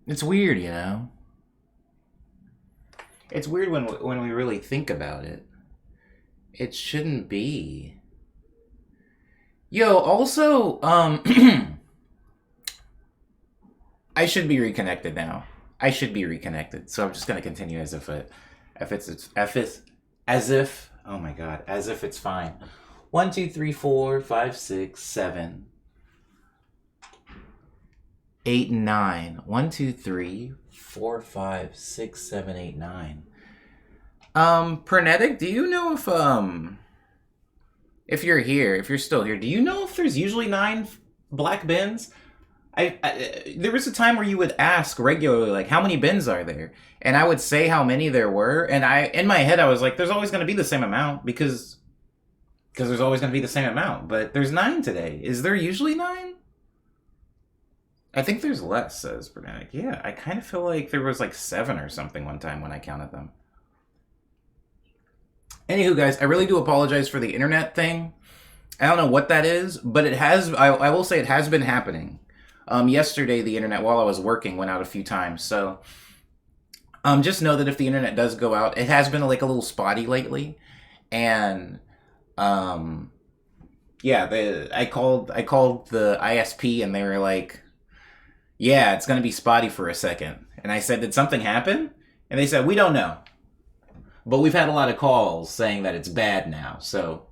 It's weird, you know. It's weird when we really think about it. It shouldn't be. Yo, also, I should be reconnected now. I should be reconnected. So I'm just gonna continue as if oh my god, as if it's fine. 1, 2, 3, 4, 5, 6, 7, 8, 9. 1, 2, 3, 4, 5, 6, 7, 8, 9. Pernetic, do you know if you're here, if you're still here, do you know if there's usually 9 black bins? There was a time where you would ask regularly, like, how many bins are there? And I would say how many there were, and in my head I was like, there's always going to be the same amount because there's always going to be the same amount. But there's 9 today. Is there usually 9? I think there's less, says Bernatic. Yeah, I kind of feel like there was like 7 or something one time when I counted them. Anywho, guys, I really do apologize for the internet thing. I don't know what that is, but it has. I will say it has been happening. Yesterday, the internet, while I was working, went out a few times. So, just know that if the internet does go out, it has been like a little spotty lately, and yeah, I called the ISP, and they were like, "Yeah, it's gonna be spotty for a second." And I said, "Did something happen?" And they said, "We don't know, but we've had a lot of calls saying that it's bad now. So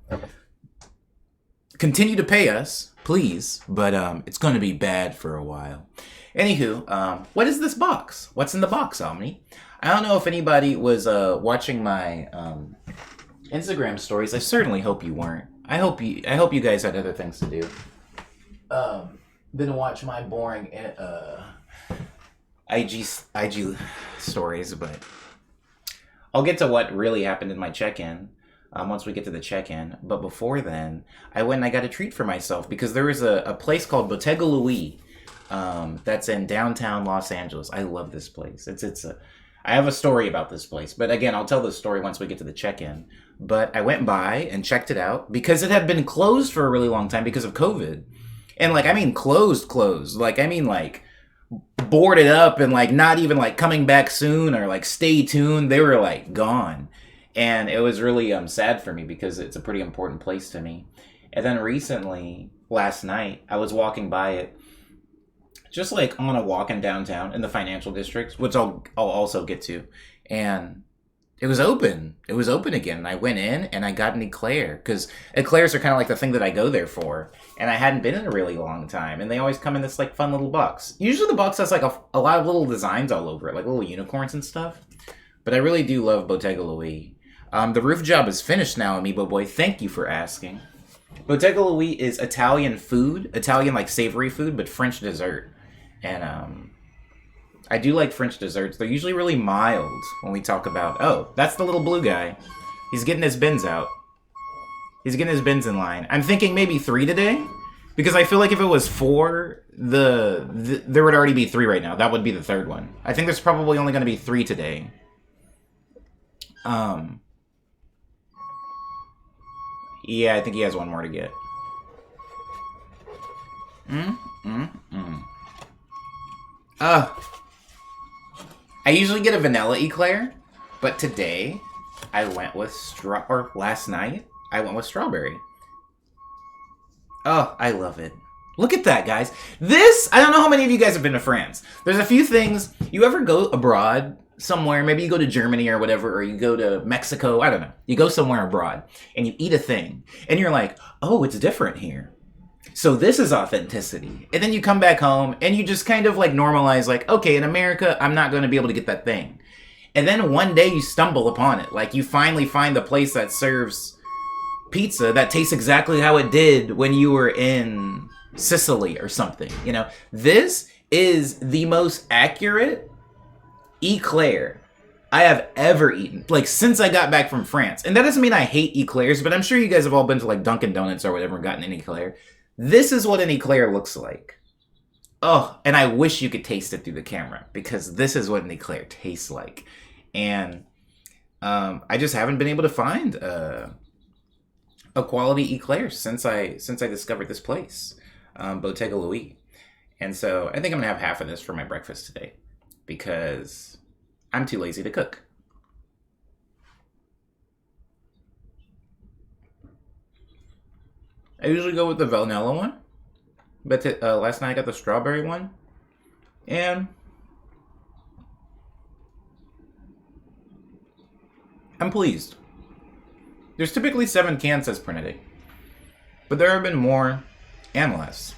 continue to pay us, please, but it's going to be bad for a while." Anywho, what is this box? What's in the box, Omni? I don't know if anybody was watching my Instagram stories. I certainly hope you weren't. I hope you guys had other things to do than watch my boring IG stories. But I'll get to what really happened in my check-in once we get to the check-in. But before then, I went and I got a treat for myself because there is a place called Bottega Louis that's in downtown Los Angeles. I love this place. I have a story about this place, but again, I'll tell the story once we get to the check-in. But I went by and checked it out because it had been closed for a really long time because of COVID. And like, I mean closed. Like, I mean like boarded up and like not even like coming back soon or like stay tuned. They were like gone. And it was really sad for me because it's a pretty important place to me. And then recently, last night, I was walking by it, just like on a walk in downtown in the financial district, which I'll also get to. And it was open. It was open again. And I went in and I got an eclair because eclairs are kind of like the thing that I go there for. And I hadn't been in a really long time. And they always come in this like fun little box. Usually the box has like a lot of little designs all over it, like little unicorns and stuff. But I really do love Bottega Louis. The roof job is finished now, Amiibo Boy. Thank you for asking. Bottega Louis is Italian food, Italian like savory food, but French dessert. And I do like French desserts. They're usually really mild when we talk about... Oh, that's the little blue guy. He's getting his bins out. He's getting his bins in line. I'm thinking maybe 3 today, because I feel like if it was 4, there would already be 3 right now. That would be the 3rd one. I think there's probably only going to be 3 today. Yeah, I think he has 1 more to get. I usually get a vanilla eclair, but today I went with last night I went with strawberry. Oh, I love it. Look at that, guys. I don't know how many of you guys have been to France. There's a few things. You ever go abroad somewhere, maybe you go to Germany or whatever, or you go to Mexico, I don't know. You go somewhere abroad and you eat a thing and you're like, oh, it's different here. So this is authenticity. And then you come back home and you just kind of like normalize like, okay, in America, I'm not going to be able to get that thing. And then one day you stumble upon it. Like you finally find the place that serves pizza that tastes exactly how it did when you were in Sicily or something. You know, this is the most accurate eclair I have ever eaten, like since I got back from France. And that doesn't mean I hate eclairs, but I'm sure you guys have all been to like Dunkin' Donuts or whatever and gotten an eclair. This is what an eclair looks like. Oh, and I wish you could taste it through the camera because this is what an eclair tastes like. And I just haven't been able to find a quality eclair since I discovered this place, Bottega Louis. And so I think I'm gonna have half of this for my breakfast today. because I'm too lazy to cook. I usually go with the vanilla one, but last night I got the strawberry one, and I'm pleased. There's typically 7 cans, says Prinity, but there have been more and less.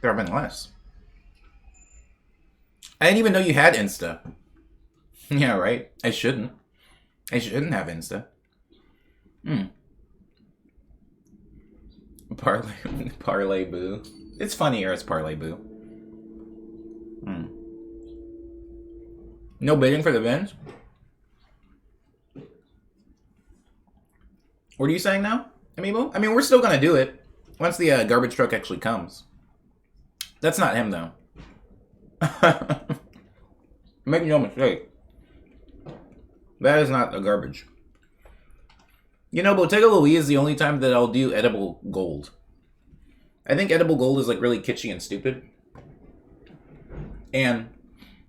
There have been less. I didn't even know you had Insta. Yeah, right? I shouldn't. I shouldn't have Insta. Parlay boo. It's funnier as parlay boo. No bidding for the bins? What are you saying now, Amiibo? I mean, we're still gonna do it once the garbage truck actually comes. That's not him, though. Make no mistake. That is not a garbage. You know, Bottega Louis is the only time that I'll do edible gold. I think edible gold is like really kitschy and stupid. And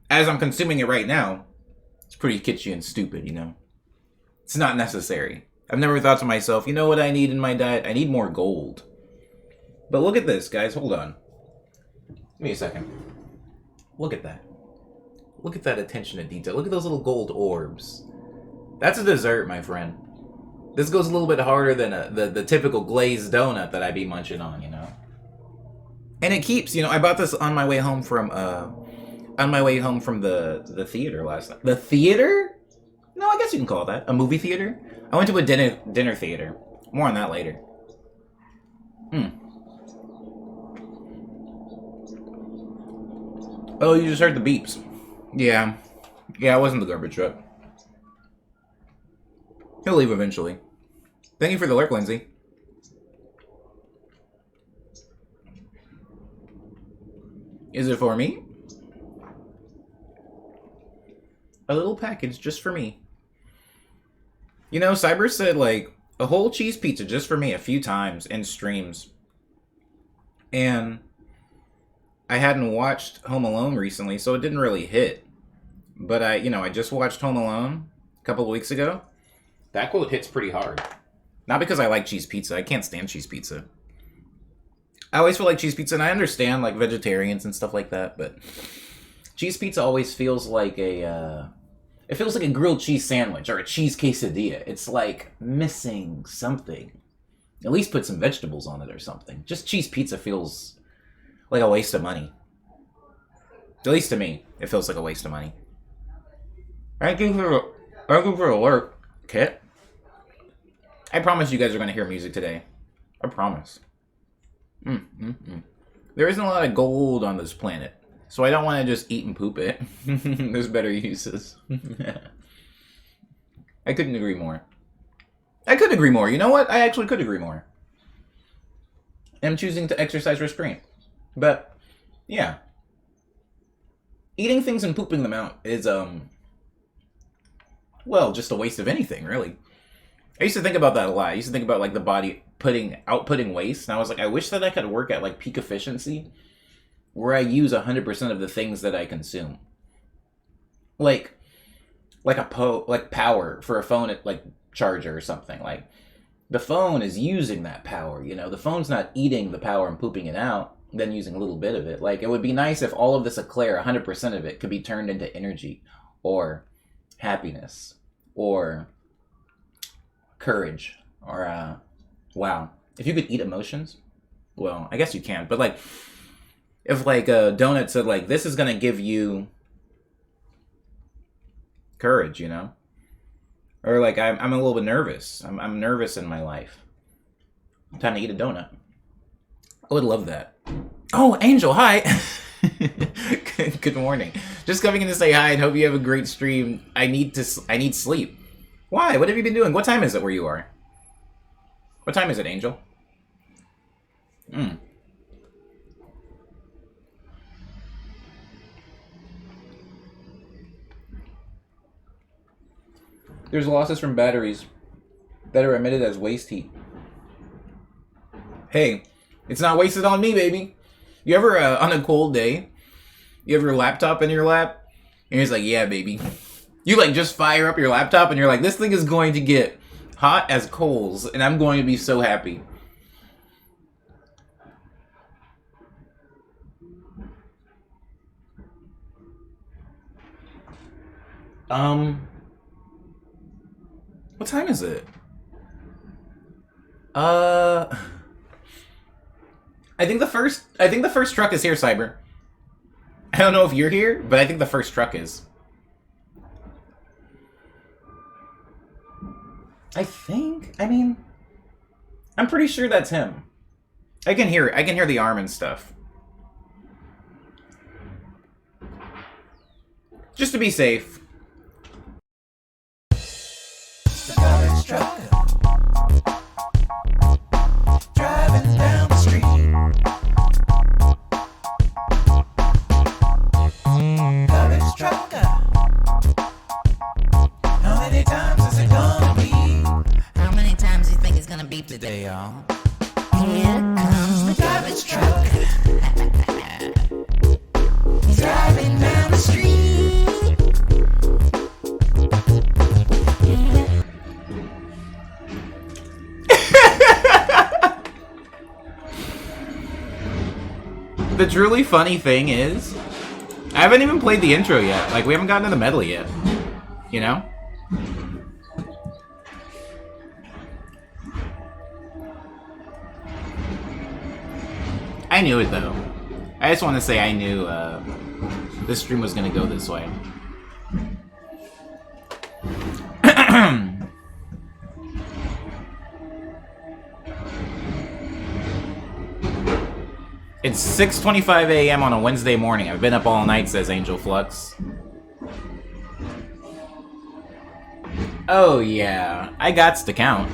as I'm consuming it right now, it's pretty kitschy and stupid, you know? It's not necessary. I've never thought to myself, you know what I need in my diet? I need more gold. But look at this, guys. Hold on. Give me a second. Look at that. Look at that attention to detail. Look at those little gold orbs. That's a dessert, my friend. This goes a little bit harder than the typical glazed donut that I be munching on, you know? And it keeps, you know, I bought this on my way home from the theater last night. The theater? No, I guess you can call it that. A movie theater? I went to a dinner theater. More on that later. Oh, you just heard the beeps. Yeah. Yeah, it wasn't the garbage truck. He'll leave eventually. Thank you for the lurk, Lindsay. Is it for me? A little package just for me. You know, Cyber said, like, a whole cheese pizza just for me a few times in streams. And I hadn't watched Home Alone recently, so it didn't really hit. But I just watched Home Alone a couple of weeks ago. That quote hits pretty hard. Not because I like cheese pizza. I can't stand cheese pizza. I always feel like cheese pizza, and I understand, like, vegetarians and stuff like that, but cheese pizza always feels like it feels like a grilled cheese sandwich or a cheese quesadilla. It's like missing something. At least put some vegetables on it or something. Just cheese pizza feels like a waste of money. At least to me, it feels like a waste of money. Thank you for the alert, Kit. I promise you guys are going to hear music today. I promise. There isn't a lot of gold on this planet, so I don't want to just eat and poop it. There's better uses. I couldn't agree more. I could agree more. You know what? I actually could agree more. I'm choosing to exercise restraint. But, yeah. Eating things and pooping them out is, well, just a waste of anything, really. I used to think about that a lot. I used to think about, like, the body outputting waste, and I was like, I wish that I could work at, like, peak efficiency, where I use 100% of the things that I consume. Like power for a phone at, like, charger or something. Like, the phone is using that power, you know? The phone's not eating the power and pooping it out, then using a little bit of it. Like, it would be nice if all of this eclair, 100% of it, could be turned into energy, or happiness, or courage, or, wow. If you could eat emotions, well, I guess you can, but, like, if, like, a donut said, like, this is gonna give you courage, you know? Or, like, I'm a little bit nervous. I'm nervous in my life. Time to eat a donut. I would love that. Oh, Angel, hi! Good morning. Just coming in to say hi and hope you have a great stream. I need sleep. Why? What have you been doing? What time is it where you are? What time is it, Angel? There's losses from batteries that are emitted as waste heat. Hey, it's not wasted on me, baby. You ever, on a cold day, you have your laptop in your lap, And he's like, yeah, baby. You like just fire up your laptop and you're like, this thing is going to get hot as coals and I'm going to be so happy. What time is it? I think the first truck is here, Cyber. I don't know if you're here, but I think the first truck is. I mean, I'm pretty sure that's him. I can hear it. I can hear the arm and stuff. Just to be safe. The garbage truck. Driving down the street. Garbage trucker. How many times is it gonna be? How many times do you think it's gonna be today, y'all? Here comes the garbage truck. Driving down the street. The truly funny thing is, I haven't even played the intro yet. Like, we haven't gotten to the medley yet. You know? I knew it, though. I just want to say I knew this stream was going to go this way. It's 6:25 a.m. on a Wednesday morning. I've been up all night, says Angel Flux. Oh, yeah. I gots to count.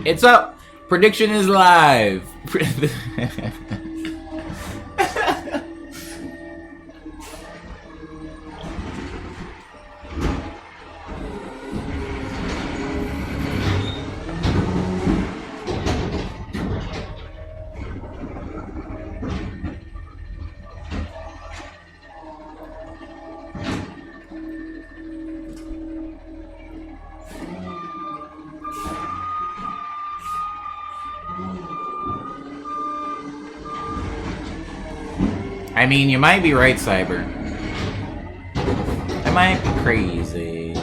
It's up. Prediction is live. I mean, you might be right, Cyber. I might be crazy.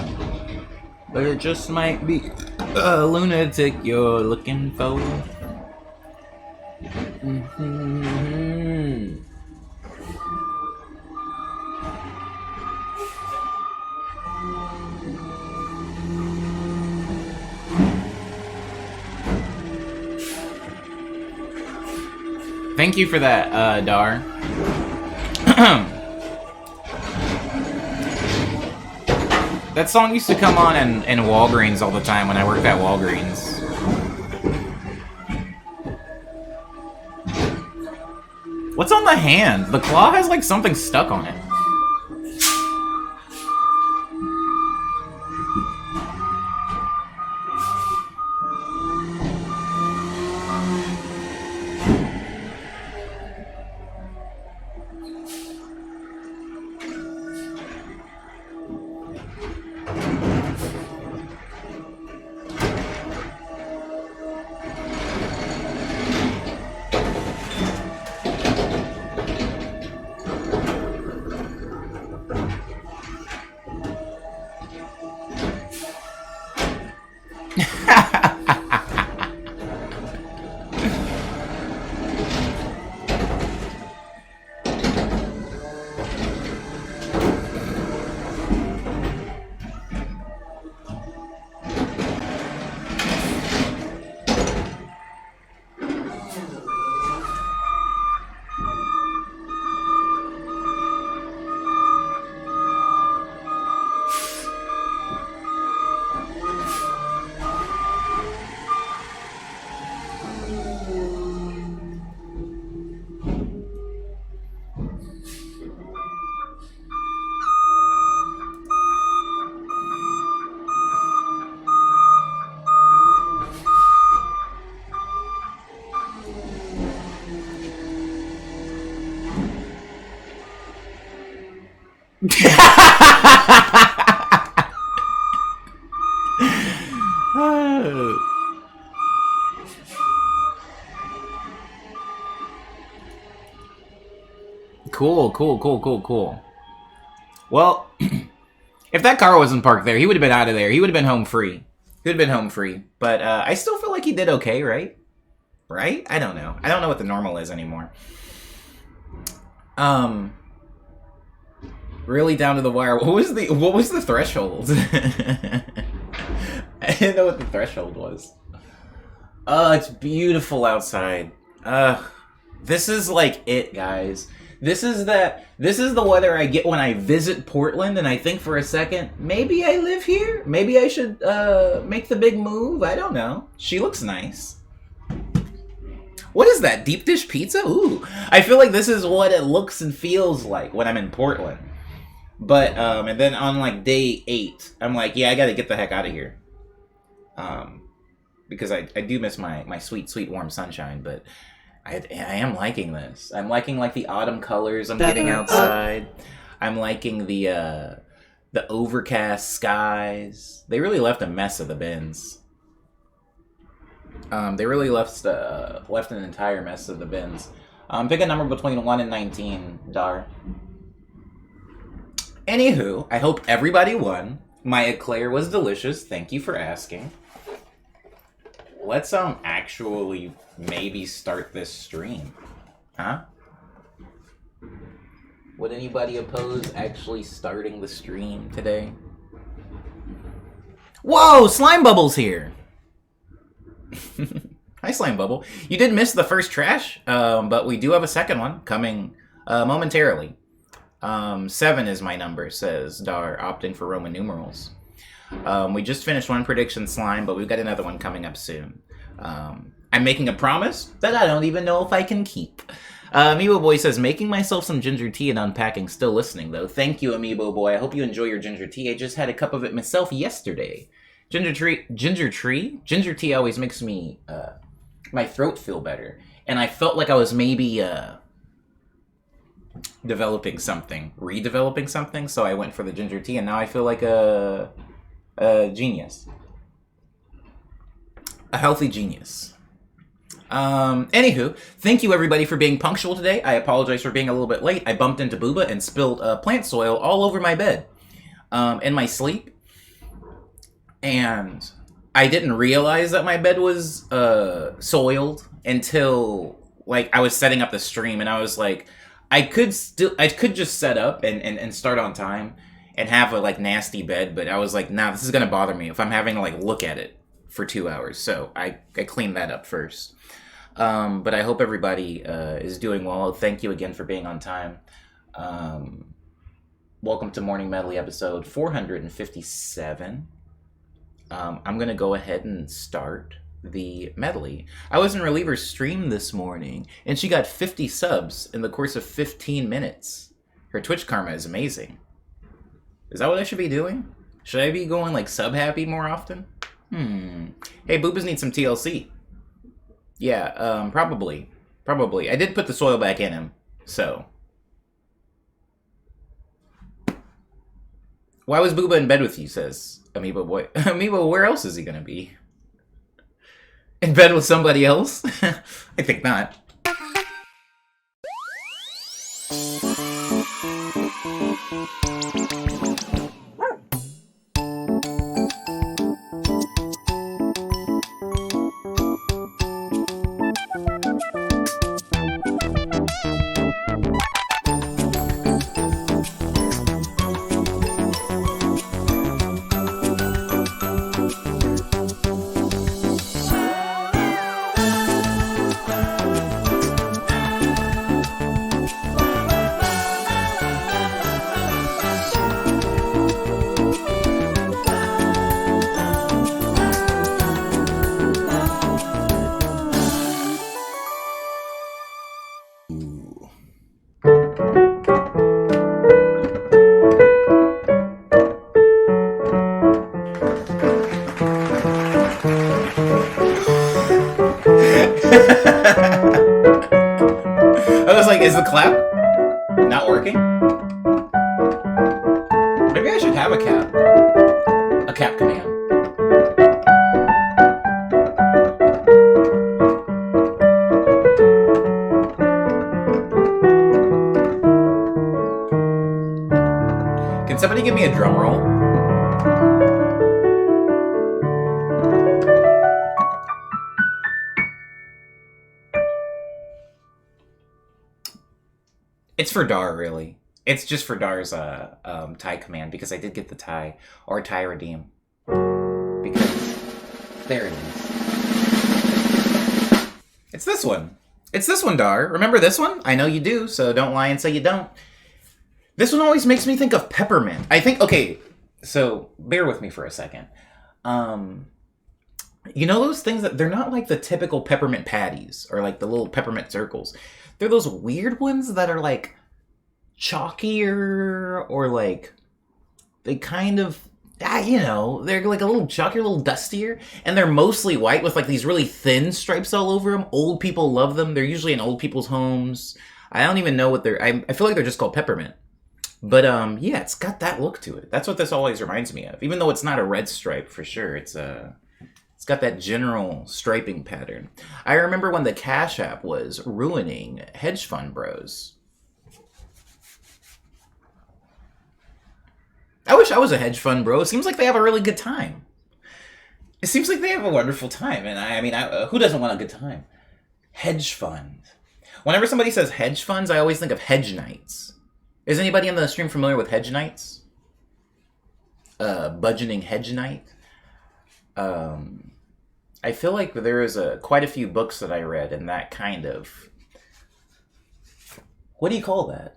But it just might be a lunatic you're looking for. Thank you for that, Dar. That song used to come on in Walgreens all the time when I worked at Walgreens. What's on the hand? The claw has like something stuck on it. Cool. Well, if that car wasn't parked there, he would have been out of there. He would have been home free. He would have been home free. But I still feel like he did okay, right? Right? I don't know. I don't know what the normal is anymore. Really down to the wire. What was the threshold? I didn't know what the threshold was. It's beautiful outside. This is like it, guys. This is the weather I get when I visit Portland, and I think for a second, maybe I live here? Maybe I should make the big move? I don't know. She looks nice. What is that? Deep dish pizza? Ooh. I feel like this is what it looks and feels like when I'm in Portland. But, and then on like day 8, I'm like, yeah, I gotta get the heck out of here. Because I do miss my sweet, sweet warm sunshine, but I am liking this. I'm liking like the autumn colors I'm getting outside. I'm liking the overcast skies. They really left a mess of the bins. They really left an entire mess of the bins. Pick a number between 1 and 19, Dar. Anywho, I hope everybody won. My eclair was delicious. Thank you for asking. Let's actually maybe start this stream. Huh? Would anybody oppose actually starting the stream today? Whoa, Slime Bubble's here. Hi, Slime Bubble. You did miss the first trash, but we do have a second one coming momentarily. 7 is my number, says Dar, opting for Roman numerals. We just finished one prediction slime, but we've got another one coming up soon. I'm making a promise that I don't even know if I can keep. Amiibo Boy says, making myself some ginger tea and unpacking. Still listening, though. Thank you, Amiibo Boy. I hope you enjoy your ginger tea. I just had a cup of it myself yesterday. Ginger tea always makes me, my throat feel better. And I felt like I was maybe, redeveloping something, so I went for the ginger tea, and now I feel like a genius. A healthy genius. Anywho, thank you everybody for being punctual today. I apologize for being a little bit late. I bumped into Booba and spilled plant soil all over my bed in my sleep. And I didn't realize that my bed was soiled until like I was setting up the stream, and I was like, I could just set up and start on time and have a like nasty bed, but I was like, nah, this is gonna bother me if I'm having to like look at it for 2 hours. So I cleaned that up first. But I hope everybody is doing well. Thank you again for being on time. Welcome to Morning Medley episode 457. I'm gonna go ahead and start the medley. I was in Reliever's stream this morning, and she got 50 subs in the course of 15 minutes. Her Twitch karma is amazing. Is that what I should be doing? Should I be going like sub happy more often? Hey, Boobas need some TLC. Yeah, probably. I did put the soil back in him, so. Why was Booba in bed with you, says Amiibo Boy. Amiibo, where else is he gonna be? In bed with somebody else? I think not. I was like, is the clap not working? Maybe I should have a cap. A cap command. Can somebody give me a drum roll? It's for Dar, really. It's just for Dar's tie command, because I did get the tie, or tie redeem. Because, there it is. It's this one. It's this one, Dar. Remember this one? I know you do, so don't lie and say you don't. This one always makes me think of peppermint. I think, okay, so bear with me for a second. You know those things that, they're not like the typical peppermint patties, or like the little peppermint circles. They're those weird ones that are like chalkier, or like they kind of, you know, they're like a little chalkier, a little dustier, and they're mostly white with like these really thin stripes all over them. Old people love them. They're usually in old people's homes. I don't even know what they're, I feel like they're just called peppermint. But yeah, it's got that look to it. That's what this always reminds me of. Even though it's not a red stripe for sure, it's got that general striping pattern. I remember when the Cash App was ruining hedge fund bros. I wish I was a hedge fund bro. It seems like they have a really good time. It seems like they have a wonderful time. And I mean, who doesn't want a good time? Hedge fund. Whenever somebody says hedge funds, I always think of hedge nights. Is anybody in the stream familiar with hedge nights? Budgeting hedge night? I feel like there is quite a few books that I read in that kind of... What do you call that?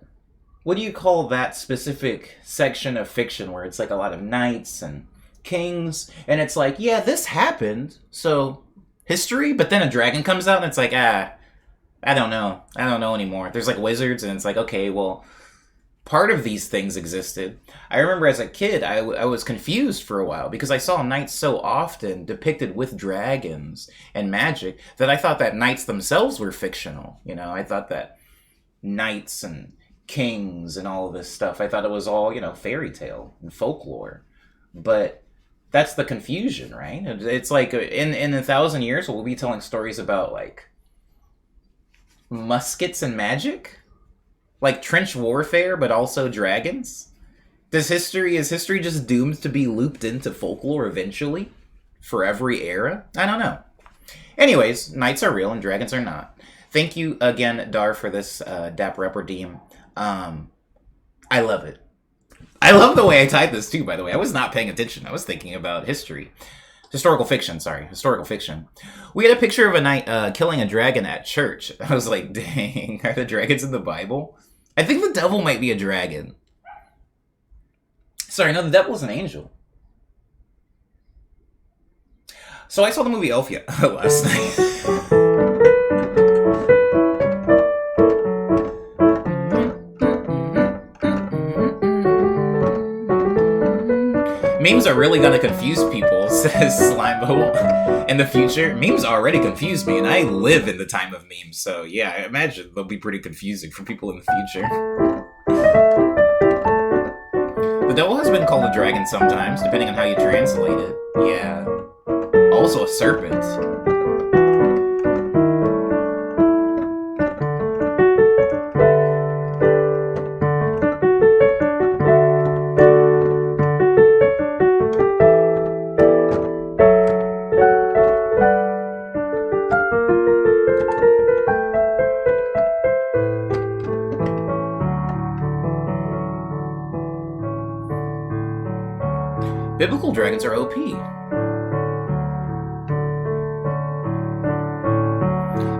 What do you call that specific section of fiction where it's like a lot of knights and kings, and it's like, yeah, this happened, so history, but then a dragon comes out and it's like, I don't know anymore. There's like wizards, and it's like, okay, well, part of these things existed. I remember as a kid, I was confused for a while because I saw knights so often depicted with dragons and magic that I thought that knights themselves were fictional. You know, I thought that knights and kings and all of this stuff, I thought it was all, you know, fairy tale and folklore. But that's the confusion, right? It's like in 1,000 years, we'll be telling stories about like muskets and magic, like trench warfare, but also dragons. Is history just doomed to be looped into folklore eventually for every era? I don't know. Anyways, knights are real and dragons are not. Thank you again, Dar, for this Dap Rep Redeem. I love it. I love the way I typed this too, by the way. I was not paying attention. I was thinking about history. Historical fiction. We had a picture of a knight killing a dragon at church. I was like, dang, are the dragons in the Bible? I think the devil might be a dragon. Sorry, no, the devil's an angel. So I saw the movie Elf last night. Memes are really gonna confuse people, says Slimebo. In the future, memes already confuse me, and I live in the time of memes, so yeah, I imagine they'll be pretty confusing for people in the future. The devil has been called a dragon sometimes, depending on how you translate it. Yeah. Also a serpent. Biblical dragons are OP.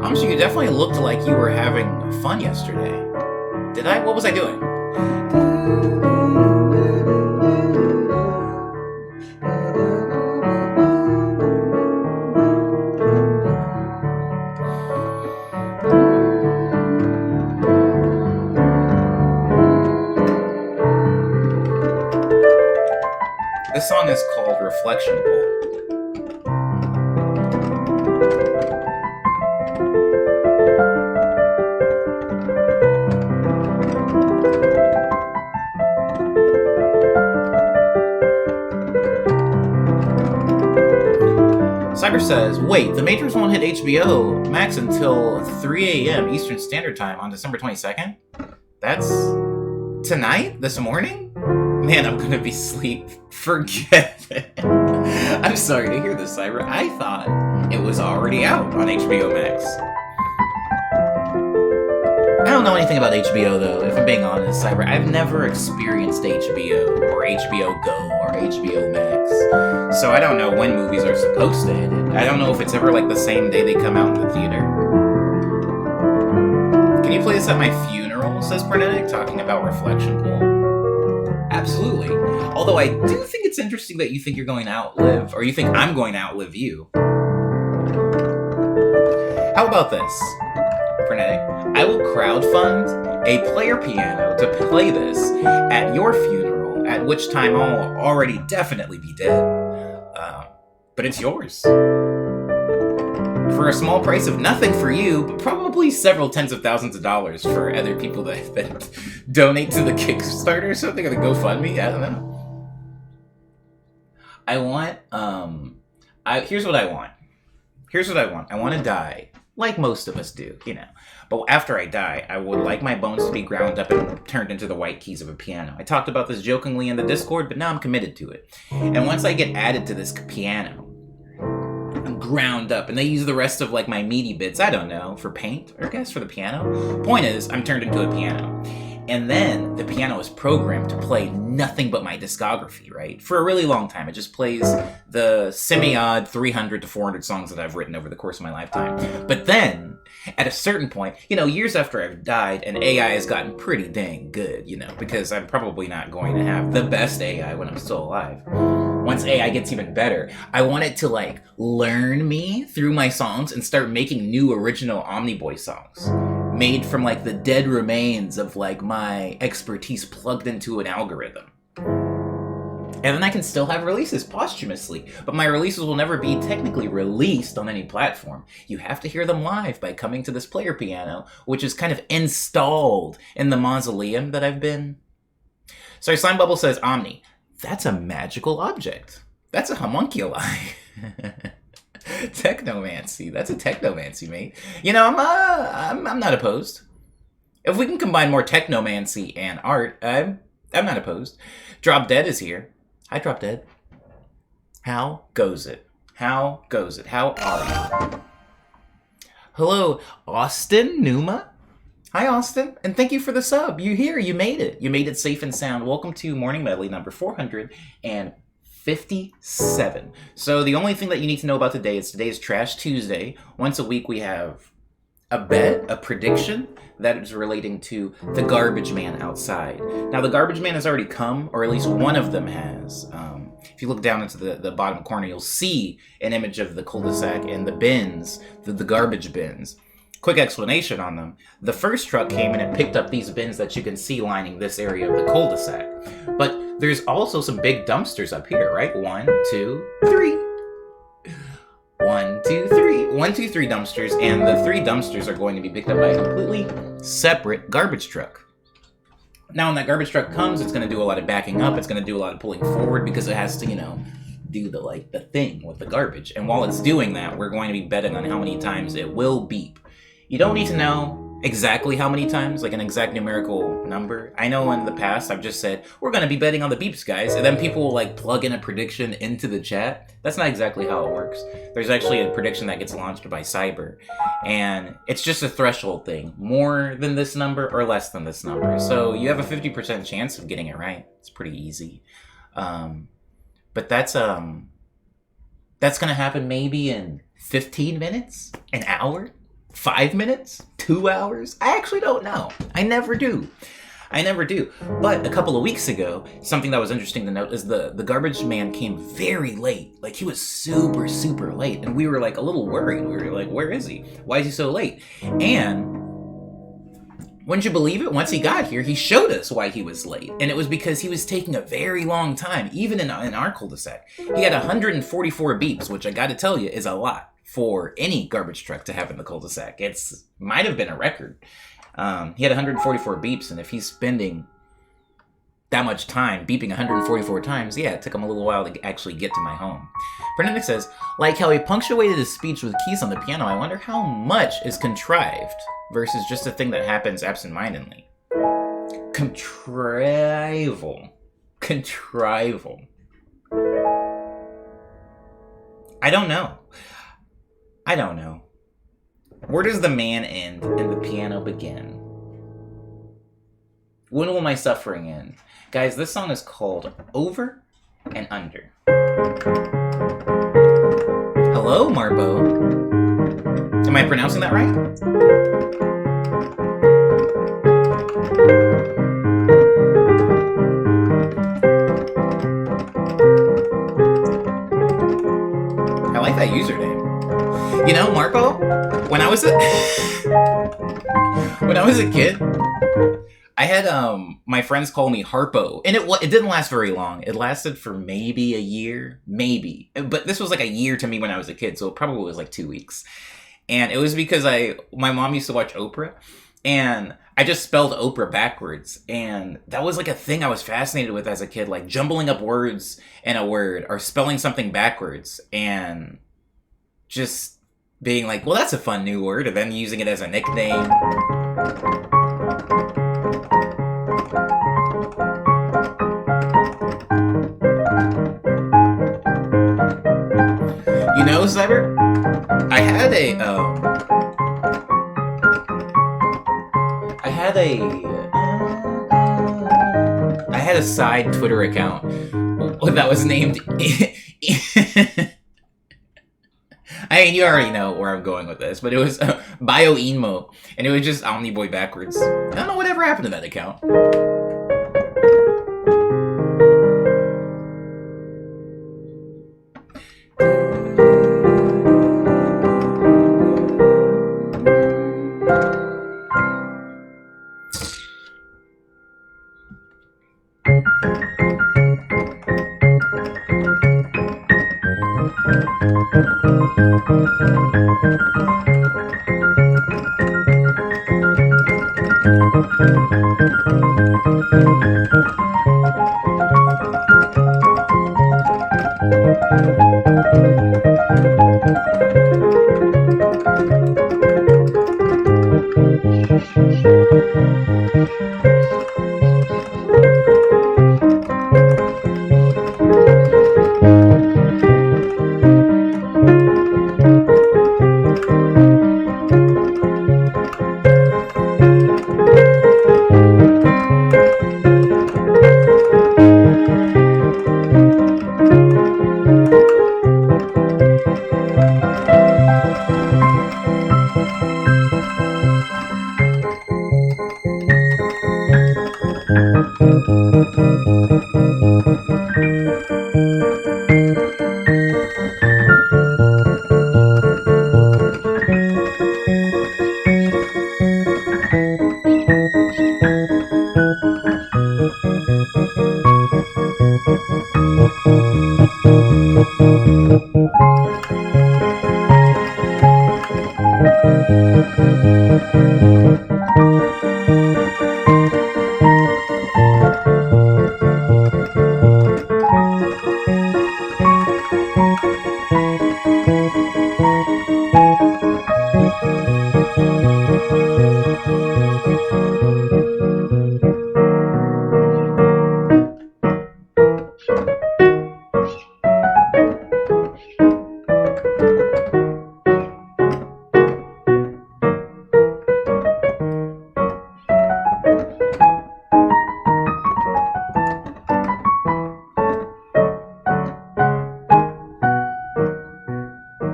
Honestly, you definitely looked like you were having fun yesterday. Did I? What was I doing? This song is called Reflection Pool. Cyber says, wait, the Matrix won't hit HBO Max until 3 a.m. Eastern Standard Time on December 22nd? That's tonight? This morning? Man, I'm gonna be asleep. Forget it. I'm sorry to hear this, Cyber. I thought it was already out on HBO Max. I don't know anything about HBO though, if I'm being honest, Cyber. I've never experienced HBO or HBO Go or HBO Max. So I don't know when movies are supposed to hit it. I don't know if it's ever like the same day they come out in the theater. Can you play this at my funeral, says Pernetic, talking about Reflection Pool? Absolutely. Although I do think it's interesting that you think you're going to outlive, or you think I'm going to outlive you. How about this? I will crowdfund a player piano to play this at your funeral, at which time I'll already definitely be dead. But it's yours. For a small price of nothing for you, but probably several tens of thousands of dollars for other people that donate to the Kickstarter or something, or the GoFundMe, I don't know. I want, here's what I want. I want to die. Like most of us do, you know. But after I die, I would like my bones to be ground up and turned into the white keys of a piano. I talked about this jokingly in the Discord, but now I'm committed to it. And once I get added to this piano, I'm ground up, and they use the rest of like my meaty bits, I don't know, for paint, or I guess for the piano. Point is, I'm turned into a piano. And then the piano is programmed to play nothing but my discography, right? For a really long time. It just plays the semi-odd 300 to 400 songs that I've written over the course of my lifetime. But then, at a certain point, you know, years after I've died, and AI has gotten pretty dang good, you know, because I'm probably not going to have the best AI when I'm still alive. Once AI gets even better, I want it to, like, learn me through my songs and start making new original Omniboy songs. Made from, like, the dead remains of, like, my expertise plugged into an algorithm. And then I can still have releases posthumously, but my releases will never be technically released on any platform. You have to hear them live by coming to this player piano, which is kind of installed in the mausoleum that I've been. Sorry, Slime Bubble says, Omni, that's a magical object. That's a homunculi. Technomancy. That's a technomancy, mate. You know, I'm not opposed. If we can combine more technomancy and art, I'm not opposed. Drop Dead is here. Hi, Drop Dead. How goes it? How goes it? How are you? Hello, Austin Numa. Hi, Austin, and thank you for the sub. You're here. You made it. You made it safe and sound. Welcome to Morning Medley number 457. So the only thing that you need to know about today is Trash Tuesday. Once a week we have a bet, a prediction that is relating to the garbage man outside. Now the garbage man has already come, or at least one of them has. If you look down into the bottom corner, you'll see an image of the cul-de-sac and the bins, the garbage bins. Quick explanation on them. The first truck came and it picked up these bins that you can see lining this area of the cul-de-sac. But there's also some big dumpsters up here, right? 1, 2, 3. 1, 2, 3. 1, 2, 3 dumpsters, and the 3 dumpsters are going to be picked up by a completely separate garbage truck. Now, when that garbage truck comes, it's going to do a lot of backing up. It's going to do a lot of pulling forward because it has to, you know, do the thing with the garbage. And while it's doing that, we're going to be betting on how many times it will beep. You don't need to know exactly how many times, like an exact numerical number. I know in the past I've just said, we're going to be betting on the beeps, guys. And then people will like plug in a prediction into the chat. That's not exactly how it works. There's actually a prediction that gets launched by Cyber. And it's just a threshold thing. More than this number or less than this number. So you have a 50% chance of getting it right. It's pretty easy. But that's going to happen maybe in 15 minutes, an hour, 5 minutes, 2 hours. I actually don't know. I never do. But a couple of weeks ago, something that was interesting to note is the garbage man came very late. Like, he was super, super late. And we were like a little worried. We were like, where is he? Why is he so late? And wouldn't you believe it? Once he got here, he showed us why he was late. And it was because he was taking a very long time, even in our cul-de-sac. He had 144 beeps, which I gotta tell you is a lot for any garbage truck to have in the cul-de-sac. It's might have been a record. He had 144 beeps, and if he's spending that much time, beeping 144 times, yeah, it took him a little while to actually get to my home. Fernandez says, like how he punctuated his speech with keys on the piano, I wonder how much is contrived versus just a thing that happens absentmindedly. Contrival. I don't know. Where does the man end and the piano begin? When will my suffering end? Guys, this song is called Over and Under. Hello, Marbo. Am I pronouncing that right? I like that username. You know, Marco, when I was a kid, I had my friends call me Harpo, and it didn't last very long. It lasted for maybe a year, but this was like a year to me when I was a kid, so it probably was like 2 weeks. And it was because my mom used to watch Oprah, and I just spelled Oprah backwards, and that was like a thing I was fascinated with as a kid, like jumbling up words in a word or spelling something backwards, and just being like, well, that's a fun new word, and then using it as a nickname. You know, Cyber, I had a side Twitter account that was named I mean, you already know where I'm going with this, but it was BioInmo, and it was just Omniboy backwards. I don't know whatever happened to that account.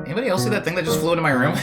Anybody else see that thing that just flew into my room?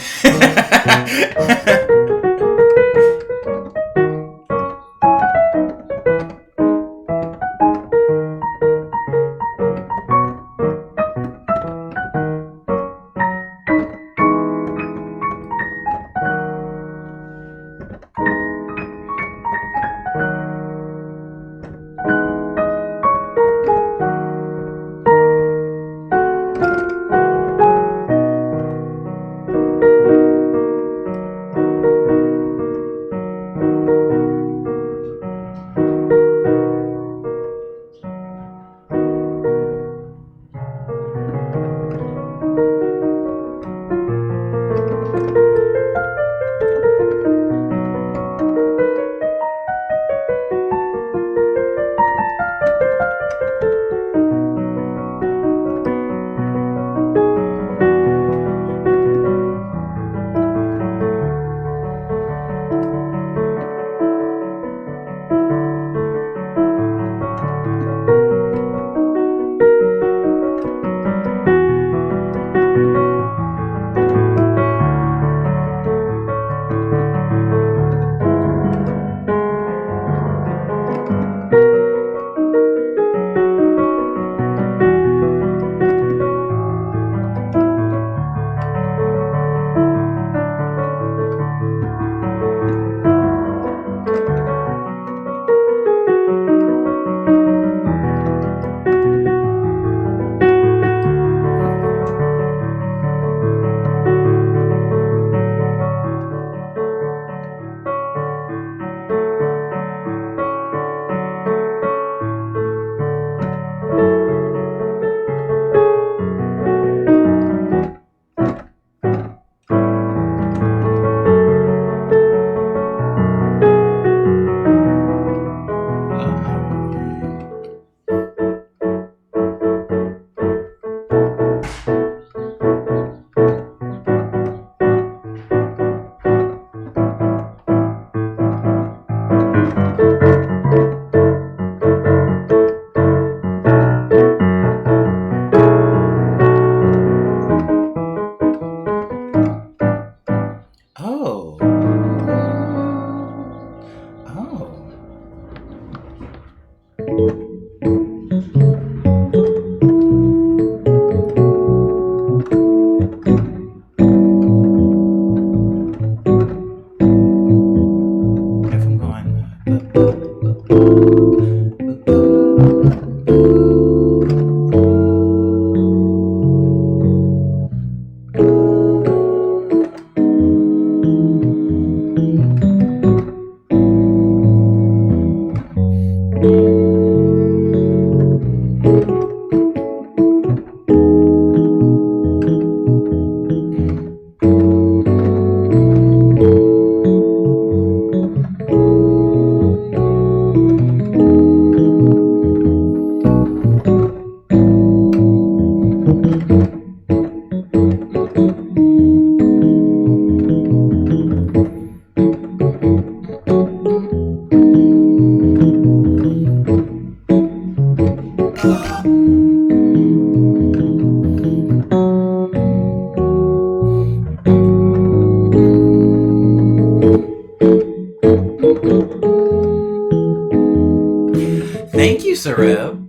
Thank you, Sareb.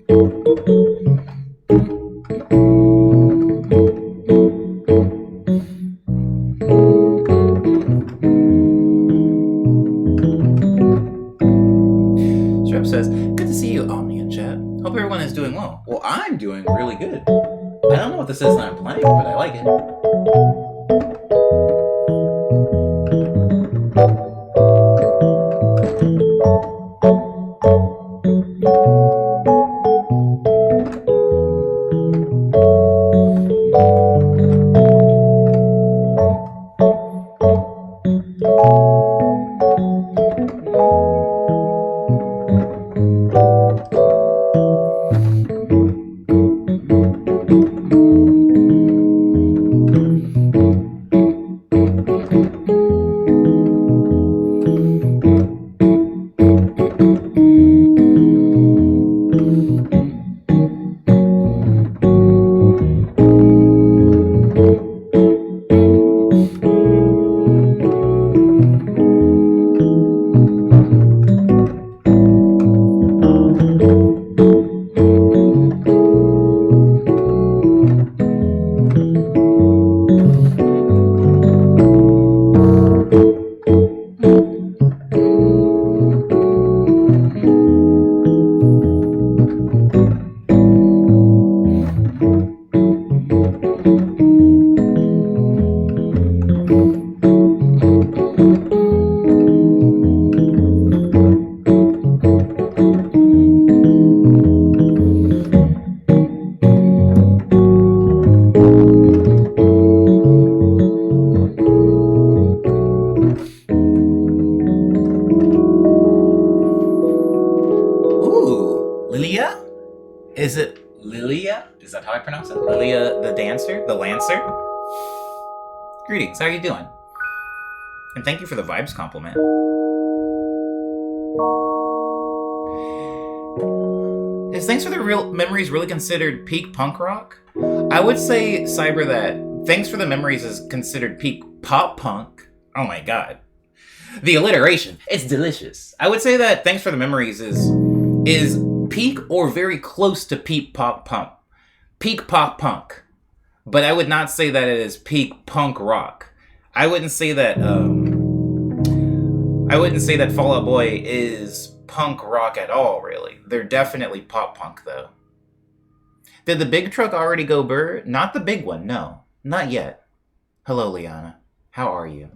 Sareb says, good to see you, Omni in chat. Hope everyone is doing well. Well, I'm doing really good. I don't know what this is that I'm playing, but I like it. Is it Lilia? Is that how I pronounce it? Lilia the Dancer? The Lancer? Greetings, how are you doing? And thank you for the vibes compliment. Is Thanks for the Real Memories really considered peak punk rock? I would say, Cyber, that Thanks for the Memories is considered peak pop punk. Oh my god. The alliteration. It's delicious. I would say that Thanks for the Memories is peak or very close to peak pop punk. Peak pop punk. But I would not say that it is peak punk rock. I wouldn't say that Fall Out Boy is punk rock at all, really. They're definitely pop punk, though. Did the big truck already go burr? Not the big one, no. Not yet. Hello, Liana. How are you?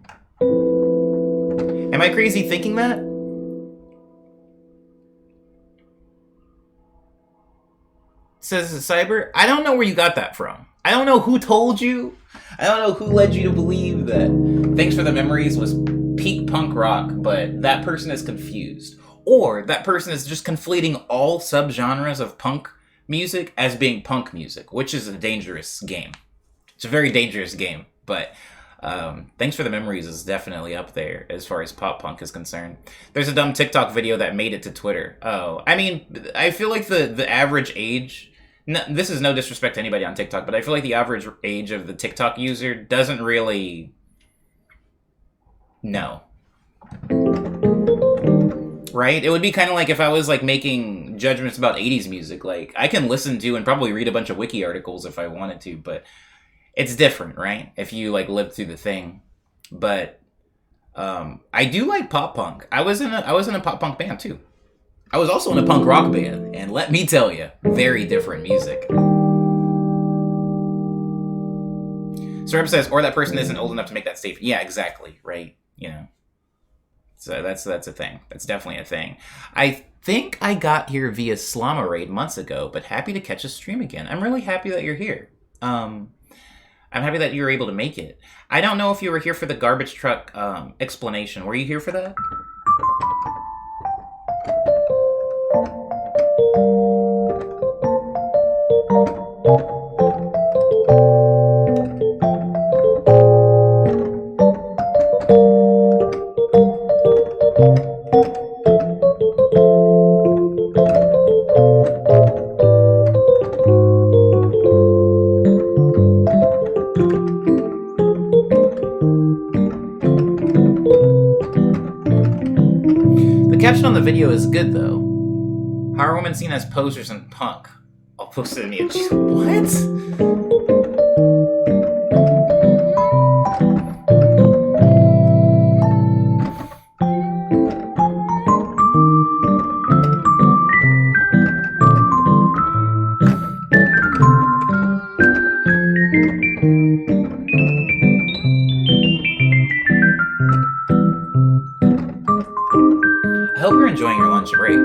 Am I crazy thinking that? Says Cyber, I don't know where you got that from. I don't know who told you. I don't know who led you to believe that Thanks for the Memories was peak punk rock, but that person is confused. Or that person is just conflating all subgenres of punk music as being punk music, which is a dangerous game. It's a very dangerous game, but Thanks for the Memories is definitely up there as far as pop punk is concerned. There's a dumb TikTok video that made it to Twitter. Oh, I mean, I feel like the average age... No, this is no disrespect to anybody on TikTok, but I feel like the average age of the TikTok user doesn't really know. Right? It would be kind of like if I was like making judgments about 80s music. Like, I can listen to and probably read a bunch of wiki articles if I wanted to, but it's different, right? If you like lived through the thing. But I do like pop punk. I was in a pop punk band too. I was also in a punk rock band, and let me tell you, very different music. Serb says, or that person isn't old enough to make that statement. Yeah, exactly, right? You know. So that's a thing. That's definitely a thing. I think I got here via Slama Raid months ago, but happy to catch a stream again. I'm really happy that you're here. I'm happy that you were able to make it. I don't know if you were here for the garbage truck explanation. Were you here for that? the video is good though. How are women seen as posers in punk? I'll post it in the what? I hope you're enjoying your lunch break.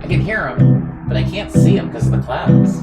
I can hear them, but I can't see them because of the clouds.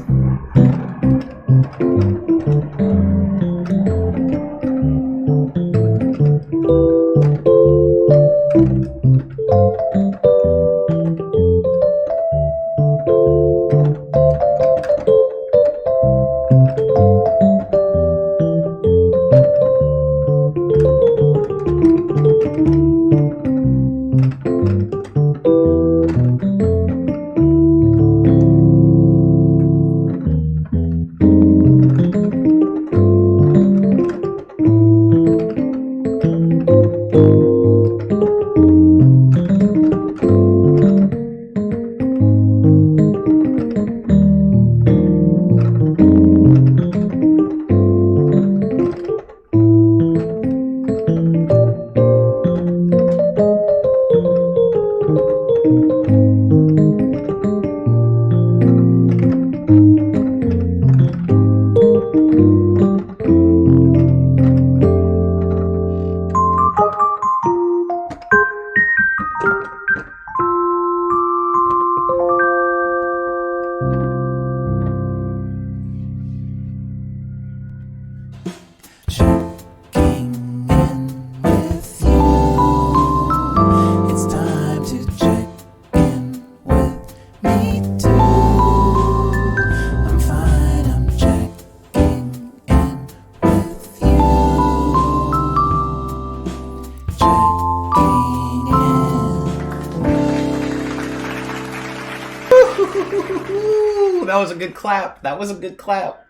That was a good clap. That was a good clap.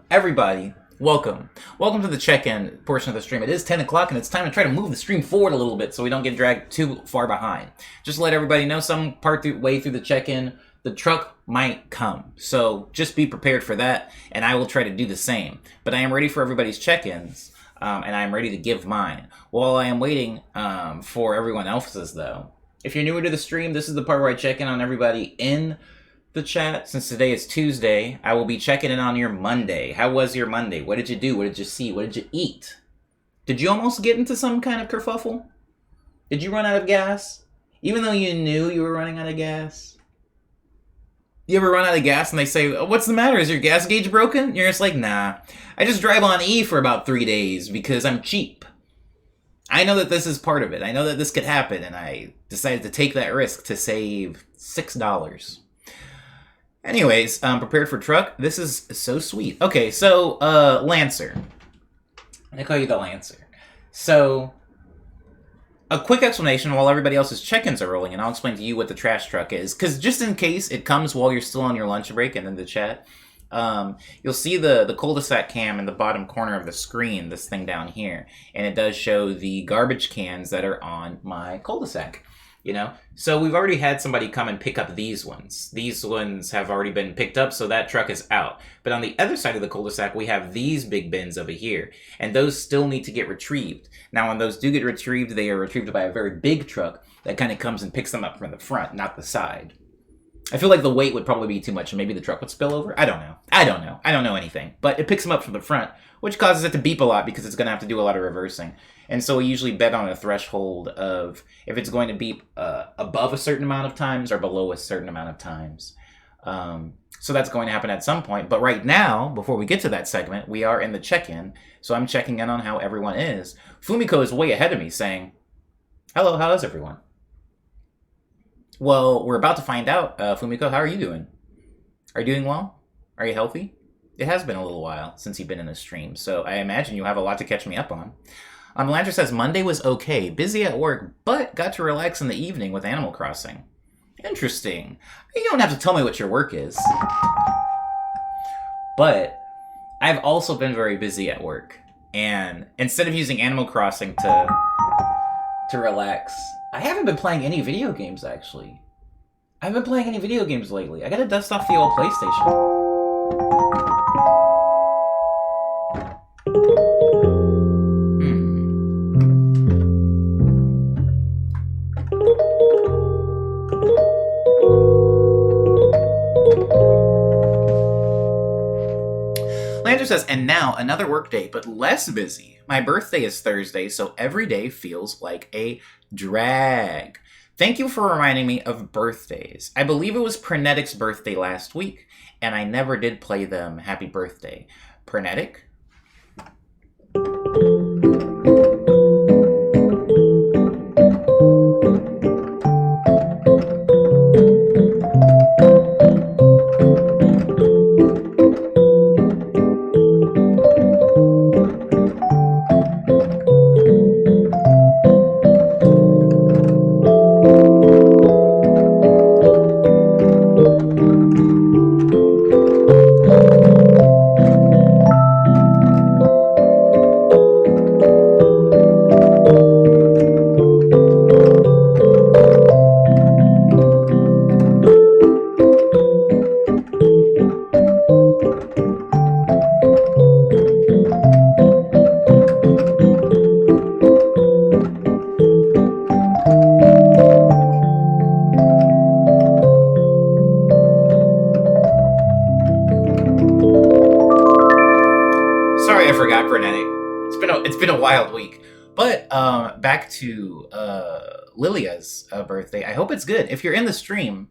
Everybody, welcome. Welcome to the check-in portion of the stream. It is 10 o'clock, and it's time to try to move the stream forward a little bit so we don't get dragged too far behind. Just to let everybody know, some way through the check-in, the truck might come. So just be prepared for that, and I will try to do the same. But I am ready for everybody's check-ins, and I am ready to give mine. While I am waiting for everyone else's, though, if you're newer to the stream, this is the part where I check in on everybody in the chat. Since today is Tuesday, I will be checking in on your Monday. How was your Monday? What did you do? What did you see? What did you eat? Did you almost get into some kind of kerfuffle? Did you run out of gas? Even though you knew you were running out of gas? You ever run out of gas and they say, oh, what's the matter? Is your gas gauge broken? You're just like, nah. I just drive on E for about 3 days because I'm cheap. I know that this is part of it. I know that this could happen, and I decided to take that risk to save $6. Anyways, prepared for truck. This is so sweet. Okay, so Lancer. I call you the Lancer. So a quick explanation while everybody else's check-ins are rolling, and I'll explain to you what the trash truck is. Because just in case it comes while you're still on your lunch break and in the chat, you'll see the cul-de-sac cam in the bottom corner of the screen, this thing down here, and it does show the garbage cans that are on my cul-de-sac. You know, so we've already had somebody come and pick up these ones. These ones have already been picked up, so that truck is out. But on the other side of the cul-de-sac, we have these big bins over here, and those still need to get retrieved. Now, when those do get retrieved, they are retrieved by a very big truck that kind of comes and picks them up from the front, not the side. I feel like the weight would probably be too much, and maybe the truck would spill over. I don't know. I don't know anything. But it picks them up from the front, which causes it to beep a lot because it's going to have to do a lot of reversing. And so we usually bet on a threshold of if it's going to beep above a certain amount of times or below a certain amount of times. So that's going to happen at some point. But right now, before we get to that segment, we are in the check-in. So I'm checking in on how everyone is. Fumiko is way ahead of me saying, hello, how is everyone? Well, we're about to find out. Fumiko, how are you doing? Are you doing well? Are you healthy? It has been a little while since you've been in the stream, so I imagine you have a lot to catch me up on. Landra says, Monday was okay. Busy at work, but got to relax in the evening with Animal Crossing. Interesting. You don't have to tell me what your work is. But I've also been very busy at work. And instead of using Animal Crossing to relax, I haven't been playing any video games, actually. I haven't been playing any video games lately. I gotta dust off the old PlayStation. Landra says, and now another work day, but less busy. My birthday is Thursday, so every day feels like a drag. Thank you for reminding me of birthdays. I believe it was Pernetic's birthday last week, and I never did play them happy birthday. Pernetic? Wild week. But back to Lilia's birthday. I hope it's good. If you're in the stream,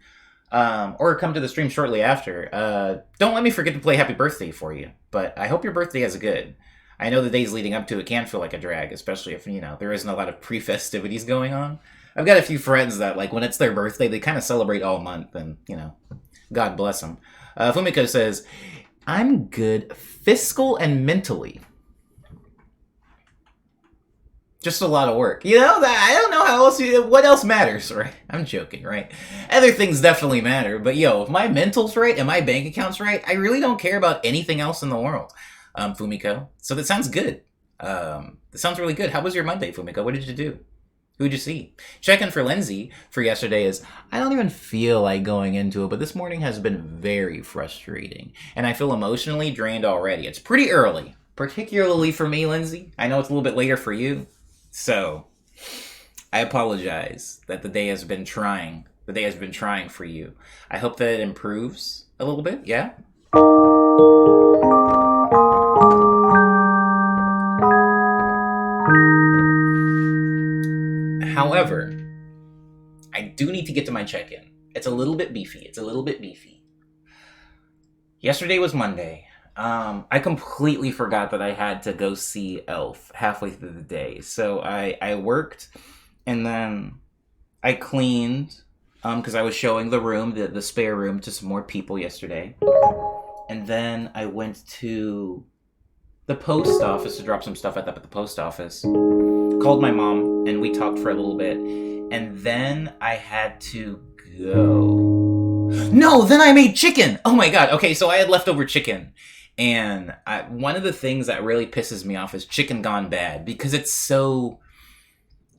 or come to the stream shortly after, don't let me forget to play happy birthday for you. But I hope your birthday is good. I know the days leading up to it can feel like a drag, especially if, you know, there isn't a lot of pre-festivities going on. I've got a few friends that, like, when it's their birthday, they kind of celebrate all month, and, you know, God bless them. Fumiko says, I'm good fiscal and mentally. Just a lot of work. You know, I don't know how else, what else matters, right? I'm joking, right? Other things definitely matter, but yo, if my mental's right and my bank account's right, I really don't care about anything else in the world, Fumiko. So that sounds good. That sounds really good. How was your Monday, Fumiko? What did you do? Who'd you see? Check-in for Lindsay for yesterday is, I don't even feel like going into it, but this morning has been very frustrating, and I feel emotionally drained already. It's pretty early, particularly for me, Lindsay. I know it's a little bit later for you. So, I apologize that the day has been trying. The day has been trying for you. I hope that it improves a little bit, yeah? However, I do need to get to my check-in. It's a little bit beefy. Yesterday was Monday. I completely forgot that I had to go see Elf halfway through the day. So I worked, and then I cleaned, because I was showing the room, the spare room, to some more people yesterday. And then I went to the post office to drop some stuff at the post office. Called my mom, and we talked for a little bit. And then I had to go. No, then I made chicken! Oh my god, okay, so I had leftover chicken. And one of the things that really pisses me off is chicken gone bad, because it's so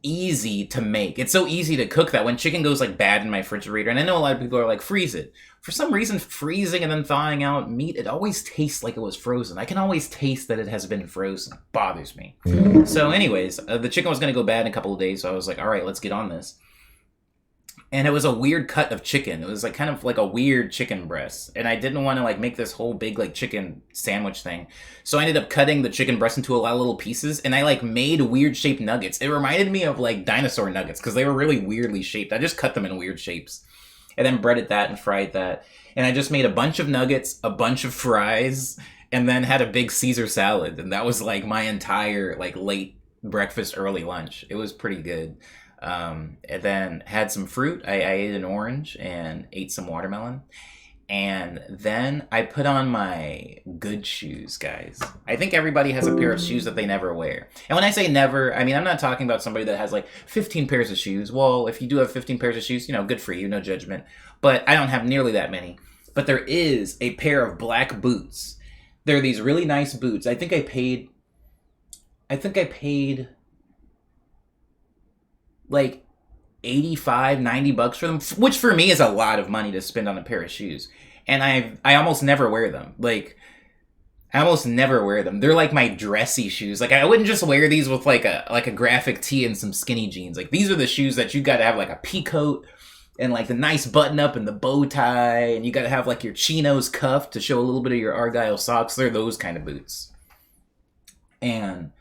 easy to make. It's so easy to cook that when chicken goes like bad in my refrigerator, and I know a lot of people are like, freeze it. For some reason, freezing and then thawing out meat, it always tastes like it was frozen. I can always taste that it has been frozen. It bothers me. So anyways, the chicken was going to go bad in a couple of days, so I was like, all right, let's get on this. And it was a weird cut of chicken. It was like kind of like a weird chicken breast. And I didn't want to like make this whole big like chicken sandwich thing. So I ended up cutting the chicken breast into a lot of little pieces. And I like made weird shaped nuggets. It reminded me of like dinosaur nuggets because they were really weirdly shaped. I just cut them in weird shapes. And then breaded that and fried that. And I just made a bunch of nuggets, a bunch of fries, and then had a big Caesar salad. And that was like my entire like late breakfast, early lunch. It was pretty good. And then had some fruit. I ate an orange and ate some watermelon. And then I put on my good shoes, guys. I think everybody has a pair of shoes that they never wear. And when I say never, I mean, I'm not talking about somebody that has like 15 pairs of shoes. Well, if you do have 15 pairs of shoes, you know, good for you, no judgment. But I don't have nearly that many. But there is a pair of black boots. They're these really nice boots. I think I paid like $85-$90 for them, which for me is a lot of money to spend on a pair of shoes. And I almost never wear them. Like, I almost never wear them. They're like my dressy shoes. Like, I wouldn't just wear these with like a graphic tee and some skinny jeans. Like, these are the shoes that you gotta have like a pea coat and like the nice button up and the bow tie, and you gotta have like your chinos cuffed to show a little bit of your Argyle socks. They're those kind of boots. And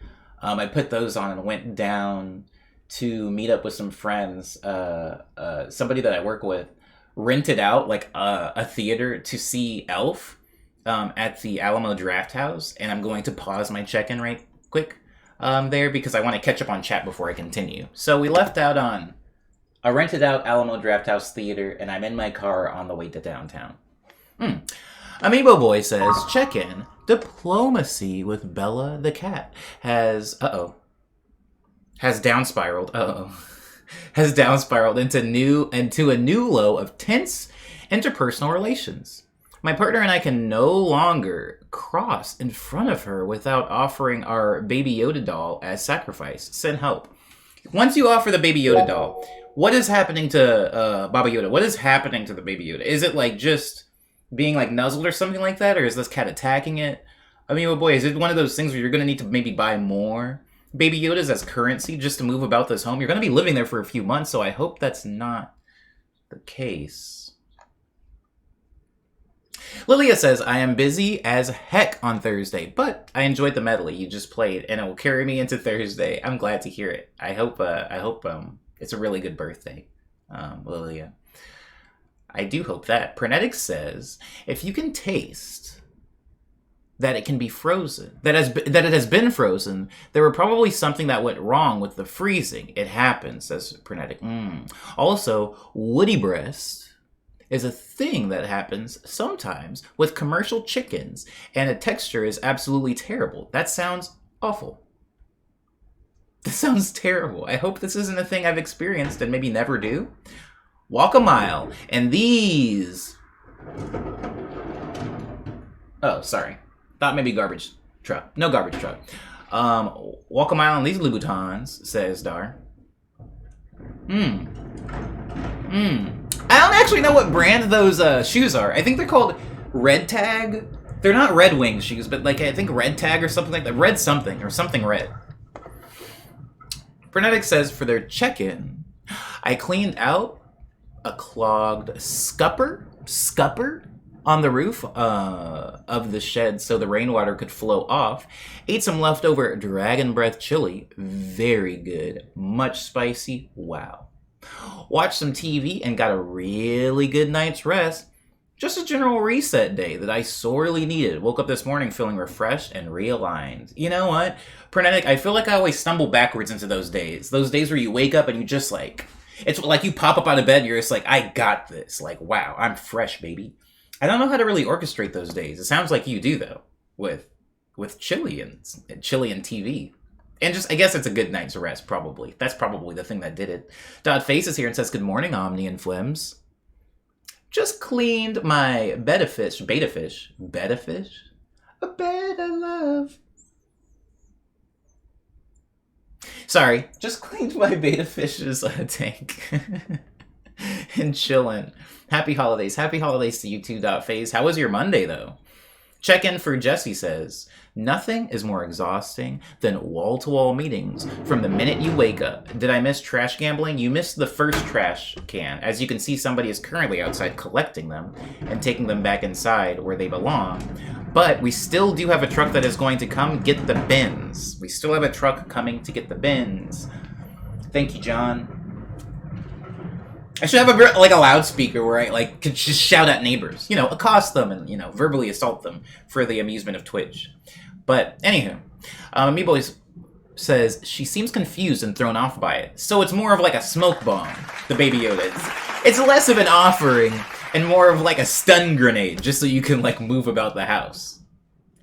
I put those on and went down to meet up with some friends. Somebody that I work with rented out like a theater to see Elf at the Alamo Draft House, and I'm going to pause my check-in right quick there because I want to catch up on chat before I continue. So we left out on a rented out Alamo Draft House theater, and I'm in my car on the way to downtown. Amiibo Boy says, check-in. Diplomacy with Bella the cat has down spiraled into a new low of tense interpersonal relations. My partner and I can no longer cross in front of her without offering our Baby Yoda doll as sacrifice. Send help. Once you offer the Baby Yoda doll, what is happening to Baba Yoda? What is happening to the Baby Yoda? Is it like just being like nuzzled or something like that? Or is this cat attacking it? I mean, oh boy, is it one of those things where you're going to need to maybe buy more Baby Yodas as currency just to move about this home? You're going to be living there for a few months, so I hope that's not the case. Lilia says, I am busy as heck on Thursday, but I enjoyed the medley you just played, and it will carry me into Thursday. I'm glad to hear it. I hope it's a really good birthday, Lilia. I do hope that. Prenetics says, if you can taste that it can be frozen, that it has been frozen, there were probably something that went wrong with the freezing. It happens, says Prenetic. Also, woody breast is a thing that happens sometimes with commercial chickens, and the texture is absolutely terrible. That sounds awful. This sounds terrible. I hope this isn't a thing I've experienced and maybe never do. Walk a mile, and these... Oh, sorry. Thought maybe garbage truck. No garbage truck. Walk a mile on these Louboutins, says Dar. I don't actually know what brand those shoes are. I think they're called Red Tag. They're not Red Wing shoes, but like I think Red Tag or something like that. Red something or something red. Frenetic says for their check-in, I cleaned out a clogged scupper on the roof of the shed so the rainwater could flow off. Ate some leftover dragon breath chili. Very good. Much spicy. Wow. Watched some TV and got a really good night's rest. Just a general reset day that I sorely needed. Woke up this morning feeling refreshed and realigned. You know what? Pernetic, I feel like I always stumble backwards into those days. Those days where you wake up and you just like... It's like you pop up out of bed, you're just like, I got this. Like, wow, I'm fresh, baby. I don't know how to really orchestrate those days. It sounds like you do, though, with Chilean TV. And just, I guess it's a good night's rest, probably. That's probably the thing that did it. Dot Face is here and says, good morning, Omni and Flims. Just cleaned my betta fish? A bed of love. Sorry, just cleaned my beta fish's tank. And chillin'. Happy holidays. Happy holidays to you too, Phase. How was your Monday, though? Check-in for Jesse says, nothing is more exhausting than wall-to-wall meetings from the minute you wake up. Did I miss trash gambling? You missed the first trash can. As you can see, somebody is currently outside collecting them and taking them back inside where they belong. But we still do have a truck that is going to come get the bins. We still have a truck coming to get the bins. Thank you, John. I should have a loudspeaker where I could just shout at neighbors, accost them and verbally assault them for the amusement of Twitch. But anywho, Me Boys says she seems confused and thrown off by it, so it's more of like a smoke bomb. The Baby Yoda. It's less of an offering and more of like a stun grenade, just so you can move about the house.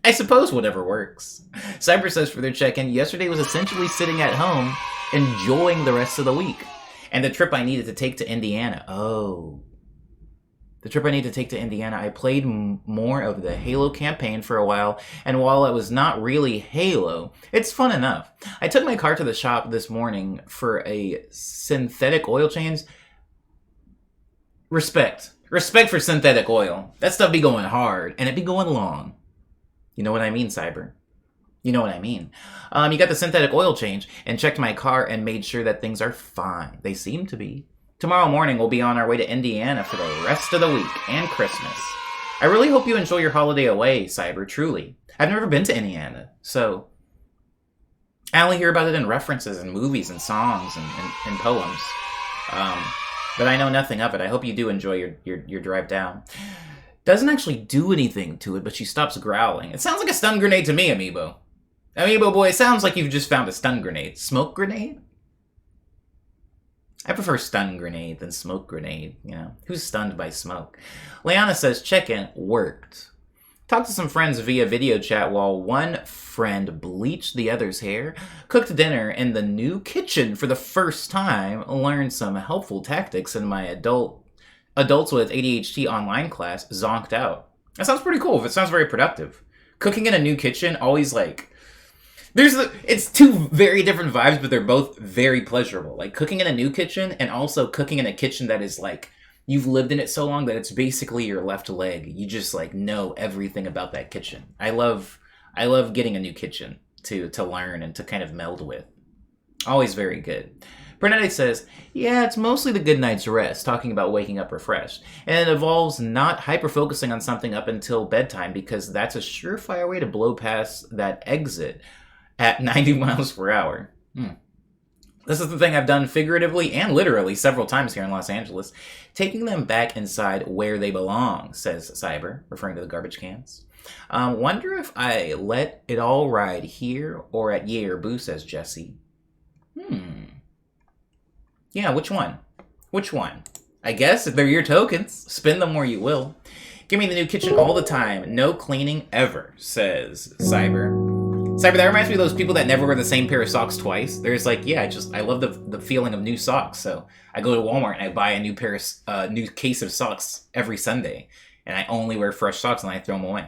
I suppose whatever works. Cyber says for their check-in, yesterday was essentially sitting at home, enjoying the rest of the week. And the trip I needed to take to Indiana. Oh. The trip I needed to take to Indiana, I played more of the Halo campaign for a while, and while it was not really Halo, it's fun enough. I took my car to the shop this morning for a synthetic oil change. Respect for synthetic oil. That stuff be going hard, and it be going long. You know what I mean, Cyber? You know what I mean. You got the synthetic oil change and checked my car and made sure that things are fine. They seem to be. Tomorrow morning, we'll be on our way to Indiana for the rest of the week and Christmas. I really hope you enjoy your holiday away, Cyber, truly. I've never been to Indiana, so I only hear about it in references and movies and songs and poems. But I know nothing of it. I hope you do enjoy your drive down. Doesn't actually do anything to it, but she stops growling. It sounds like a stun grenade to me, Amiibo. Amiibo boy, it sounds like you've just found a stun grenade. Smoke grenade? I prefer stun grenade than smoke grenade, Who's stunned by smoke? Leanna says, check-in worked. Talked to some friends via video chat while one friend bleached the other's hair, cooked dinner in the new kitchen for the first time, learned some helpful tactics in my adults with ADHD online class, zonked out. That sounds pretty cool. It sounds very productive. Cooking in a new kitchen, always it's two very different vibes, but they're both very pleasurable. Like cooking in a new kitchen and also cooking in a kitchen that is you've lived in it so long that it's basically your left leg. You just know everything about that kitchen. I love getting a new kitchen to learn and to kind of meld with. Always very good. Bernadette says, yeah, it's mostly the good night's rest, talking about waking up refreshed. And it involves not hyper-focusing on something up until bedtime because that's a surefire way to blow past that exit at 90 miles per hour. This is the thing I've done figuratively and literally several times here in Los Angeles. Taking them back inside where they belong, says Cyber, referring to the garbage cans. Wonder if I let it all ride here or at Yay or Boo, says Jesse. Yeah, which one? Which one? I guess if they're your tokens, spend them where you will. Give me the new kitchen all the time. No cleaning ever, says Cyber. Cyber, that reminds me of those people that never wear the same pair of socks twice. There's I love the feeling of new socks. So I go to Walmart and I buy a new case of socks every Sunday. And I only wear fresh socks and I throw them away.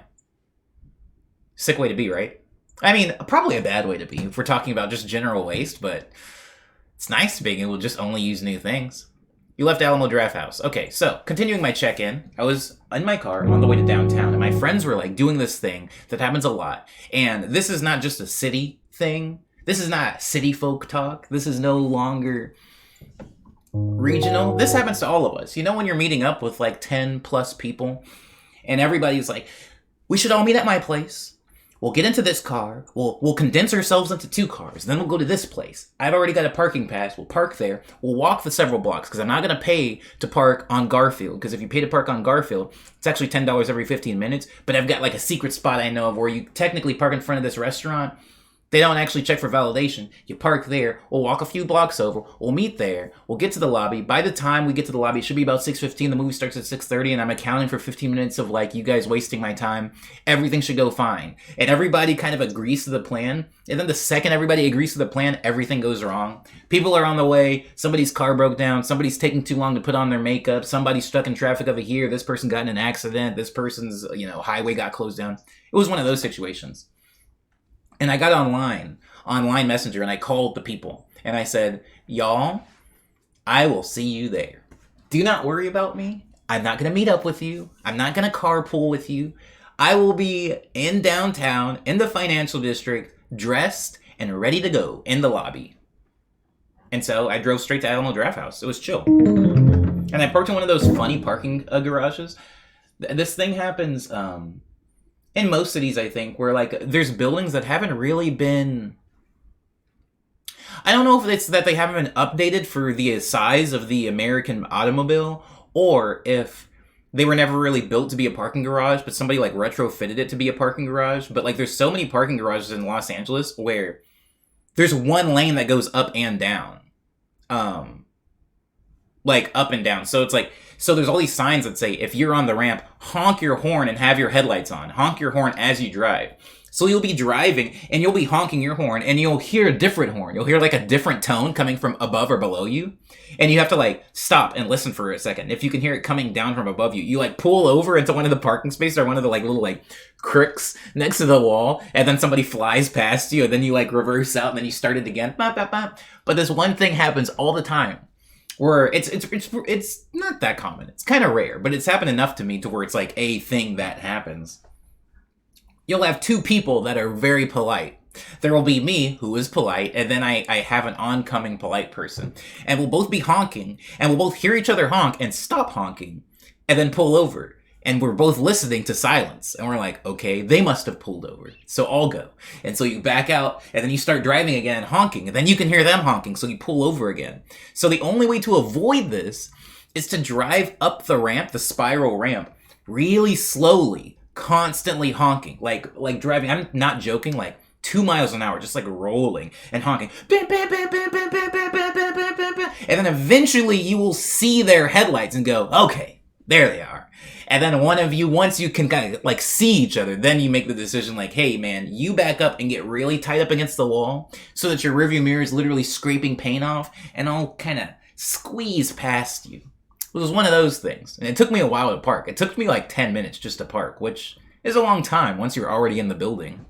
Sick way to be, right? I mean, probably a bad way to be if we're talking about just general waste, but it's nice being able to just only use new things. You left Alamo Draft House. Okay, so continuing my check-in, I was in my car on the way to downtown, and my friends were doing this thing that happens a lot. And this is not just a city thing. This is not city folk talk. This is no longer regional. This happens to all of us. When you're meeting up with 10 plus people, and everybody's like, we should all meet at my place. We'll get into this car. We'll condense ourselves into 2 cars. Then we'll go to this place. I've already got a parking pass. We'll park there. We'll walk the several blocks because I'm not going to pay to park on Garfield. Because if you pay to park on Garfield, it's actually $10 every 15 minutes. But I've got a secret spot I know of where you technically park in front of this restaurant. They don't actually check for validation. You park there, we'll walk a few blocks over, we'll meet there, we'll get to the lobby. By the time we get to the lobby, it should be about 6:15. The movie starts at 6:30, and I'm accounting for 15 minutes of like you guys wasting my time. Everything should go fine. And everybody kind of agrees to the plan. And then the second everybody agrees to the plan, everything goes wrong. People are on the way, somebody's car broke down, somebody's taking too long to put on their makeup, somebody's stuck in traffic over here, this person got in an accident, this person's, highway got closed down. It was one of those situations. And I got online Messenger, and I called the people. And I said, y'all, I will see you there. Do not worry about me. I'm not going to meet up with you. I'm not going to carpool with you. I will be in downtown, in the financial district, dressed and ready to go in the lobby. And so I drove straight to Alamo Drafthouse. It was chill. And I parked in one of those funny parking garages. This thing happens... in most cities, I think, where like there's buildings that haven't really been... I don't know if it's that they haven't been updated for the size of the American automobile, or if they were never really built to be a parking garage, but somebody like retrofitted it to be a parking garage. But like there's so many parking garages in Los Angeles where there's one lane that goes up and down. Like up and down. So it's like... So there's all these signs that say, if you're on the ramp, honk your horn and have your headlights on. Honk your horn as you drive. So you'll be driving, and you'll be honking your horn, and you'll hear a different horn. You'll hear like a different tone coming from above or below you. And you have to like stop and listen for a second. If you can hear it coming down from above you, you like pull over into one of the parking spaces or one of the like little like crooks next to the wall, and then somebody flies past you, and then you like reverse out, and then you start it again. But this one thing happens all the time. Where it's not that common. It's kind of rare, but it's happened enough to me to where it's like a thing that happens. You'll have two people that are very polite. There will be me, who is polite, and then I have an oncoming polite person. And we'll both be honking, and we'll both hear each other honk and stop honking, and then pull over. And we're both listening to silence. And we're like, okay, they must have pulled over. So I'll go. And so you back out, and then you start driving again, honking. And then you can hear them honking, so you pull over again. So the only way to avoid this is to drive up the ramp, the spiral ramp, really slowly, constantly honking. Like driving, I'm not joking, like 2 miles an hour, just like rolling and honking. And then eventually you will see their headlights and go, okay, there they are. And then one of you, once you can kind of like see each other, then you make the decision like, hey man, you back up and get really tight up against the wall so that your rearview mirror is literally scraping paint off, and I'll kind of squeeze past you. It was one of those things. And it took me a while to park. It took me like 10 minutes just to park, which is a long time once you're already in the building.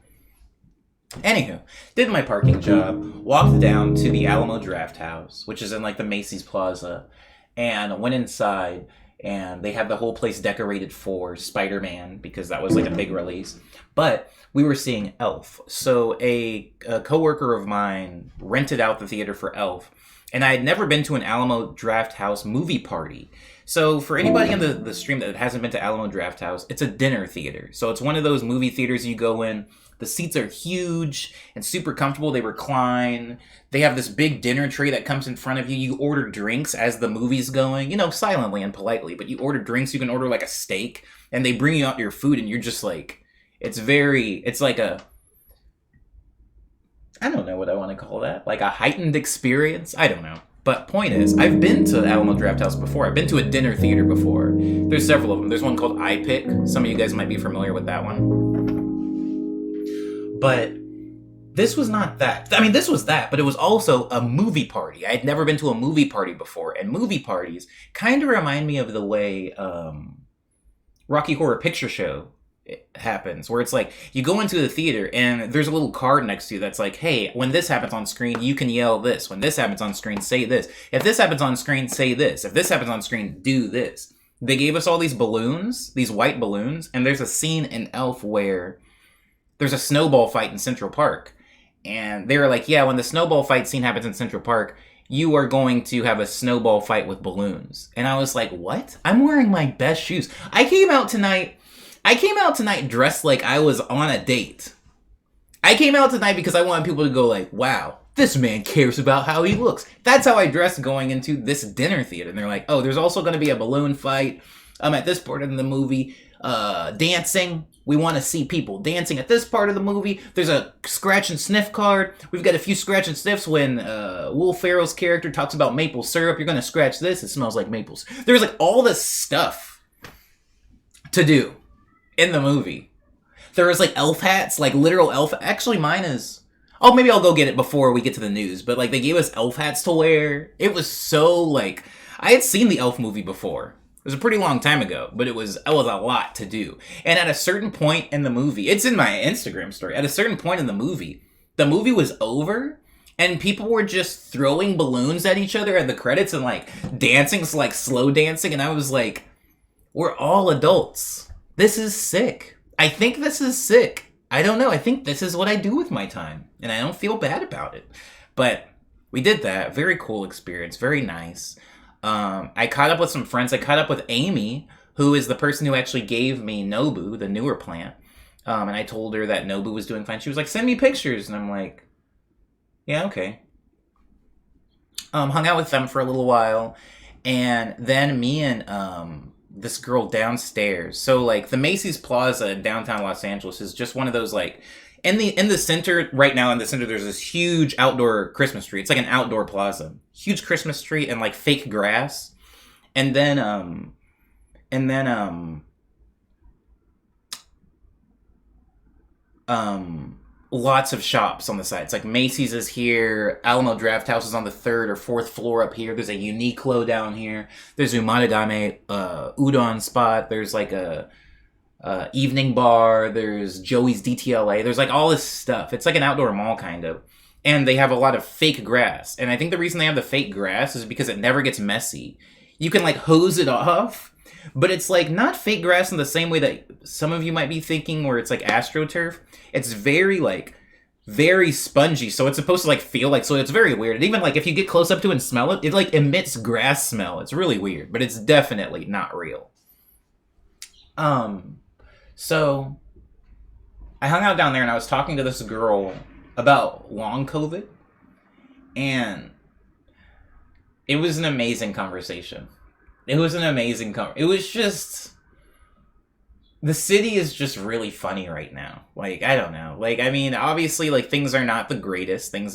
Anywho, did my parking job, walked down to the Alamo Drafthouse, which is in like the Macy's Plaza, and went inside. And they had the whole place decorated for Spider-Man because that was like a big release. But we were seeing Elf. So a coworker of mine rented out the theater for Elf. And I had never been to an Alamo Drafthouse movie party. So for anybody in the stream that hasn't been to Alamo Drafthouse, it's a dinner theater. So it's one of those movie theaters you go in. The seats are huge and super comfortable. They recline. They have this big dinner tray that comes in front of you. You order drinks as the movie's going, silently and politely. But you order drinks. You can order like a steak. And they bring you out your food and you're just like... It's like a... I don't know what I want to call that. Like a heightened experience? I don't know. But point is, I've been to Alamo Drafthouse before. I've been to a dinner theater before. There's several of them. There's one called iPick. Some of you guys might be familiar with that one. But this was not that. I mean, this was that, but it was also a movie party. I had never been to a movie party before. And movie parties kind of remind me of the way Rocky Horror Picture Show happens, where it's like you go into the theater and there's a little card next to you that's like, hey, when this happens on screen, you can yell this. When this happens on screen, say this. If this happens on screen, say this. If this happens on screen, do this. They gave us all these balloons, these white balloons, and there's a scene in Elf where there's a snowball fight in Central Park. And they were like, yeah, when the snowball fight scene happens in Central Park, you are going to have a snowball fight with balloons. And I was like, what? I'm wearing my best shoes. I came out tonight dressed like I was on a date. I came out tonight because I wanted people to go like, wow, this man cares about how he looks. That's how I dressed going into this dinner theater. And they're like, oh, there's also going to be a balloon fight at this part in the movie. Dancing. We want to see people dancing at this part of the movie. There's a scratch and sniff card. We've got a few scratch and sniffs when Will Ferrell's character talks about maple syrup. You're going to scratch this. It smells like maples. There's like all this stuff to do in the movie. There was like elf hats, like literal elf. Actually, mine is... Oh, maybe I'll go get it before we get to the news. But like they gave us elf hats to wear. It was so like... I had seen the Elf movie before. It was a pretty long time ago, but it was a lot to do. And at a certain point in the movie, it's in my Instagram story, at a certain point in the movie was over, and people were just throwing balloons at each other at the credits and, like, dancing, like, slow dancing, and I was like, we're all adults. This is sick. I think this is sick. I don't know. I think this is what I do with my time, and I don't feel bad about it. But we did that. Very cool experience. Very nice. I caught up with some friends. I caught up with Amy, who is the person who actually gave me Nobu, the newer plant. And I told her that Nobu was doing fine. She was like, send me pictures. And I'm like, yeah, okay. Hung out with them for a little while. And then me and this girl downstairs. So, like, the Macy's Plaza in downtown Los Angeles is just one of those, like... In the center, right now in the center, there's this huge outdoor Christmas tree. It's like an outdoor plaza. Huge Christmas tree and like fake grass. And then lots of shops on the side. It's like Macy's is here. Alamo Draft House is on the 3rd or 4th floor up here. There's a Uniqlo down here. There's Umadadame udon spot. There's like a evening bar. There's Joey's DTLA. There's like all this stuff. It's like an outdoor mall kind of. And they have a lot of fake grass. And I think the reason they have the fake grass is because it never gets messy. You can like hose it off, but it's like not fake grass in the same way that some of you might be thinking where it's like AstroTurf. It's very spongy. So it's supposed to like feel like, so it's very weird. And even like if you get close up to it and smell it, it like emits grass smell. It's really weird, but it's definitely not real. So I hung out down there and I was talking to this girl about long COVID, and it was an amazing conversation. It was just, the city is just really funny right now. Like, I don't know. Like, I mean, obviously, like, things are not the greatest. Things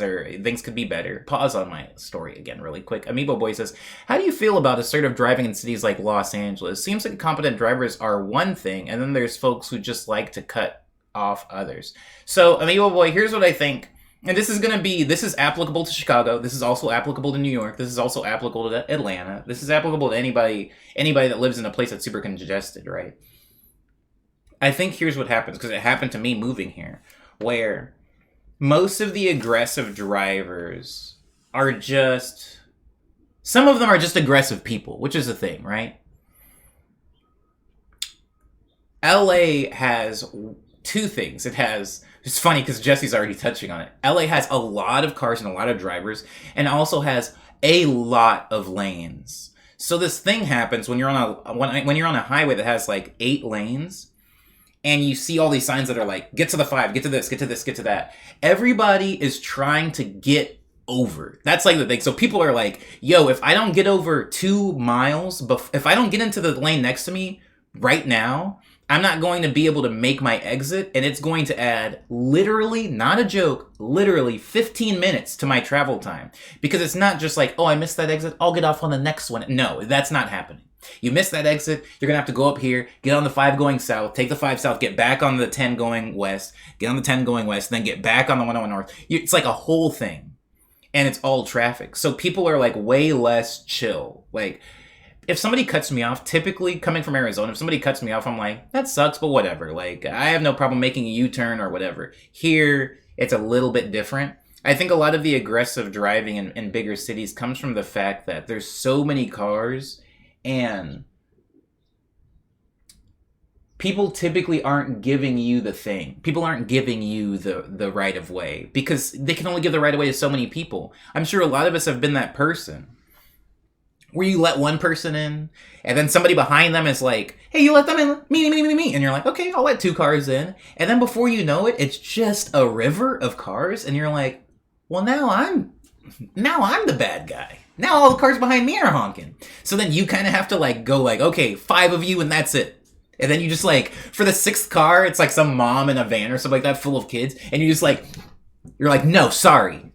could be better. Pause on my story again really quick. Amiibo Boy says, how do you feel about assertive driving in cities like Los Angeles? Seems like competent drivers are one thing, and then there's folks who just like to cut off others. So, Amiibo Boy, here's what I think. And this is applicable to Chicago. This is also applicable to New York. This is also applicable to Atlanta. This is applicable to anybody that lives in a place that's super congested, right? I think here's what happens, because it happened to me moving here, where most of the aggressive drivers are just... Some of them are just aggressive people, which is a thing, right? LA has two things. It's funny because Jesse's already touching on it. LA has a lot of cars and a lot of drivers, and also has a lot of lanes. So this thing happens when you're on a highway that has like 8 lanes, and you see all these signs that are like, get to the 5, get to this, get to this, get to that. Everybody is trying to get over. That's like the thing. So people are like, yo, if I don't get over 2 miles, if I don't get into the lane next to me right now, I'm not going to be able to make my exit, and it's going to add literally, not a joke, literally 15 minutes to my travel time. Because it's not just like, oh, I missed that exit, I'll get off on the next one. No, that's not happening. You miss that exit, you're going to have to go up here, get on the 5 going south, take the 5 south, get back on the 10 going west, get on the 10 going west, then get back on the 101 north. It's like a whole thing. And it's all traffic. So people are like way less chill. Like, if somebody cuts me off, typically coming from Arizona, if somebody cuts me off, I'm like, that sucks, but whatever. Like, I have no problem making a U-turn or whatever. Here, it's a little bit different. I think a lot of the aggressive driving in bigger cities comes from the fact that there's so many cars, and people typically aren't giving you the thing. People aren't giving you the right of way, because they can only give the right of way to so many people. I'm sure a lot of us have been that person where you let one person in, and then somebody behind them is like, hey, you let them in, me. And you're like, okay, I'll let 2 cars in. And then before you know it, it's just a river of cars, and you're like, well, now I'm the bad guy. Now all the cars behind me are honking. So then you kind of have to like go like, okay, 5 of you and that's it. And then you just like, for the sixth car, it's like some mom in a van or something like that full of kids. And you just like, you're like, no, sorry.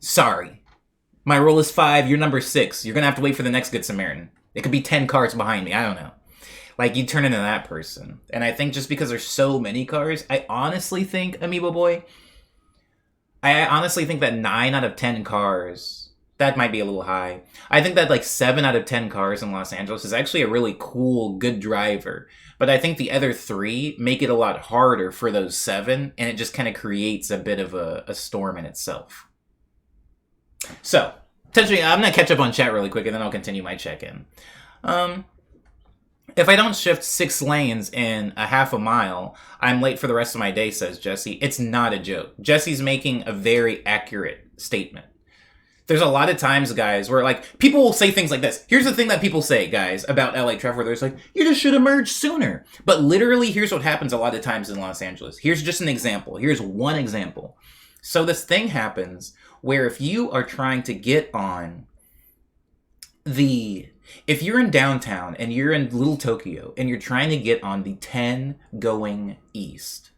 My roll is 5, you're number 6. You're going to have to wait for the next Good Samaritan. It could be 10 cars behind me. I don't know. Like, you turn into that person. And I think just because there's so many cars, I honestly think, Amiibo Boy, that 9 out of 10 cars, that might be a little high. I think that like 7 out of 10 cars in Los Angeles is actually a really cool, good driver. But I think the other 3 make it a lot harder for those 7, and it just kind of creates a bit of a storm in itself. So, I'm going to catch up on chat really quick, and then I'll continue my check-in. If I don't shift 6 lanes in a half a mile, I'm late for the rest of my day, says Jesse. It's not a joke. Jesse's making a very accurate statement. There's a lot of times, guys, where, like, people will say things like this. Here's the thing that people say, guys, about LA traffic, where there's like, you just should have merged sooner. But literally, here's what happens a lot of times in Los Angeles. Here's just an example. Here's one example. So this thing happens where if you are trying to get on if you're in downtown and you're in Little Tokyo and you're trying to get on the 10 going east,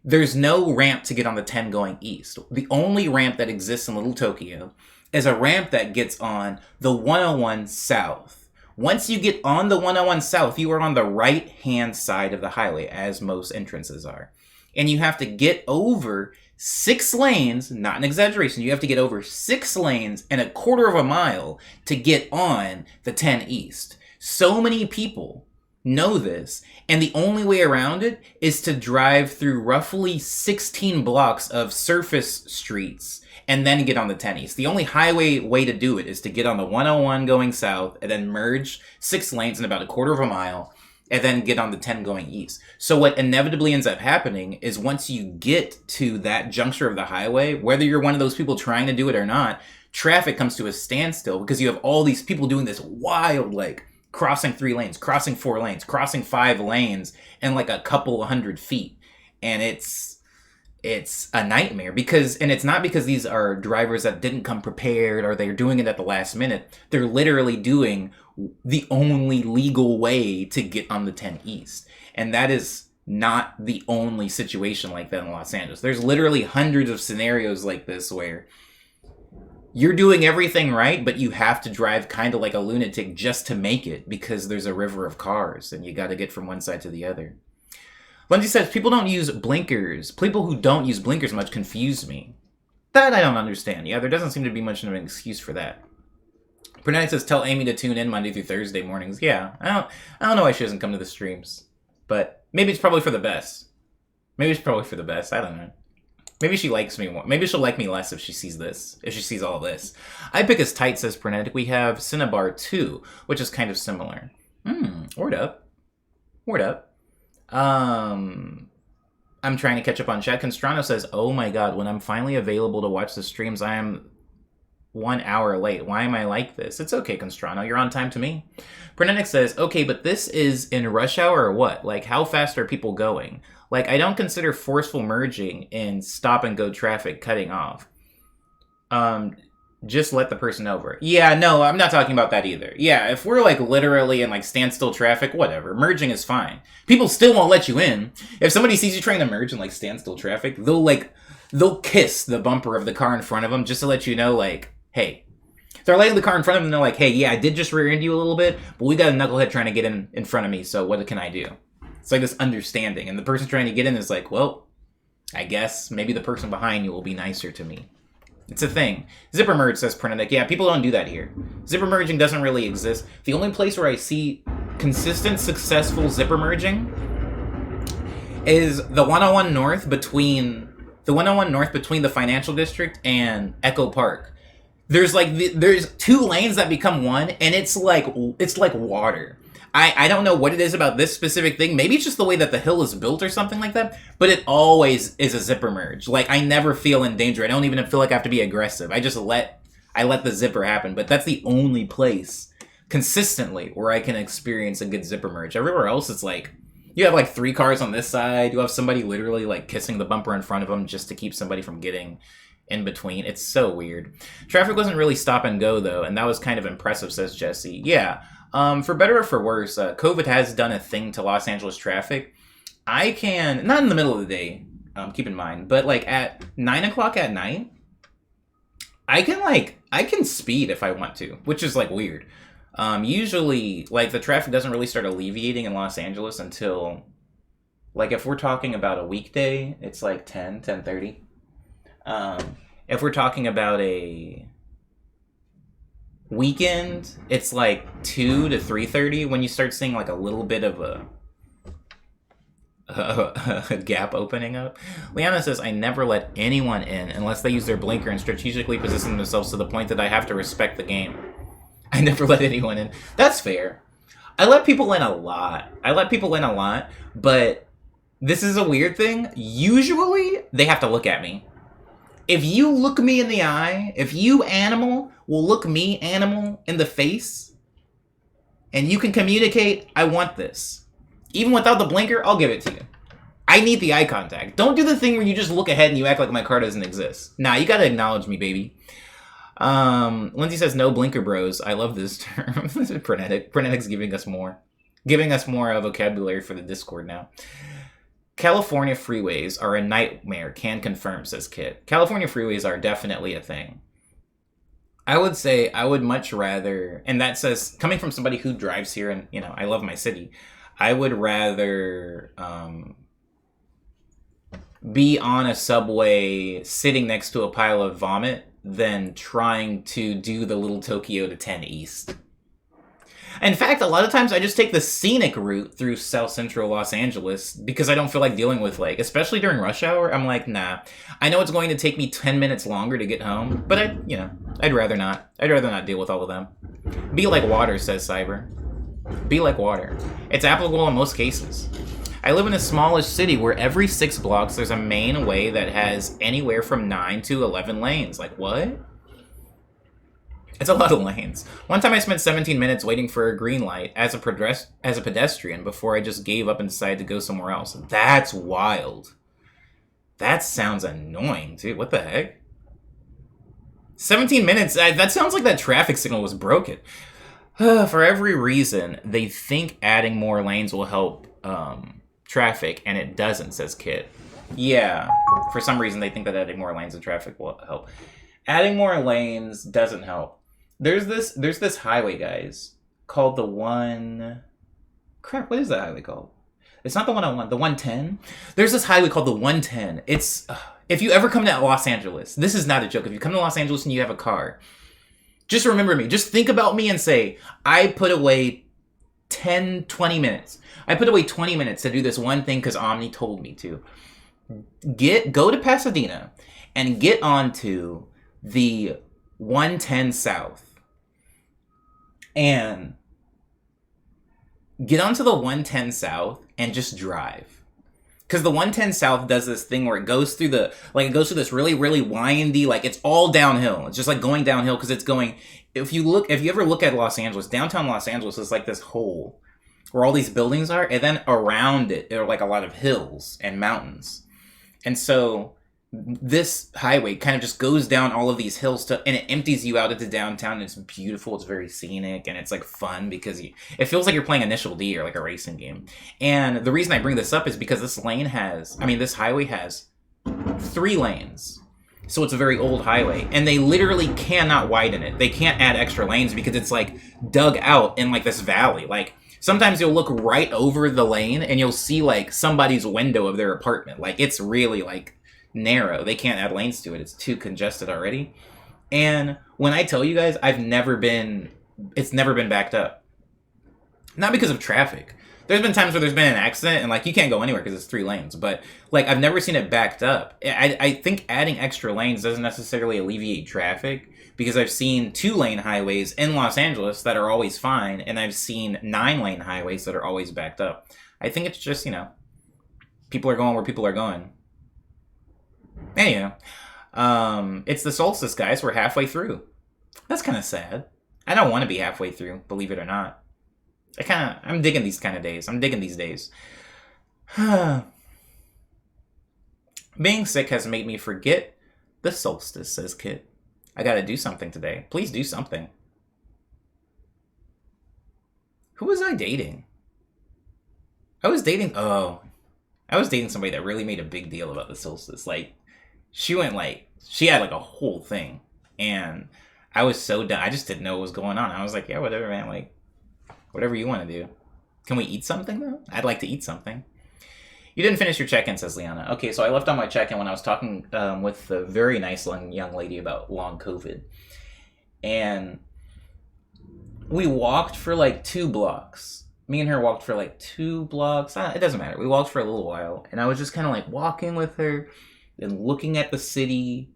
there's no ramp to get on the 10 going east. The only ramp that exists in Little Tokyo is a ramp that gets on the 101 south. Once you get on the 101 south, you are on the right-hand side of the highway, as most entrances are. And you have to get over 6 lanes, not an exaggeration, you have to get over 6 lanes and a quarter of a mile to get on the 10 East. So many people know this, and the only way around it is to drive through roughly 16 blocks of surface streets and then get on the 10 East. The only highway way to do it is to get on the 101 going south and then merge 6 lanes in about a quarter of a mile and then get on the 10 going east. So what inevitably ends up happening is once you get to that juncture of the highway, whether you're one of those people trying to do it or not, traffic comes to a standstill because you have all these people doing this wild, like, crossing 3 lanes, crossing 4 lanes, crossing 5 lanes in like a couple 100 feet. And it's a nightmare and it's not because these are drivers that didn't come prepared or they're doing it at the last minute. They're literally doing the only legal way to get on the 10 East. And that is not the only situation like that in Los Angeles. There's literally hundreds of scenarios like this where you're doing everything right, but you have to drive kind of like a lunatic just to make it because there's a river of cars and you got to get from one side to the other. Lindsay says, people don't use blinkers. People who don't use blinkers much confuse me. That I don't understand. Yeah, there doesn't seem to be much of an excuse for that. Pernette says, tell Amy to tune in Monday through Thursday mornings. Yeah, I don't know why she doesn't come to the streams. But maybe it's probably for the best. I don't know. Maybe she likes me more. Maybe she'll like me less if she sees this. If she sees all this. I pick as tight, says Pernette. We have Cinnabar 2, which is kind of similar. Word up. I'm trying to catch up on chat. Constrano says, oh my god, when I'm finally available to watch the streams, I am 1 hour late. Why am I like this? It's okay, Constrano. You're on time to me. Pernenic says, okay, but this is in rush hour or what? Like, how fast are people going? Like, I don't consider forceful merging in stop-and-go traffic cutting off. Just let the person over. Yeah, no, I'm not talking about that either. Yeah, if we're, like, literally in, like, standstill traffic, whatever. Merging is fine. People still won't let you in. If somebody sees you trying to merge in, like, standstill traffic, they'll kiss the bumper of the car in front of them just to let you know, like, hey. They're lighting the car in front of them and they're like, hey, yeah, I did just rear end you a little bit, but we got a knucklehead trying to get in front of me, so what can I do? It's like this understanding. And the person trying to get in is like, well, I guess maybe the person behind you will be nicer to me. It's a thing. Zipper merge, says Pernedic. Yeah, people don't do that here. Zipper merging doesn't really exist. The only place where I see consistent, successful zipper merging is the 101 North between the financial district and Echo Park. There's there's 2 lanes that become one, and it's like water. I don't know what it is about this specific thing. Maybe it's just the way that the hill is built or something like that, but it always is a zipper merge. Like, I never feel in danger. I don't even feel like I have to be aggressive. I let the zipper happen, but that's the only place consistently where I can experience a good zipper merge. Everywhere else, it's like, you have like 3 cars on this side, you have somebody literally like kissing the bumper in front of them just to keep somebody from getting in between. It's so weird. Traffic wasn't really stop and go though, and that was kind of impressive, says Jesse. Yeah. For better or for worse, COVID has done a thing to Los Angeles traffic. I can, not in the middle of the day, keep in mind, but like at 9 o'clock at night, I can speed if I want to, which is like weird. Usually, like the traffic doesn't really start alleviating in Los Angeles until, like if we're talking about a weekday, it's like 10:30. If we're talking about a weekend, it's like 2 to 3:30 when you start seeing like a little bit of a gap opening up. Liana says, I never let anyone in unless they use their blinker and strategically position themselves to the point that I have to respect the game. I never let anyone in. That's fair. I let people in a lot. But this is a weird thing. Usually, they have to look at me. If you look me in the eye, if you, animal, will look me, animal, in the face, and you can communicate, I want this. Even without the blinker, I'll give it to you. I need the eye contact. Don't do the thing where you just look ahead and you act like my car doesn't exist. Nah, you gotta acknowledge me, baby. Lindsay says, no blinker bros. I love this term. Frenetic's giving us more. Giving us more vocabulary for the Discord now. California freeways are a nightmare. Can confirm, says Kit. California freeways are definitely a thing. I would say I would much rather, and that says, coming from somebody who drives here and, I love my city, I would rather be on a subway sitting next to a pile of vomit than trying to do the Little Tokyo to 10 East. In fact, a lot of times I just take the scenic route through South Central Los Angeles because I don't feel like dealing with, especially during rush hour, I'm like, nah. I know it's going to take me 10 minutes longer to get home, but I'd rather not. I'd rather not deal with all of them. Be like water, says Cyber. Be like water. It's applicable in most cases. I live in a smallish city where every 6 blocks there's a main way that has anywhere from 9 to 11 lanes. Like, what? It's a lot of lanes. One time I spent 17 minutes waiting for a green light as a pedestrian before I just gave up and decided to go somewhere else. That's wild. That sounds annoying, dude. What the heck? 17 minutes? That sounds like that traffic signal was broken. For every reason, they think adding more lanes will help traffic, and it doesn't, says Kit. Yeah, for some reason they think that adding more lanes in traffic will help. Adding more lanes doesn't help. There's this highway, guys, called the one... Crap, what is that highway called? It's not the 101, the 110? There's this highway called the 110. It's... if you ever come to Los Angeles, this is not a joke. If you come to Los Angeles and you have a car, just remember me. Just think about me and say, I put away 10, 20 minutes. I put away 20 minutes to do this one thing because Omni told me to. Go to Pasadena and get onto the 110 South. And get onto the 110 South and just drive. Because the 110 South does this thing where it goes through this really, really windy, it's all downhill. It's just going downhill because it's going, if you ever look at Los Angeles, downtown Los Angeles is like this hole where all these buildings are, and then around it are a lot of hills and mountains. And so this highway kind of just goes down all of these hills and it empties you out into downtown. And it's beautiful. It's very scenic and it's fun because it feels like you're playing Initial D or a racing game. And the reason I bring this up is because this highway has 3 lanes. So it's a very old highway and they literally cannot widen it. They can't add extra lanes because it's dug out in this valley. Sometimes you'll look right over the lane and you'll see somebody's window of their apartment. It's really narrow. They can't add lanes to it. It's too congested already. And when I tell you guys, it's never been backed up. Not because of traffic. There's been times where there's been an accident and you can't go anywhere because it's 3 lanes. But I've never seen it backed up. I think adding extra lanes doesn't necessarily alleviate traffic because I've seen 2-lane highways in Los Angeles that are always fine. And I've seen 9-lane highways that are always backed up. I think it's just, people are going where people are going. Anyhow, it's the solstice, guys. We're halfway through. That's kind of sad. I don't want to be halfway through, believe it or not. I'm digging these kind of days. I'm digging these days. Being sick has made me forget The solstice, says Kit. I gotta do something today. Please do something. Who was I dating? I was dating somebody that really made a big deal about the solstice. Like, she had like a whole thing. And I was so done. I just didn't know what was going on. I was like, yeah, whatever, man. Like, whatever you want to do. Can we eat something, though? I'd like to eat something. You didn't finish your check-in, says Liana. Okay, so I left on my check-in when I was talking with a very nice young lady about long COVID. And we walked for like 2 blocks. Me and her walked for like 2 blocks. It doesn't matter. We walked for a little while. And I was just kind of like walking with her and looking at the city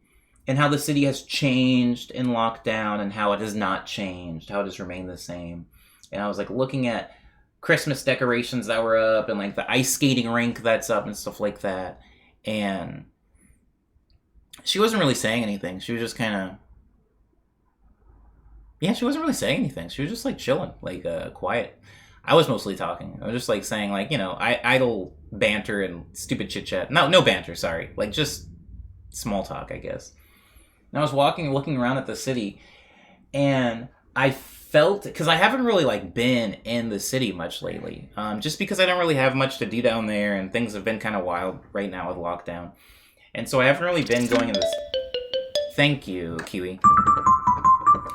and how the city has changed in lockdown and how it has not changed, how it has remained the same. And I was like looking at Christmas decorations that were up and like the ice skating rink that's up and stuff like that. And she wasn't really saying anything. She was just kind of, she wasn't really saying anything. She was just like chilling, like quiet. I was mostly talking. I was just like saying like, idle banter and stupid chit chat. No banter, sorry. Like just small talk, I guess. And I was looking around at the city, and I felt, because I haven't really like been in the city much lately, just because I don't really have much to do down there, and things have been kind of wild right now with lockdown, and so I haven't really been going in this. Thank you, Kiwi.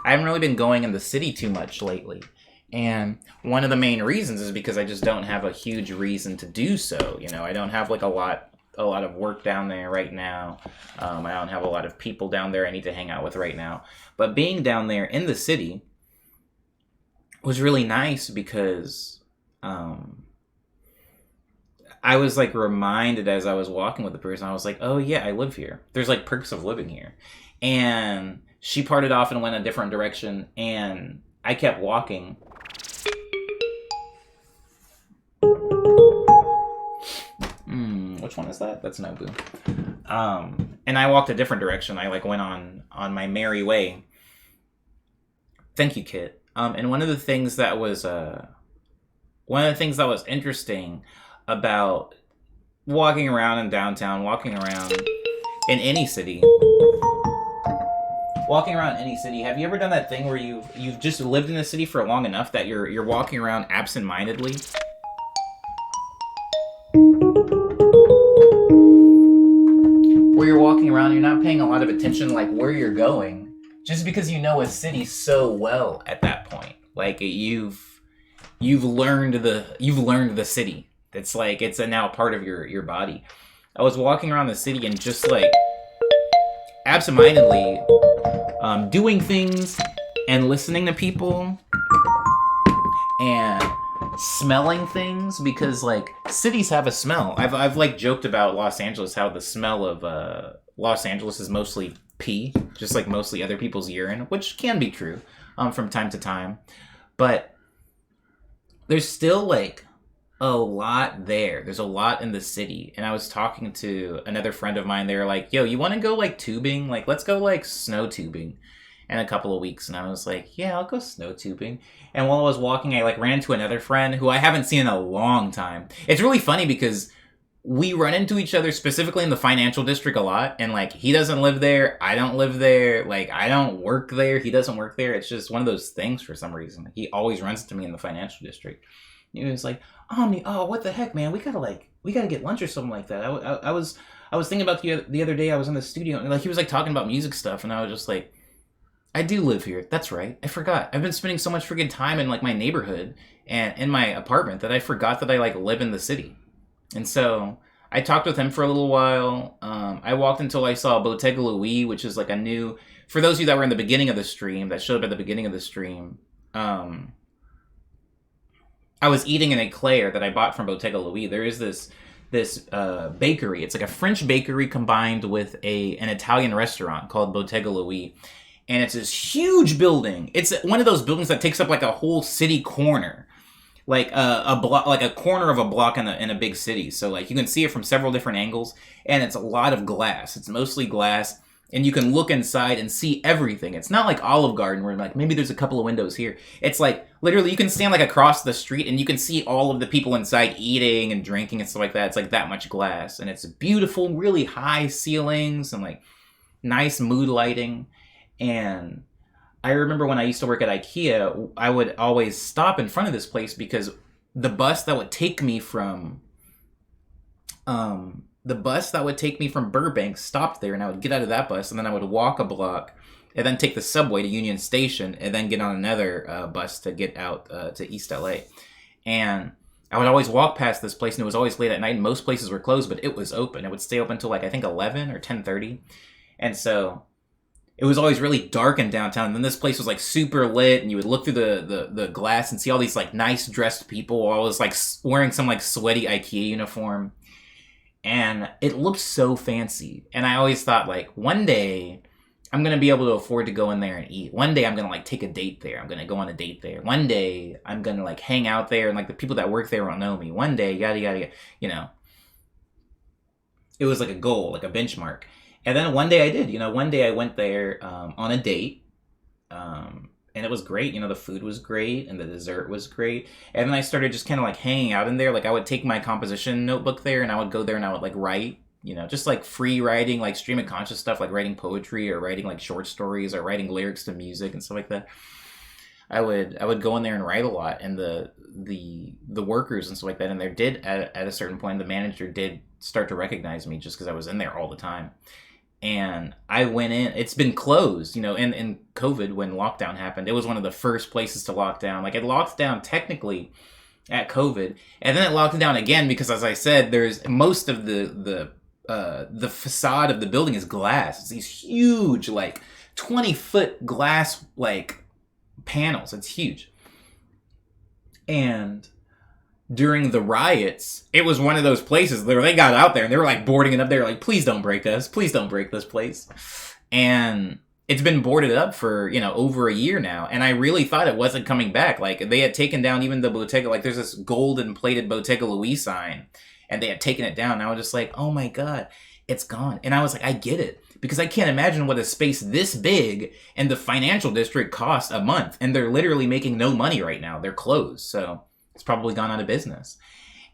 I haven't really been going in the city too much lately, and one of the main reasons is because I just don't have a huge reason to do so. I don't have like a lot of work down there right now. I don't have a lot of people down there I need to hang out with right now. But being down there in the city was really nice because I was like reminded as I was walking with the person, I was like, oh yeah, I live here. There's like perks of living here. And she parted off and went a different direction, and I kept walking. Which one is that? That's Nobu. And I walked a different direction. I like went on my merry way. Thank you, Kit. And one of the things that was interesting about walking around in downtown, walking around in any city. Have you ever done that thing where you've just lived in a city for long enough that you're walking around absent-mindedly? Where you're walking around, you're not paying a lot of attention like where you're going, just because you know a city so well at that point. Like you've learned the city. It's like it's now part of your body. I was walking around the city and just like absentmindedly doing things and listening to people and smelling things, because like cities have a smell. I've like joked about Los Angeles, how the smell of Los Angeles is mostly pee, just like mostly other people's urine, which can be true from time to time, but there's still like a lot there. There's a lot in the city. And I was talking to another friend of mine. They were like, yo, you want to go like tubing? Like, let's go like snow tubing in a couple of weeks. And I was like, yeah, I'll go snow tubing. And while I was walking, I like ran into another friend who I haven't seen in a long time. It's really funny because we run into each other specifically in the financial district a lot. And like, he doesn't live there. I don't live there. Like, I don't work there. He doesn't work there. It's just one of those things for some reason. He always runs into me in the financial district. He was like, Omni, oh, what the heck, man? We gotta get lunch or something like that. I was thinking about the other day. I was in the studio and like he was like talking about music stuff, and I was just like, I do live here. That's right. I forgot. I've been spending so much freaking time in like my neighborhood and in my apartment that I forgot that I like live in the city. And so I talked with him for a little while. I walked until I saw Bottega Louis, which is like a new. For those of you that were in the beginning of the stream, that showed up at the beginning of the stream. I was eating an eclair that I bought from Bottega Louis. There is this bakery. It's like a French bakery combined with an Italian restaurant called Bottega Louis. And it's this huge building. It's one of those buildings that takes up like a whole city corner. Like a block, like a corner of a block in a big city. So like you can see it from several different angles. And it's a lot of glass. It's mostly glass. And you can look inside and see everything. It's not like Olive Garden where like maybe there's a couple of windows here. It's like literally you can stand like across the street and you can see all of the people inside eating and drinking and stuff like that. It's like that much glass. And it's beautiful, really high ceilings and like nice mood lighting. And I remember when I used to work at IKEA, I would always stop in front of this place because the bus that would take me from Burbank stopped there, and I would get out of that bus, and then I would walk a block, and then take the subway to Union Station, and then get on another bus to get out to East LA. And I would always walk past this place, and it was always late at night, and most places were closed, but it was open. It would stay open until like I think 11 or 10:30, and so it was always really dark in downtown. And then this place was like super lit, and you would look through the glass and see all these like nice dressed people, always like wearing some like sweaty IKEA uniform, and it looked so fancy. And I always thought like one day I'm going to be able to afford to go in there and eat. One day I'm going to like take a date there. I'm going to go on a date there. One day I'm going to like hang out there, and like the people that work there won't know me. One day, yada, yada, yada, you know. It was like a goal, like a benchmark. And then one day I did, one day I went there on a date, and it was great. The food was great, and the dessert was great. And then I started just kind of like hanging out in there. Like I would take my composition notebook there, and I would go there and I would like write, just like free writing, like stream of conscious stuff, like writing poetry or writing like short stories or writing lyrics to music and stuff like that. I would go in there and write a lot, and the workers and stuff like that, and there did at a certain point, the manager did start to recognize me just because I was in there all the time. And I went in. It's been closed, in COVID when lockdown happened. It was one of the first places to lock down. Like it locked down technically at COVID, and then it locked down again because, as I said, there's most of the facade of the building is glass. It's these huge, like 20-foot glass like panels. It's huge. And during the riots, it was one of those places where they got out there and they were like boarding it up. They were like, please don't break us. Please don't break this place. And it's been boarded up for, over a year now. And I really thought it wasn't coming back. Like they had taken down even the Bottega, like there's this golden plated Bottega Louis sign, and they had taken it down. And I was just like, oh my God, it's gone. And I was like, I get it. Because I can't imagine what a space this big in the financial district costs a month. And they're literally making no money right now. They're closed. So it's probably gone out of business.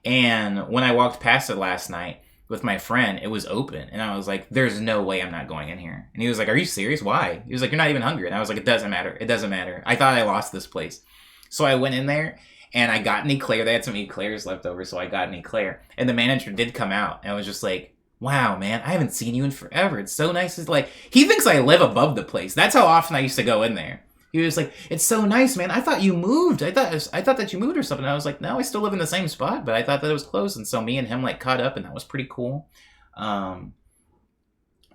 And when I walked past it last night with my friend, it was open. And I was like, there's no way I'm not going in here. And he was like, are you serious? Why? He was like, you're not even hungry. And I was like, it doesn't matter. It doesn't matter. I thought I lost this place. So I went in there and I got an eclair. They had some eclairs left over. So I got an eclair. And the manager did come out. And I was just like, wow, man, I haven't seen you in forever. It's so nice. It's like, he thinks I live above the place. That's how often I used to go in there. He was like, it's so nice, man. I thought you moved. I thought that you moved or something. And I was like, no, I still live in the same spot, but I thought that it was closed. And so me and him like caught up, and that was pretty cool. And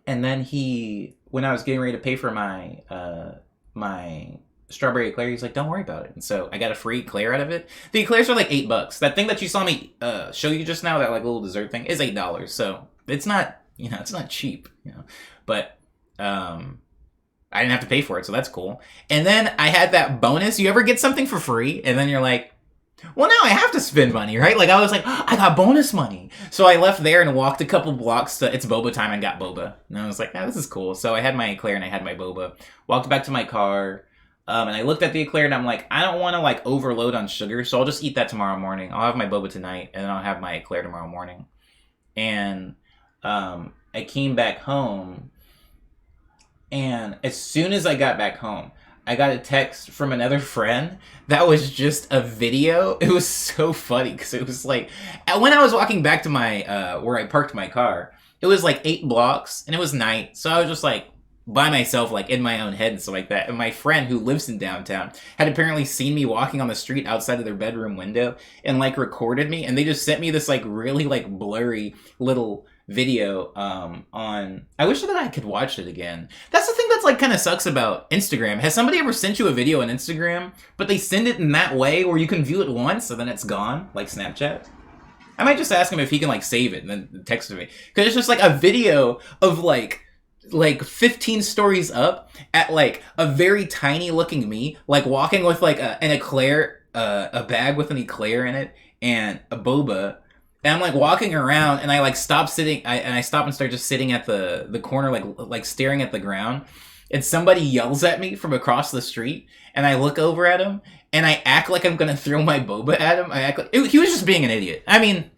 then when I was getting ready to pay for my strawberry eclair, he's like, don't worry about it. And so I got a free eclair out of it. The eclairs are like $8. That thing that you saw me show you just now, that like little dessert thing, is $8. So it's not, it's not cheap, but I didn't have to pay for it, so that's cool. And then I had that bonus. You ever get something for free, and then you're like, well, now I have to spend money, right? Like, I was like, I got bonus money. So I left there and walked a couple blocks to It's Boba Time and got boba. And I was like, this is cool. So I had my eclair and I had my boba. Walked back to my car, and I looked at the eclair, and I'm like, I don't want to, like, overload on sugar, so I'll just eat that tomorrow morning. I'll have my boba tonight, and then I'll have my eclair tomorrow morning. And I came back home, and as soon as I got back home, I got a text from another friend that was just a video. It was so funny because it was like, when I was walking back to my, where I parked my car, it was like 8 blocks and it was night. So I was just like by myself, like in my own head and stuff like that. And my friend who lives in downtown had apparently seen me walking on the street outside of their bedroom window and like recorded me. And they just sent me this like really like blurry little video on, I wish that I could watch it again. That's the thing that's like kind of sucks about Instagram. Has somebody ever sent you a video on Instagram, but they send it in that way where you can view it once and then it's gone, like Snapchat? I might just ask him if he can like save it and then text it to me, because it's just like a video of like 15 stories up at like a very tiny looking me, like walking with like an eclair, a bag with an eclair in it and a boba. And I'm like walking around, and I like stop sitting, I stop and start just sitting at the corner, like staring at the ground. And somebody yells at me from across the street, and I look over at him, and I act like I'm gonna throw my boba at him. I act like he was just being an idiot. I mean,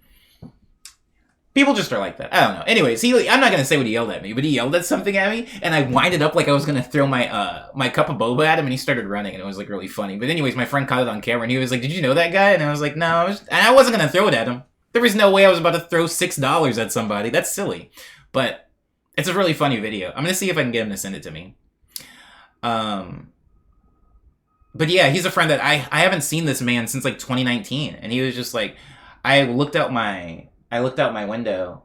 People just are like that. I don't know. Anyways, I'm not gonna say what he yelled at me, but he yelled at something at me, and I winded up like I was gonna throw my my cup of boba at him, and he started running, and it was like really funny. But anyways, my friend caught it on camera, and he was like, "Did you know that guy?" And I was like, "No," and I wasn't gonna throw it at him. There was no way I was about to throw $6 at somebody. That's silly. But it's a really funny video. I'm gonna see if I can get him to send it to me. But yeah, he's a friend that I haven't seen this man since like 2019, and he was just like, I looked out my window,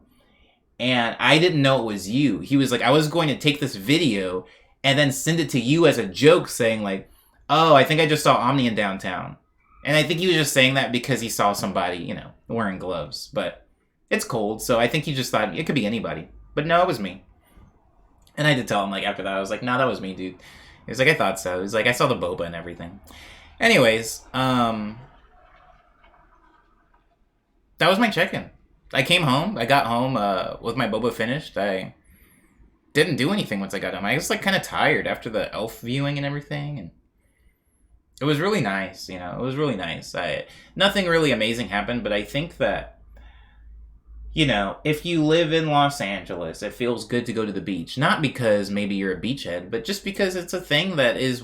and I didn't know it was you. He was like, I was going to take this video and then send it to you as a joke, saying like, oh, I think I just saw Omni in downtown. And I think he was just saying that because he saw somebody, you know, wearing gloves. But it's cold, so I think he just thought it could be anybody. But no, it was me. And I did tell him, like, after that, I was like, nah, that was me, dude. He was like, I thought so. He was like, I saw the boba and everything. Anyways, that was my check-in. I came home. I got home with my boba finished. I didn't do anything once I got home. I was, like, kind of tired after the Elf viewing and everything, and it was really nice, you know. It was really nice. Nothing really amazing happened, but I think that, you know, if you live in Los Angeles, it feels good to go to the beach. Not because maybe you're a beachhead, but just because it's a thing that is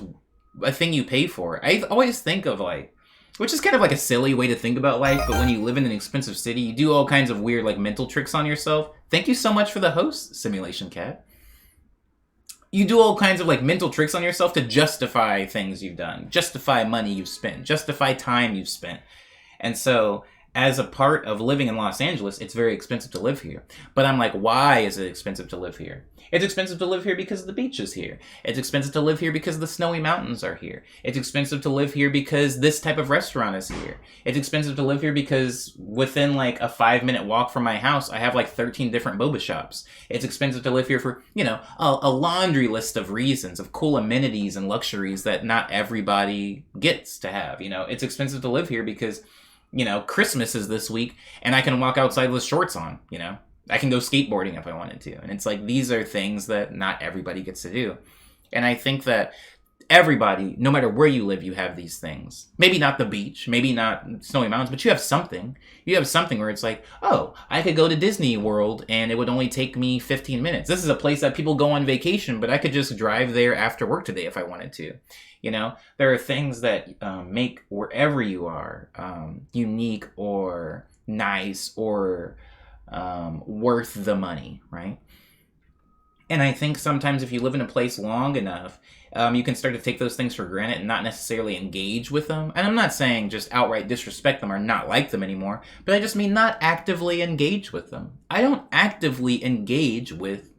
a thing you pay for. I always think of, like, which is kind of like a silly way to think about life, but when you live in an expensive city, you do all kinds of weird, like, mental tricks on yourself. Thank you so much for the host, Simulation Cat. You do all kinds of, like, mental tricks on yourself to justify things you've done, justify money you've spent, justify time you've spent. And so, as a part of living in Los Angeles, it's very expensive to live here. But I'm like, why is it expensive to live here? It's expensive to live here because the beach is here. It's expensive to live here because the snowy mountains are here. It's expensive to live here because this type of restaurant is here. It's expensive to live here because within like a 5-minute walk from my house, I have like 13 different boba shops. It's expensive to live here for, you know, a laundry list of reasons, of cool amenities and luxuries that not everybody gets to have. You know, it's expensive to live here because, you know, Christmas is this week and I can walk outside with shorts on, you know. I can go skateboarding if I wanted to. And it's like, these are things that not everybody gets to do. And I think that everybody, no matter where you live, you have these things. Maybe not the beach, maybe not snowy mountains, but you have something. You have something where it's like, oh, I could go to Disney World and it would only take me 15 minutes. This is a place that people go on vacation, but I could just drive there after work today if I wanted to. You know, there are things that make wherever you are unique or nice or worth the money, right? And I think sometimes if you live in a place long enough, you can start to take those things for granted and not necessarily engage with them. And I'm not saying just outright disrespect them or not like them anymore, but I just mean not actively engage with them. I don't actively engage with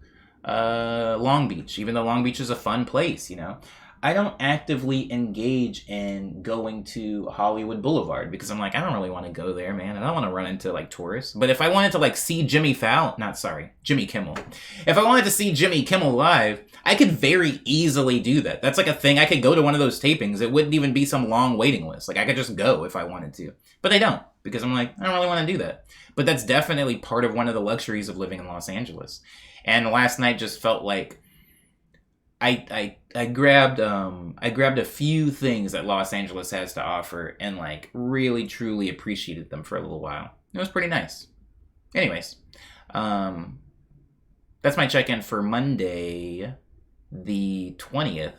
Long Beach, even though Long Beach is a fun place, you know. I don't actively engage in going to Hollywood Boulevard because I'm like, I don't really want to go there, man. I don't want to run into like tourists. But if I wanted to like see Jimmy Kimmel. If I wanted to see Jimmy Kimmel live, I could very easily do that. That's like a thing. I could go to one of those tapings. It wouldn't even be some long waiting list. Like I could just go if I wanted to. But I don't because I'm like, I don't really want to do that. But that's definitely part of one of the luxuries of living in Los Angeles. And last night just felt like I grabbed a few things that Los Angeles has to offer and like really truly appreciated them for a little while. It was pretty nice. Anyways, that's my check-in for Monday, the 20th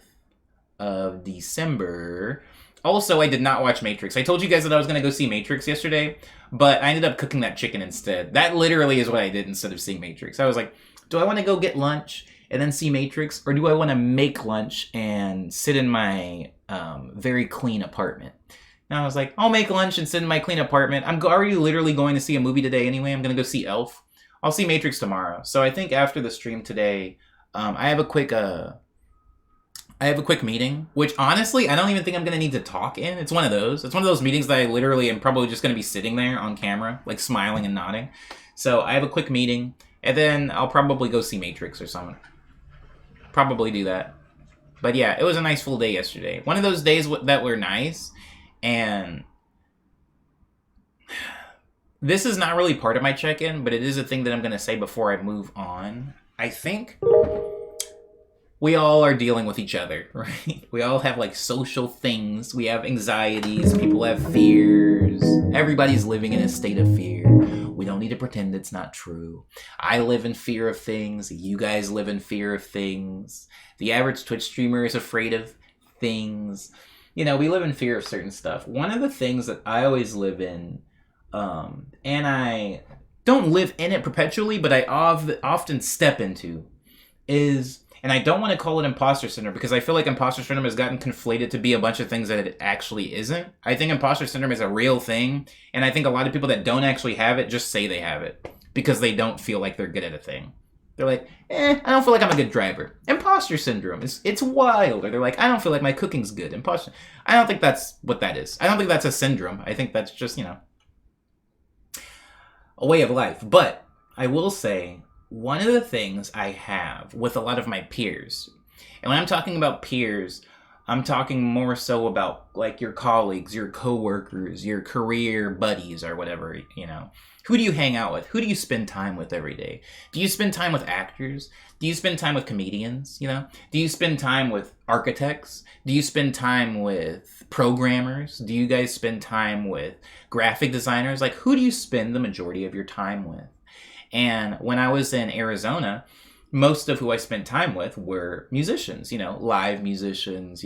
of December. Also, I did not watch Matrix. I told you guys that I was going to go see Matrix yesterday, but I ended up cooking that chicken instead. That literally is what I did instead of seeing Matrix. I was like, do I want to go get lunch and then see Matrix, or do I want to make lunch and sit in my very clean apartment? And I was like, I'll make lunch and sit in my clean apartment. I'm already literally going to see a movie today anyway. I'm going to go see Elf. I'll see Matrix tomorrow. So I think after the stream today, I have a quick meeting, which honestly, I don't even think I'm going to need to talk in. It's one of those. It's one of those meetings that I literally am probably just going to be sitting there on camera, like smiling and nodding. So I have a quick meeting, and then I'll probably go see Matrix or something. Probably do that. But yeah, it was a nice full day yesterday. One of those days that were nice, and this is not really part of my check-in, but it is a thing that I'm going to say before I move on. I think we all are dealing with each other, right? We all have like social things. We have anxieties. People have fears. Everybody's living in a state of fear. We don't need to pretend it's not true. I live in fear of things. You guys live in fear of things. The average Twitch streamer is afraid of things. You know, we live in fear of certain stuff. One of the things that I always live in, and I don't live in it perpetually, but I often step into, is, and I don't want to call it imposter syndrome because I feel like imposter syndrome has gotten conflated to be a bunch of things that it actually isn't. I think imposter syndrome is a real thing, and I think a lot of people that don't actually have it just say they have it because they don't feel like they're good at a thing. They're like, I don't feel like I'm a good driver. Imposter syndrome. It's wild. Or they're like, I don't feel like my cooking's good. Imposter. I don't think that's what that is. I don't think that's a syndrome. I think that's just, a way of life. But I will say, one of the things I have with a lot of my peers, and when I'm talking about peers, I'm talking more so about like your colleagues, your coworkers, your career buddies or whatever, Who do you hang out with? Who do you spend time with every day? Do you spend time with actors? Do you spend time with comedians? Do you spend time with architects? Do you spend time with programmers? Do you guys spend time with graphic designers? Like, who do you spend the majority of your time with? And when I was in Arizona, most of who I spent time with were musicians, live musicians,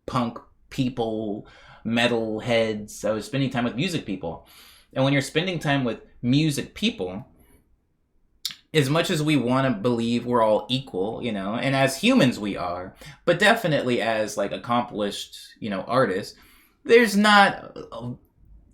punk people, metal heads. I was spending time with music people. And when you're spending time with music people, as much as we want to believe we're all equal, and as humans we are, but definitely as like accomplished, artists, there's not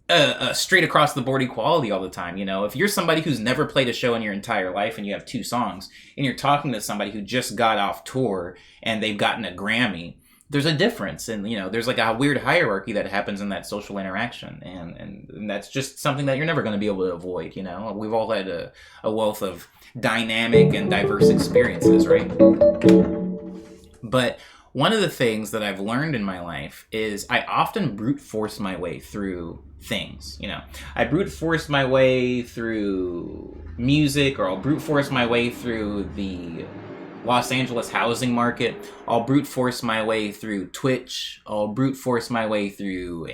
a straight across the board equality all the time. If you're somebody who's never played a show in your entire life and you have 2 songs and you're talking to somebody who just got off tour and they've gotten a Grammy, there's a difference, and there's like a weird hierarchy that happens in that social interaction, and that's just something that you're never going to be able to avoid. We've all had a wealth of dynamic and diverse experiences, right? But one of the things that I've learned in my life is I often brute force my way through things. I brute force my way through music, or I'll brute force my way through the Los Angeles housing market. I'll brute force my way through Twitch. I'll brute force my way through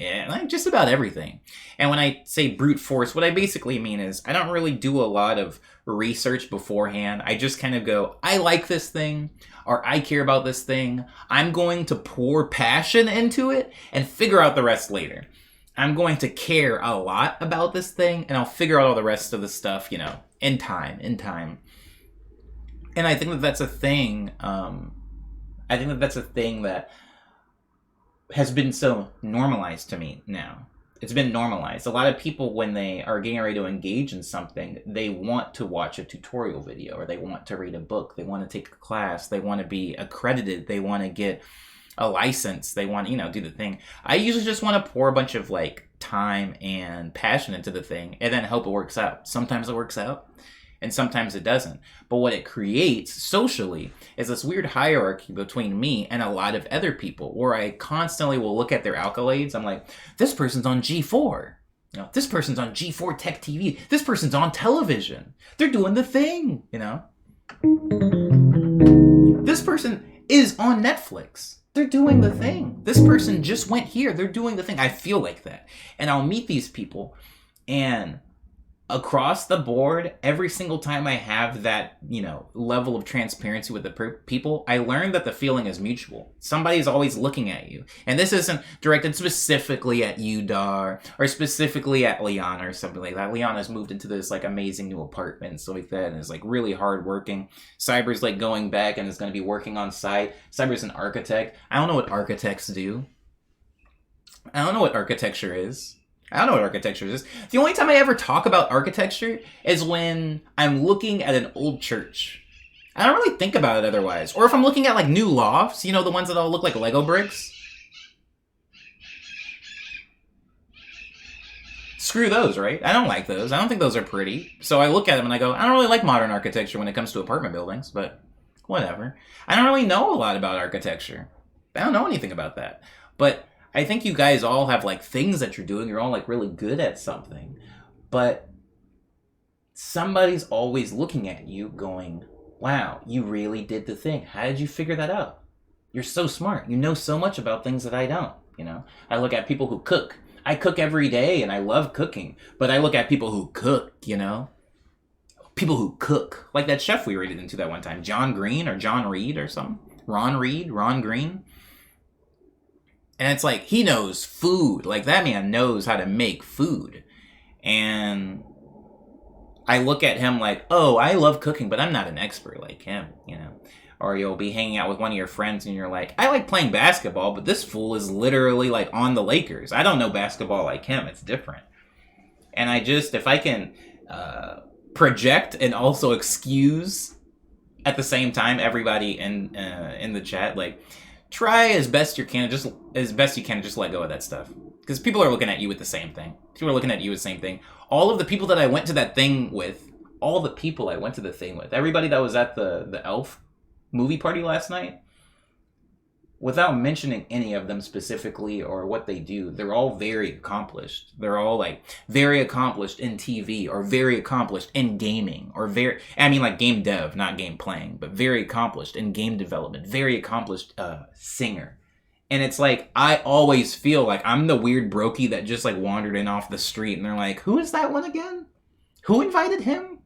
just about everything. And when I say brute force, what I basically mean is I don't really do a lot of research beforehand. I just kind of go, I like this thing, or I care about this thing. I'm going to pour passion into it and figure out the rest later. I'm going to care a lot about this thing, and I'll figure out all the rest of the stuff, in time. And I think that that's a thing. I think that that's a thing that has been so normalized to me now. It's been normalized. A lot of people, when they are getting ready to engage in something, they want to watch a tutorial video, or they want to read a book. They want to take a class. They want to be accredited. They want to get a license. They want, do the thing. I usually just want to pour a bunch of like time and passion into the thing and then hope it works out. Sometimes it works out, and sometimes it doesn't. But what it creates socially is this weird hierarchy between me and a lot of other people, where I constantly will look at their accolades. I'm like, this person's on G4. This person's on G4 Tech TV. This person's on television. They're doing the thing, This person is on Netflix. They're doing the thing. This person just went here. They're doing the thing. I feel like that. And I'll meet these people, and across the board, every single time I have that, level of transparency with the people, I learned that the feeling is mutual. Somebody's always looking at you. And this isn't directed specifically at you, Dar, or specifically at Liana or something like that. Liana's moved into this, like, amazing new apartment and stuff like that, and is, like, really hardworking. Cyber's, like, going back and is going to be working on site. Cyber's an architect. I don't know what architects do. I don't know what architecture is. I don't know what architecture is. The only time I ever talk about architecture is when I'm looking at an old church. I don't really think about it otherwise. Or if I'm looking at like new lofts, the ones that all look like Lego bricks. Screw those, right? I don't like those. I don't think those are pretty. So I look at them and I go, I don't really like modern architecture when it comes to apartment buildings, but whatever. I don't really know a lot about architecture. I don't know anything about that. But I think you guys all have, like, things that you're doing. You're all, like, really good at something. But somebody's always looking at you going, wow, you really did the thing. How did you figure that out? You're so smart. You know so much about things that I don't, you know? I look at people who cook. I cook every day and I love cooking, but I look at people who cook, you know? People who cook. Like that chef we rated into that one time, John Green or John Reed or something. Ron Green. And it's like, he knows food. Like, that man knows how to make food. And I look at him like, oh, I love cooking, but I'm not an expert like him, you know? Or you'll be hanging out with one of your friends and you're like, I like playing basketball, but this fool is literally like on the Lakers. I don't know basketball like him. It's different. And I just, if I can project and also excuse at the same time everybody in the chat, like, try as best you can, just let go of that stuff. Because people are looking at you with the same thing. People are looking at you with the same thing. All of the people that I went to that thing with, everybody that was at the Elf movie party last night, without mentioning any of them specifically or what they do, they're all very accomplished. They're all like very accomplished in TV or very accomplished in gaming or like game dev, not game playing, but very accomplished in game development, very accomplished singer. And it's like, I always feel like I'm the weird brokey that just like wandered in off the street and they're like, who is that one again? Who invited him?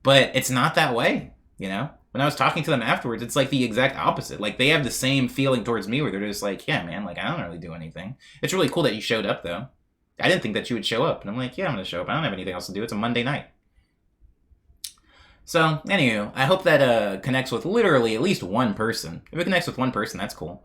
But it's not that way, you know? When I was talking to them afterwards, it's like the exact opposite. Like, they have the same feeling towards me where they're just like, yeah, man, like, I don't really do anything. It's really cool that you showed up, though. I didn't think that you would show up. And I'm like, yeah, I'm going to show up. I don't have anything else to do. It's a Monday night. So, anywho, I hope that connects with literally at least one person. If it connects with one person, that's cool.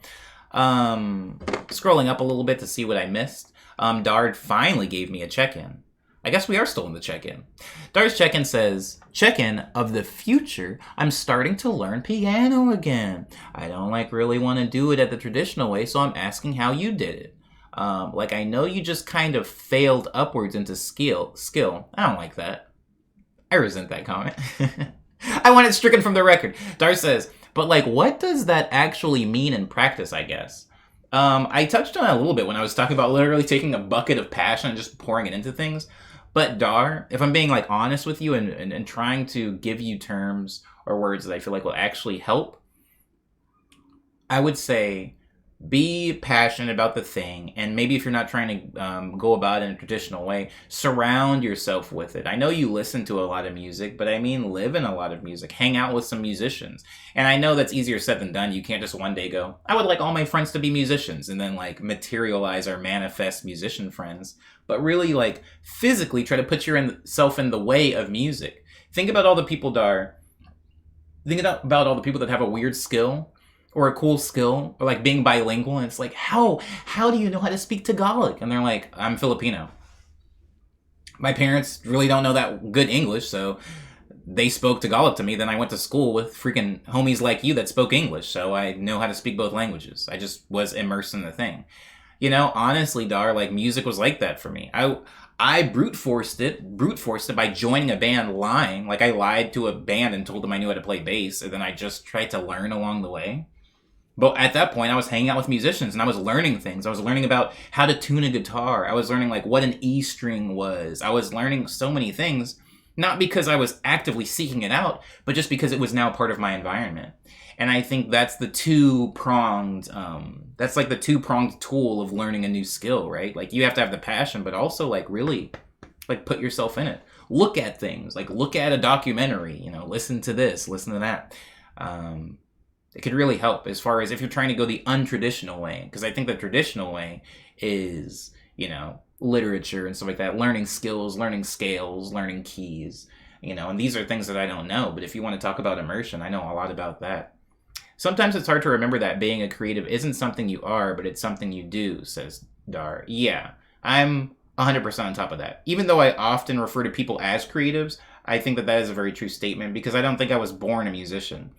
Scrolling up a little bit to see what I missed. Dard finally gave me a check-in. I guess we are still in the check-in. Dard's check-in says, check-in of the future. I'm starting to learn piano again. I don't really want to do it at the traditional way, so I'm asking how you did it. I know you just kind of failed upwards into skill. I don't like that. I resent that comment. I want it stricken from the record. Dard says, but what does that actually mean in practice, I guess? I touched on it a little bit when I was talking about literally taking a bucket of passion and just pouring it into things. But Dar, if I'm being honest with you and trying to give you terms or words that I feel like will actually help, I would say be passionate about the thing, and maybe if you're not trying to go about it in a traditional way, surround yourself with it. I know you listen to a lot of music, but I mean live in a lot of music. Hang out with some musicians. And I know that's easier said than done. You can't just one day go, I would like all my friends to be musicians, and then materialize or manifest musician friends. But really physically try to put yourself in the way of music. Think about all the people, Dar. Think about all the people that have a weird skill or a cool skill, or being bilingual, and it's how do you know how to speak Tagalog? And they're like, I'm Filipino. My parents really don't know that good English, so they spoke Tagalog to me. Then I went to school with freaking homies like you that spoke English, so I know how to speak both languages. I just was immersed in the thing. You know, honestly, Dar, music was like that for me. I brute forced it by joining a band lying. I lied to a band and told them I knew how to play bass, and then I just tried to learn along the way. But at that point, I was hanging out with musicians, and I was learning things. I was learning about how to tune a guitar. I was learning, what an E string was. I was learning so many things, not because I was actively seeking it out, but just because it was now part of my environment. And I think that's the two-pronged, the two-pronged tool of learning a new skill, right? You have to have the passion, but also, really, put yourself in it. Look at things. Look at a documentary, listen to this, listen to that. It could really help as far as if you're trying to go the untraditional way. Because I think the traditional way is, literature and stuff like that. Learning skills, learning scales, learning keys. And these are things that I don't know. But if you want to talk about immersion, I know a lot about that. Sometimes it's hard to remember that being a creative isn't something you are, but it's something you do, says Dar. Yeah, I'm 100% on top of that. Even though I often refer to people as creatives, I think that is a very true statement because I don't think I was born a musician.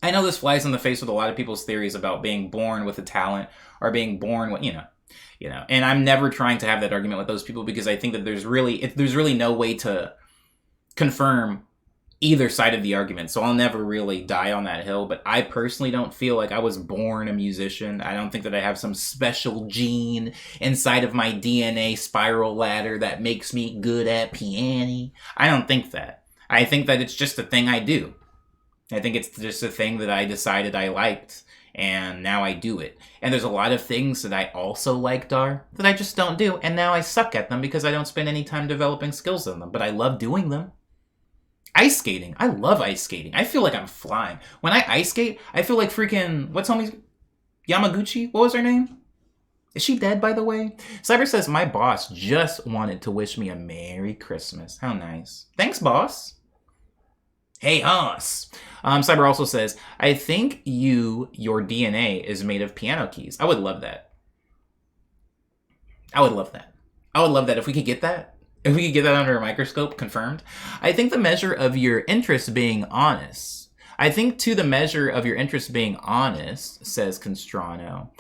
I know this flies in the face with a lot of people's theories about being born with a talent or being born with, and I'm never trying to have that argument with those people because I think that there's really no way to confirm either side of the argument. So I'll never really die on that hill, but I personally don't feel like I was born a musician. I don't think that I have some special gene inside of my DNA spiral ladder that makes me good at piano. I don't think that. I think that it's just a thing I do. I think it's just a thing that I decided I liked, and now I do it. And there's a lot of things that I also like, Dar, that I just don't do, and now I suck at them because I don't spend any time developing skills in them, but I love doing them. Ice skating. I love ice skating. I feel like I'm flying. When I ice skate, I feel like freaking, what's homie's, Yamaguchi? What was her name? Is she dead, by the way? Cyber says, my boss just wanted to wish me a Merry Christmas. How nice. Thanks, boss. Hey, Hans. Cyber also says, I think your DNA is made of piano keys. I would love that. I would love that. I would love that if we could get that. If we could get that under a microscope, confirmed. I think the measure of your interest being honest. I think to the measure of your interest being honest, says Constrano,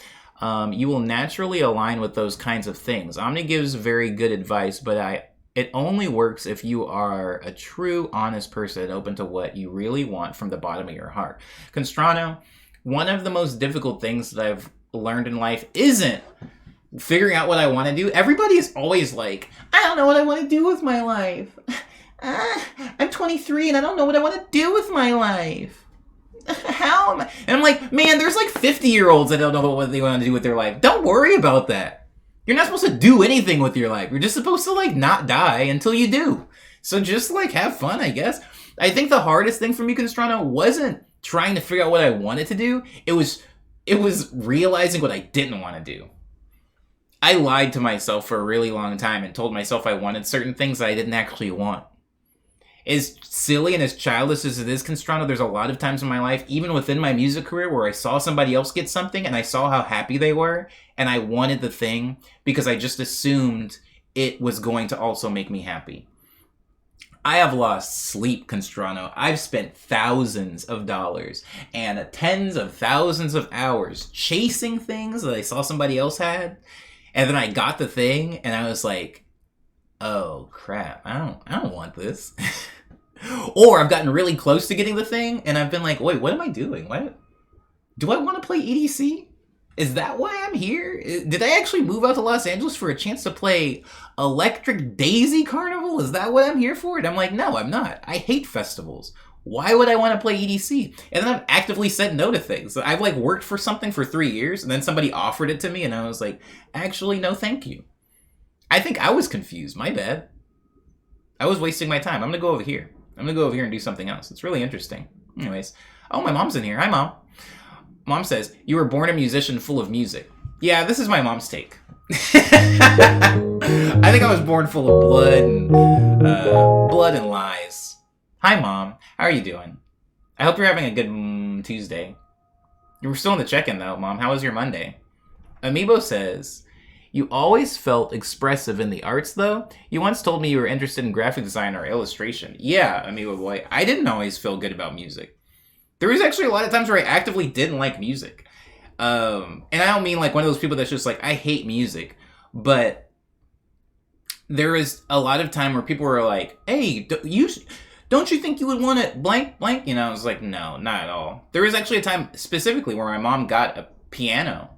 you will naturally align with those kinds of things. Omni gives very good advice, but it only works if you are a true, honest person, open to what you really want from the bottom of your heart. Constrano, one of the most difficult things that I've learned in life isn't figuring out what I want to do. Everybody is always like, I don't know what I want to do with my life. I'm 23 and I don't know what I want to do with my life. How am I? And I'm like, man, there's like 50-year-olds that don't know what they want to do with their life. Don't worry about that. You're not supposed to do anything with your life. You're just supposed to like not die until you do. So just like have fun, I guess. I think the hardest thing for me, Constrano, wasn't trying to figure out what I wanted to do. It was realizing what I didn't want to do. I lied to myself for a really long time and told myself I wanted certain things that I didn't actually want. As silly and as childish as it is, Constrano, there's a lot of times in my life, even within my music career, where I saw somebody else get something and I saw how happy they were, and I wanted the thing because I just assumed it was going to also make me happy. I have lost sleep, Constrano. I've spent thousands of dollars and tens of thousands of hours chasing things that I saw somebody else had, and then I got the thing and I was like, oh crap, I don't want this. Or I've gotten really close to getting the thing and I've been like, wait, what am I doing? What? Do I want to play EDC? Is that why I'm here? Did I actually move out to Los Angeles for a chance to play Electric Daisy Carnival? Is that what I'm here for? And I'm like, no, I'm not. I hate festivals. Why would I want to play EDC? And then I've actively said no to things. I've like worked for something for 3 years and then somebody offered it to me and I was like, actually, no, thank you. I think I was confused. My bad. I was wasting my time. I'm going to go over here. I'm going to go over here and do something else. It's really interesting. Anyways. Oh, my mom's in here. Hi, Mom. Mom says, you were born a musician full of music. Yeah, this is my mom's take. I think I was born full of blood and lies. Hi, Mom. How are you doing? I hope you're having a good Tuesday. You were still in the check-in, though, Mom. How was your Monday? Amiibo says, you always felt expressive in the arts, though. You once told me you were interested in graphic design or illustration. Yeah, Amiibo boy. I didn't always feel good about music. There was actually a lot of times where I actively didn't like music. And I don't mean like one of those people that's just like, I hate music. But there was a lot of time where people were like, hey, don't you think you would want it blank, blank? You know, I was like, no, not at all. There was actually a time specifically where my mom got a piano.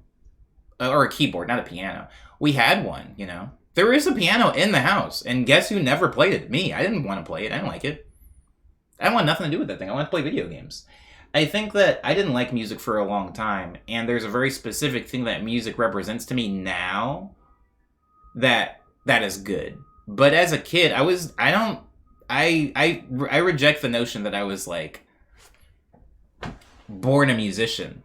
Or a keyboard, not a piano. We had one, you know. There is a piano in the house. And guess who never played it? Me. I didn't want to play it. I didn't like it. I didn't want nothing to do with that thing. I wanted to play video games. I think that I didn't like music for a long time. And there's a very specific thing that music represents to me now that is good. But as a kid, I reject the notion that I was like born a musician.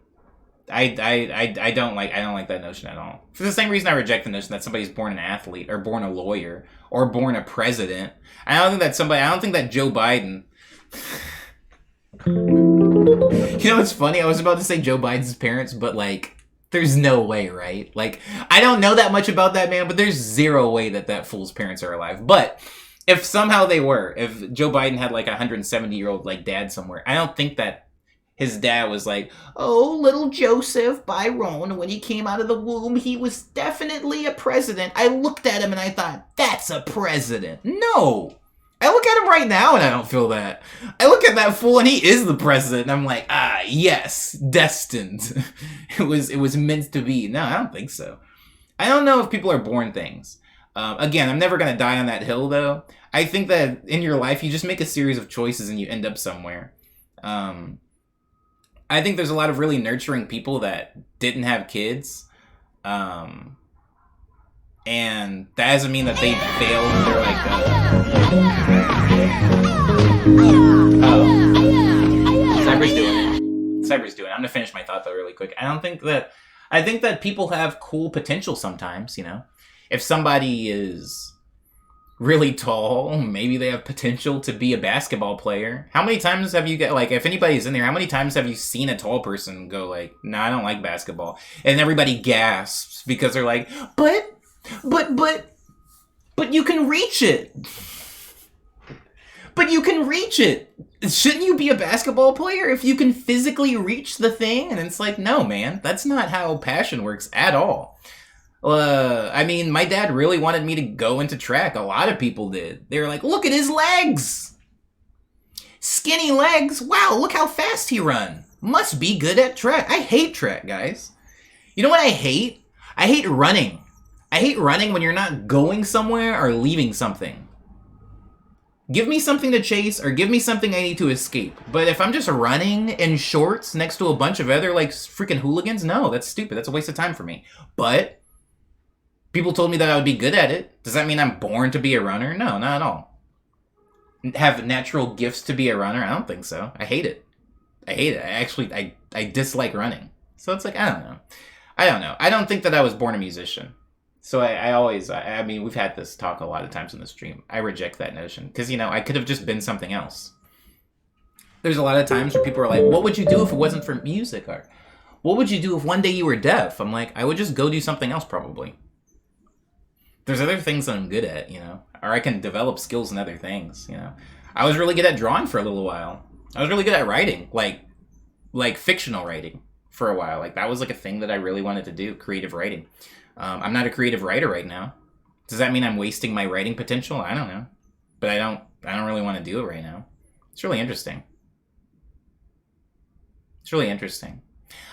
I don't like that notion at all. For the same reason I reject the notion that somebody's born an athlete or born a lawyer or born a president. I don't think that Joe Biden. You know what's funny? I was about to say Joe Biden's parents, but like there's no way, right? Like I don't know that much about that man, but there's zero way that fool's parents are alive. But if somehow they were, if Joe Biden had like a 170-year-old like dad somewhere, I don't think that his dad was like, oh, little Joseph Byron, when he came out of the womb, he was definitely a president. I looked at him and I thought, that's a president. No. I look at him right now and I don't feel that. I look at that fool and he is the president. And I'm like, yes, destined. It was meant to be. No, I don't think so. I don't know if people are born things. Again, I'm never going to die on that hill, though. I think that in your life, you just make a series of choices and you end up somewhere. I think there's a lot of really nurturing people that didn't have kids. And that doesn't mean that they failed. They're like, Cyber's doing it. Cyber's doing it. I'm gonna finish my thought though really quick. I think that people have cool potential sometimes, you know? If somebody is really tall, maybe they have potential to be a basketball player. How many times have you got, like, if anybody's in there, how many times have you seen a tall person go like, nah, I don't like basketball? And everybody gasps because they're like, but you can reach it. But you can reach it. Shouldn't you be a basketball player if you can physically reach the thing? And it's like, no, man, that's not how passion works at all. I mean, my dad really wanted me to go into track. A lot of people did. They were like, look at his legs. Skinny legs. Wow, look how fast he run. Must be good at track. I hate track, guys. You know what I hate? I hate running. I hate running when you're not going somewhere or leaving something. Give me something to chase or give me something I need to escape. But if I'm just running in shorts next to a bunch of other, like, freaking hooligans, no, that's stupid. That's a waste of time for me. But people told me that I would be good at it. Does that mean I'm born to be a runner? No, not at all. Have natural gifts to be a runner? I don't think so. I hate it. I hate it. I dislike running. So it's like, I don't know. I don't think that I was born a musician. So I mean, we've had this talk a lot of times in the stream. I reject that notion. Because, you know, I could have just been something else. There's a lot of times where people are like, what would you do if it wasn't for music? Or what would you do if one day you were deaf? I'm like, I would just go do something else probably. There's other things that I'm good at, you know? Or I can develop skills in other things, you know? I was really good at drawing for a little while. I was really good at writing, like fictional writing for a while. Like, that was like a thing that I really wanted to do, creative writing. I'm not a creative writer right now. Does that mean I'm wasting my writing potential? I don't know. But I don't really want to do it right now. It's really interesting. It's really interesting.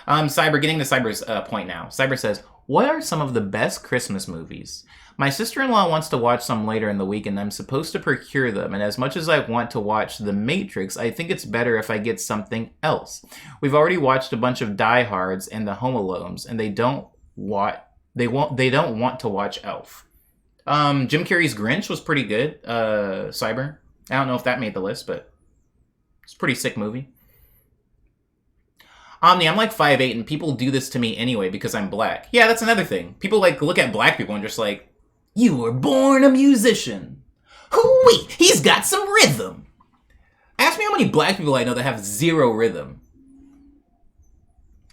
Cyber, getting to Cyber's point now. Cyber says, what are some of the best Christmas movies? My sister-in-law wants to watch some later in the week, and I'm supposed to procure them. And as much as I want to watch The Matrix, I think it's better if I get something else. We've already watched a bunch of Die Hards and the Home Alones, and they don't want to watch Elf. Jim Carrey's Grinch was pretty good. Cyber. I don't know if that made the list, but it's a pretty sick movie. Omni, I'm like 5'8", and people do this to me anyway because I'm black. Yeah, that's another thing. People like look at black people and just like, you were born a musician. Hoo-wee, he's got some rhythm. Ask me how many black people I know that have zero rhythm.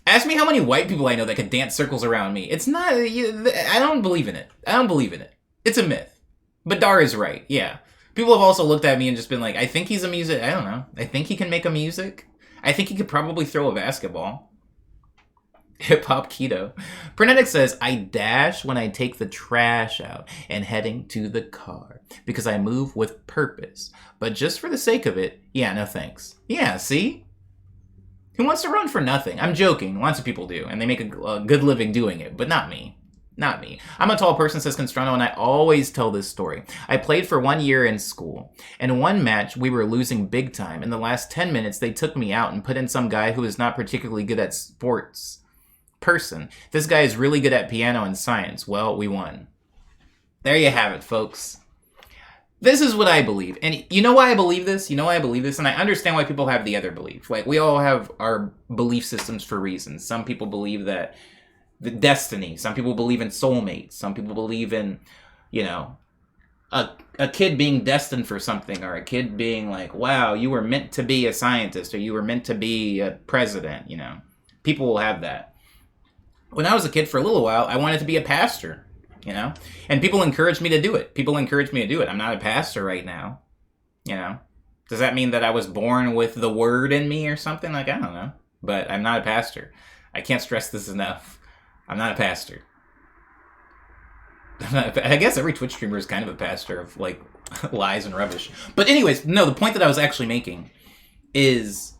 Ask me how many white people I know that could dance circles around me. It's not, I don't believe in it. I don't believe in it. It's a myth. But Dar is right, yeah. People have also looked at me and just been like, I think he's a music, I don't know. I think he can make a music. I think he could probably throw a basketball. Hip-hop keto. Pernetic says, I dash when I take the trash out and heading to the car because I move with purpose. But just for the sake of it, yeah, no thanks. Yeah, see? Who wants to run for nothing? I'm joking. Lots of people do, and they make a good living doing it, but not me. Not me. I'm a tall person, says Constrano, and I always tell this story. I played for 1 year in school. In one match, we were losing big time. In the last 10 minutes, they took me out and put in some guy who is not particularly good at sports. Person. This guy is really good at piano and science. Well, we won. There you have it, folks. This is what I believe. And you know why I believe this? You know why I believe this? And I understand why people have the other belief. Like, we all have our belief systems for reasons. Some people believe that the destiny. Some people believe in soulmates. Some people believe in, you know, a kid being destined for something, or a kid being like, wow, you were meant to be a scientist, or you were meant to be a president, you know. People will have that. When I was a kid for a little while, I wanted to be a pastor, you know. And people encouraged me to do it. I'm not a pastor right now, you know. Does that mean that I was born with the word in me or something? Like, I don't know. But I'm not a pastor. I can't stress this enough. I'm not a pastor. I guess every Twitch streamer is kind of a pastor of, like, lies and rubbish. But anyways, no, the point that I was actually making is,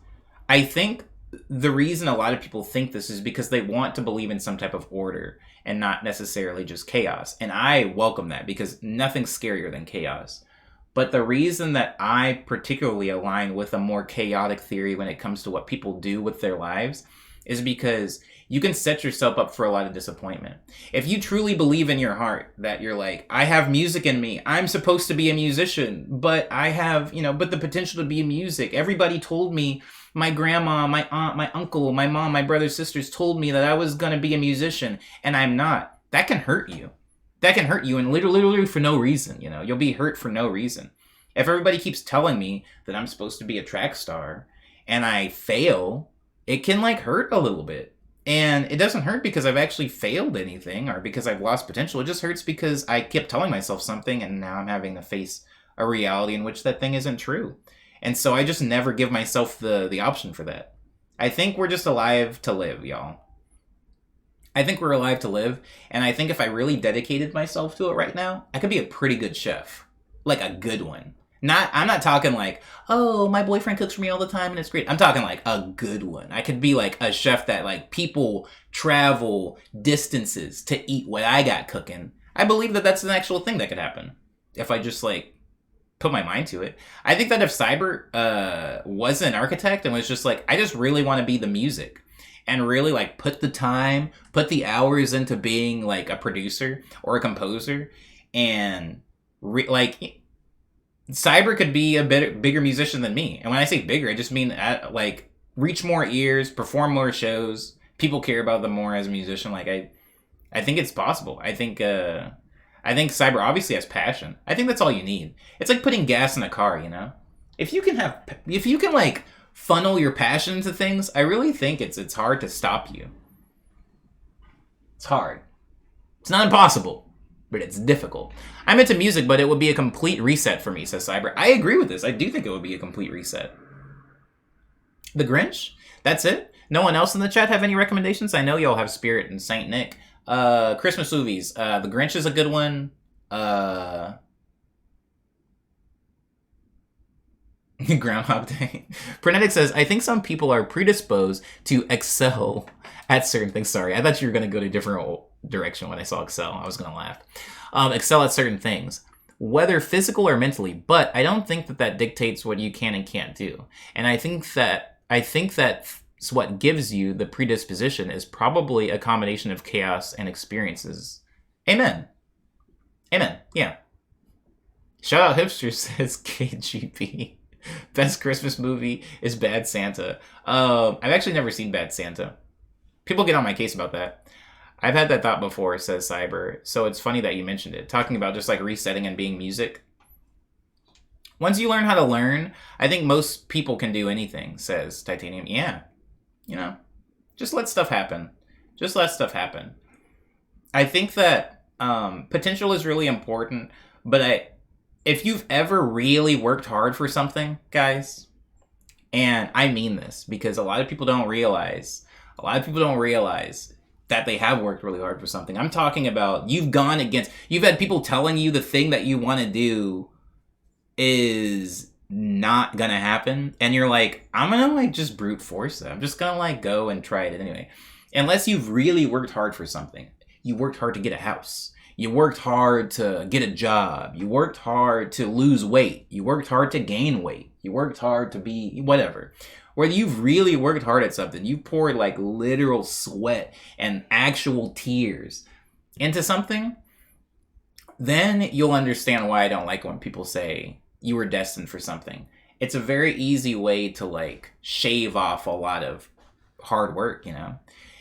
I think the reason a lot of people think this is because they want to believe in some type of order and not necessarily just chaos. And I welcome that because nothing's scarier than chaos. But the reason that I particularly align with a more chaotic theory when it comes to what people do with their lives is because you can set yourself up for a lot of disappointment. If you truly believe in your heart that you're like, I have music in me, I'm supposed to be a musician, but I have, but the potential to be music. Everybody told me, my grandma, my aunt, my uncle, my mom, my brothers, sisters told me that I was going to be a musician, and I'm not. That can hurt you. That can hurt you, and literally for no reason, You'll be hurt for no reason. If everybody keeps telling me that I'm supposed to be a track star, and I fail, it can, hurt a little bit. And it doesn't hurt because I've actually failed anything, or because I've lost potential. It just hurts because I kept telling myself something, and now I'm having to face a reality in which that thing isn't true. And so I just never give myself the option for that. I think we're just alive to live, y'all. I think we're alive to live, and I think if I really dedicated myself to it right now, I could be a pretty good chef. Like a good one. I'm not talking like, oh, my boyfriend cooks for me all the time and it's great. I'm talking like a good one. I could be like a chef that people travel distances to eat what I got cooking. I believe that that's an actual thing that could happen if I just put my mind to it. I think that if Cyber was an architect and was just I just really want to be the music and really put the time, put the hours into being a producer or a composer, and Cyber could be a bigger musician than me. And when I say bigger, I just mean reach more ears, perform more shows, people care about them more as a musician. I think it's possible. I think Cyber obviously has passion. I think that's all you need. It's like putting gas in a car, If you can funnel your passion into things, I really think it's hard to stop you. It's hard. It's not impossible, but it's difficult. I'm into music, but it would be a complete reset for me, says Cyber. I agree with this. I do think it would be a complete reset. The Grinch? That's it? No one else in the chat have any recommendations? I know y'all have Spirit and Saint Nick. Christmas movies. The Grinch is a good one. Groundhog Day. Pernetic says, I think some people are predisposed to excel at certain things. Sorry, I thought you were going to go to a different direction when I saw excel. I was going to laugh. Excel at certain things, whether physical or mentally, but I don't think that dictates what you can and can't do. And I think that what gives you the predisposition is probably a combination of chaos and experiences. Amen. Yeah. Shout out Hipster, says KGP. Best Christmas movie is Bad Santa. I've actually never seen Bad Santa. People get on my case about that. I've had that thought before, says Cyber. So it's funny that you mentioned it. Talking about just resetting and being music. Once you learn how to learn, I think most people can do anything, says Titanium. Yeah. Just let stuff happen. Just let stuff happen. I think that potential is really important, but if you've ever really worked hard for something, guys, and I mean this because a lot of people don't realize that they have worked really hard for something. I'm talking about you've had people telling you the thing that you want to do is not gonna happen, and you're like, I'm gonna just brute force it. I'm just gonna go and try it anyway. Unless you've really worked hard for something. You worked hard to get a house. You worked hard to get a job. You worked hard to lose weight. You worked hard to gain weight. You worked hard to be whatever. Whether you've really worked hard at something, you poured literal sweat and actual tears into something, then you'll understand why I don't like when people say you were destined for something. It's a very easy way to shave off a lot of hard work,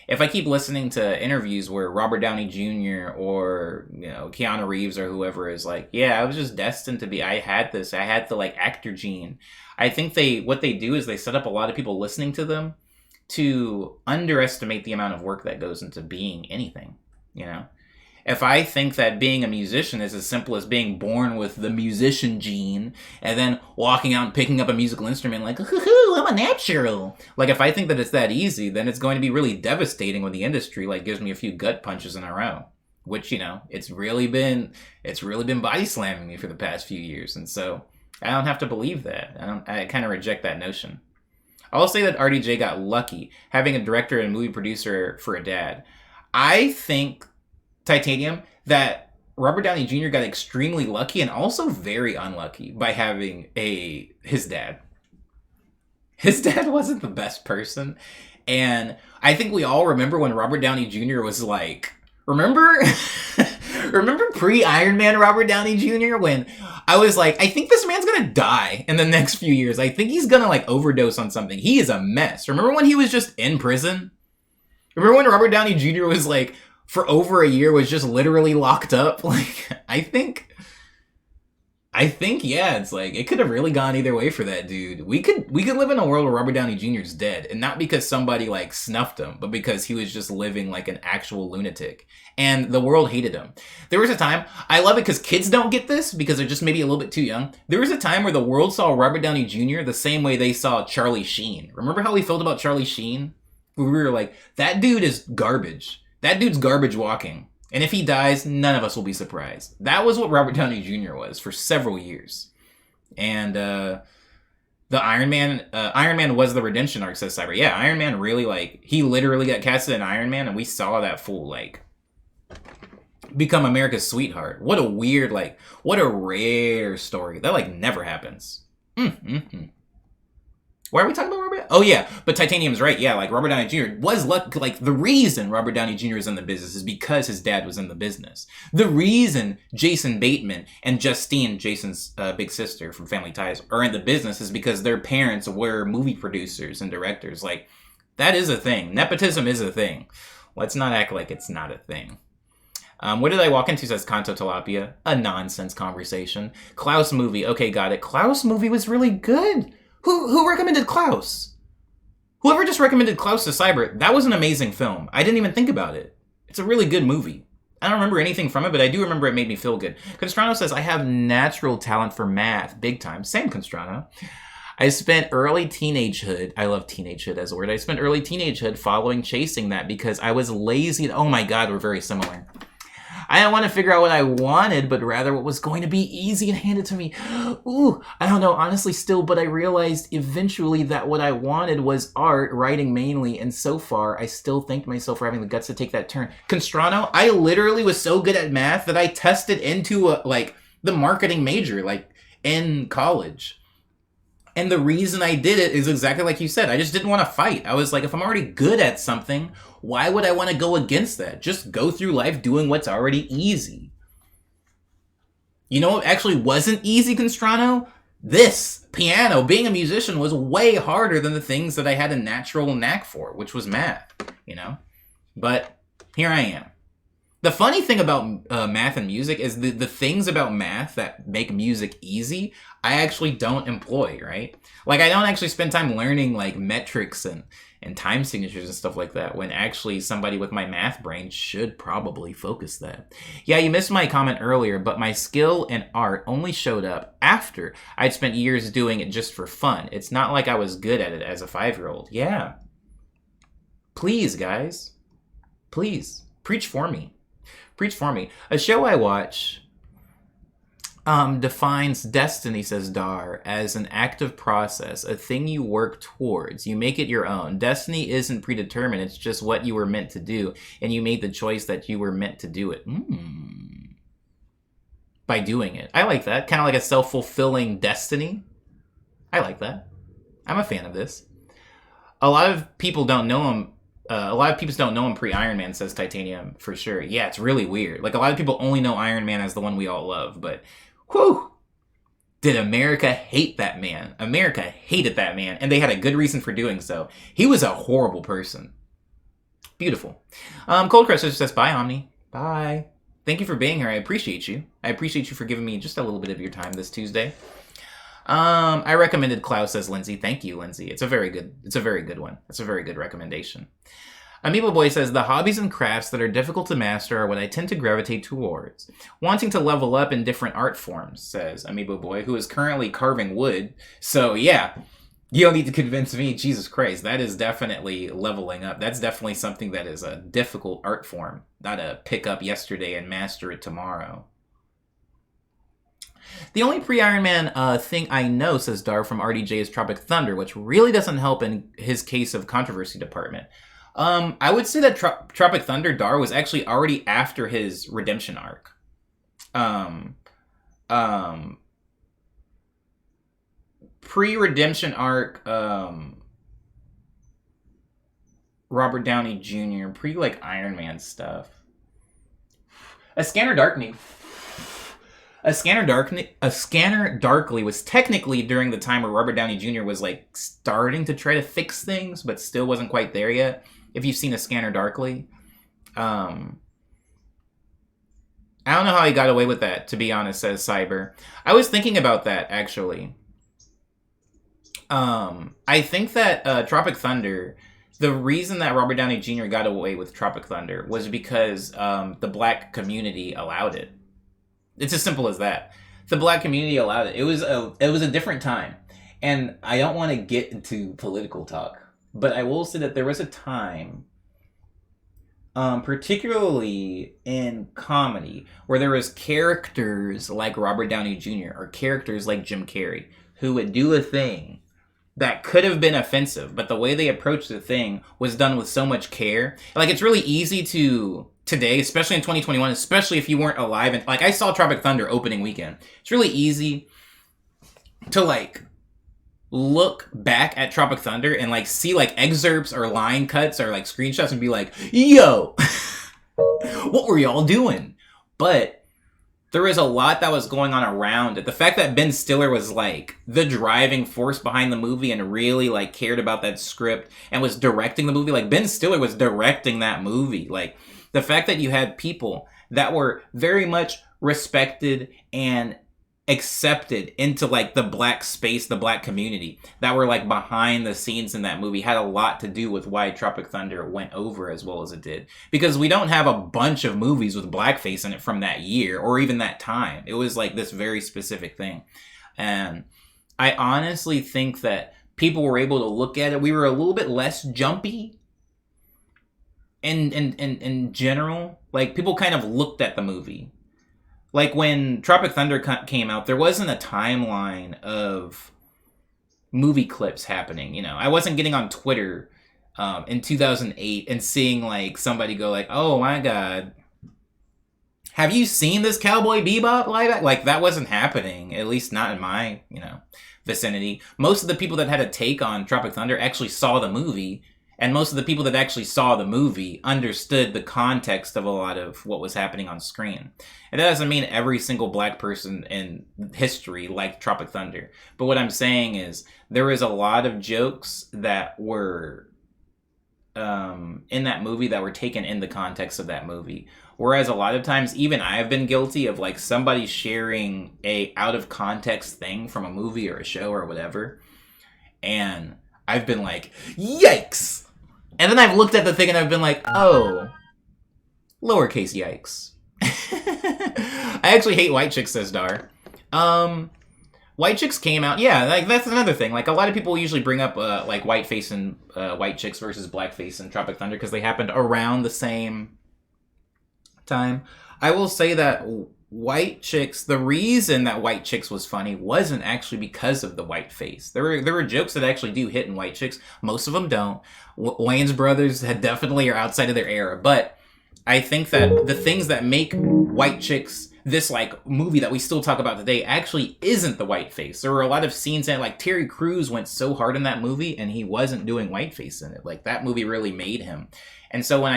If I keep listening to interviews where Robert Downey Jr. or, Keanu Reeves or whoever is yeah, I was just destined to be, I had the actor gene. I think what they do is they set up a lot of people listening to them to underestimate the amount of work that goes into being anything, If I think that being a musician is as simple as being born with the musician gene and then walking out and picking up a musical instrument I'm a natural. If I think that it's that easy, then it's going to be really devastating when the industry gives me a few gut punches in a row, which, it's really been body slamming me for the past few years. And so I don't have to believe that. I kind of reject that notion. I'll say that RDJ got lucky having a director and movie producer for a dad. I think, Titanium, that Robert Downey Jr. got extremely lucky and also very unlucky by having his dad. His dad wasn't the best person. And I think we all remember when Robert Downey Jr. was like, remember pre-Iron Man Robert Downey Jr. when I was like, I think this man's gonna die in the next few years. I think he's gonna like overdose on something. He is a mess. Remember when he was just in prison? Remember when Robert Downey Jr. was like, for over a year, was just literally locked up? Like, I think, yeah, it's like, it could have really gone either way for that dude. We could live in a world where Robert Downey Jr. is dead, and not because somebody, like, snuffed him, but because he was just living like an actual lunatic. And the world hated him. There was a time, I love it because kids don't get this, because they're just maybe a little bit too young. There was a time where the world saw Robert Downey Jr. the same way they saw Charlie Sheen. Remember how we felt about Charlie Sheen? We were like, that dude is garbage. That dude's garbage walking. And if he dies, none of us will be surprised. That was what Robert Downey Jr. was for several years. And the Iron Man was the redemption arc, says Cyber. Yeah, Iron Man really, like, he literally got casted in Iron Man, and we saw that fool, like, become America's sweetheart. What a weird, like, what a rare story. That, like, never happens. Why are we talking about Robert? Oh, yeah, but Titanium's right. Yeah, like, Robert Downey Jr. was like, the reason Robert Downey Jr. is in the business is because his dad was in the business. The reason Jason Bateman and Justine, Jason's big sister from Family Ties, are in the business is because their parents were movie producers and directors. Like, that is a thing. Nepotism is a thing. Let's not act like it's not a thing. What did I walk into, says Kanto Tilapia? A nonsense conversation. Klaus movie. Okay, got it. Klaus movie was really good. Who recommended Klaus? Whoever just recommended Klaus to Cyber, that was an amazing film. I didn't even think about it. It's a really good movie. I don't remember anything from it, but I do remember it made me feel good. Constrano says, I have natural talent for math. Big time. Same, Constrano. I spent early teenagehood. I love teenagehood as a word. I spent early teenagehood chasing that because I was lazy. Oh my God, we're very similar. I didn't want to figure out what I wanted, but rather what was going to be easy and handed to me. Ooh, I don't know, honestly still, but I realized eventually that what I wanted was art, writing mainly, and so far, I still thank myself for having the guts to take that turn. Constrano, I literally was so good at math that I tested into, the marketing major, in college. And the reason I did it is exactly like you said. I just didn't want to fight. I was like, if I'm already good at something, why would I want to go against that? Just go through life doing what's already easy. You know what actually wasn't easy, Constrano? This piano, being a musician, was way harder than the things that I had a natural knack for, which was math, But here I am. The funny thing about math and music is the things about math that make music easy, I actually don't employ, right? Like, I don't actually spend time learning, metrics and time signatures and stuff like that, when actually somebody with my math brain should probably focus that. Yeah, you missed my comment earlier, but my skill in art only showed up after I'd spent years doing it just for fun. It's not like I was good at it as a 5-year-old. Yeah. Please, guys. Please. Preach for me. Preach for me. A show I watch defines destiny, says Dar, as an active process, a thing you work towards. You make it your own. Destiny isn't predetermined. It's just what you were meant to do, and you made the choice that you were meant to do it. By doing it. I like that. Kind of like a self-fulfilling destiny. I like that. I'm a fan of this. A lot of people don't know him. A lot of people don't know him pre-Iron Man, says Titanium, for sure. Yeah, it's really weird. A lot of people only know Iron Man as the one we all love, but whew, did America hate that man. America hated that man, and they had a good reason for doing so. He was a horrible person. Beautiful. Cold Crusher says, bye, Omni. Bye. Thank you for being here. I appreciate you. I appreciate you for giving me just a little bit of your time this Tuesday. I recommended Klaus, says Lindsay. Thank you, Lindsay. It's a very good one. It's a very good recommendation. Amiibo Boy says, the hobbies and crafts that are difficult to master are what I tend to gravitate towards. Wanting to level up in different art forms, says Amiibo Boy, who is currently carving wood. So yeah, you don't need to convince me. Jesus Christ, that is definitely leveling up. That's definitely something that is a difficult art form. Not a pick up yesterday and master it tomorrow. The only pre-Iron Man thing I know, says Dar from RDJ, is Tropic Thunder, which really doesn't help in his case of controversy department. I would say that Tropic Thunder, Dar, was actually already after his redemption arc. Um, um, pre-redemption arc. Robert Downey Jr. pre like Iron Man stuff. A Scanner Darkly. A Scanner Darkly was technically during the time where Robert Downey Jr. was like starting to try to fix things, but still wasn't quite there yet. If you've seen A Scanner Darkly, I don't know how he got away with that. To be honest, says Cyber. I was thinking about that actually. I think that Tropic Thunder. The reason that Robert Downey Jr. got away with Tropic Thunder was because the black community allowed it. It's as simple as that. The black community allowed it. It was a different time, and I don't want to get into political talk, but I will say that there was a time, particularly in comedy, where there was characters like Robert Downey Jr. or characters like Jim Carrey who would do a thing that could have been offensive, but the way they approached the thing was done with so much care. Like, it's really easy to today, especially in 2021, especially if you weren't alive, and like I saw Tropic Thunder opening weekend. It's really easy to like look back at Tropic Thunder and like see like excerpts or line cuts or like screenshots and be like, yo, what were y'all doing? But there was a lot that was going on around it. The fact that Ben Stiller was like the driving force behind the movie and really like cared about that script and was directing the movie. Like, Ben Stiller was directing that movie. Like, the fact that you had people that were very much respected and accepted into like the black space, the black community, that were like behind the scenes in that movie, had a lot to do with why Tropic Thunder went over as well as it did. Because we don't have a bunch of movies with blackface in it from that year or even that time. It was like this very specific thing. And I honestly think that people were able to look at it. We were a little bit less jumpy in general. Like, people kind of looked at the movie. Like, when Tropic Thunder came out, there wasn't a timeline of movie clips happening, you know. I wasn't getting on Twitter in 2008 and seeing, like, somebody go, like, oh, my God, have you seen this Cowboy Bebop live act? Like, that wasn't happening, at least not in my, you know, vicinity. Most of the people that had a take on Tropic Thunder actually saw the movie, and most of the people that actually saw the movie understood the context of a lot of what was happening on screen. And that doesn't mean every single black person in history liked Tropic Thunder. But what I'm saying is there was a lot of jokes that were in that movie that were taken in the context of that movie. Whereas a lot of times, even I've been guilty of like somebody sharing a out of context thing from a movie or a show or whatever. And I've been like, yikes! And then I've looked at the thing and I've been like, oh, lowercase yikes. I actually hate White Chicks, says Dar. White Chicks came out, yeah, like that's another thing. Like, a lot of people usually bring up like Whiteface and White Chicks versus Blackface and Tropic Thunder because they happened around the same time. I will say that White Chicks, the reason that White Chicks was funny wasn't actually because of the white face. There were jokes that actually do hit in White Chicks. Most of them don't. Wayans brothers had definitely are outside of their era, but I think that the things that make White Chicks this like movie that we still talk about today actually isn't the white face. There were a lot of scenes in it, like Terry Crews went so hard in that movie and he wasn't doing whiteface in it. Like, that movie really made him. And so when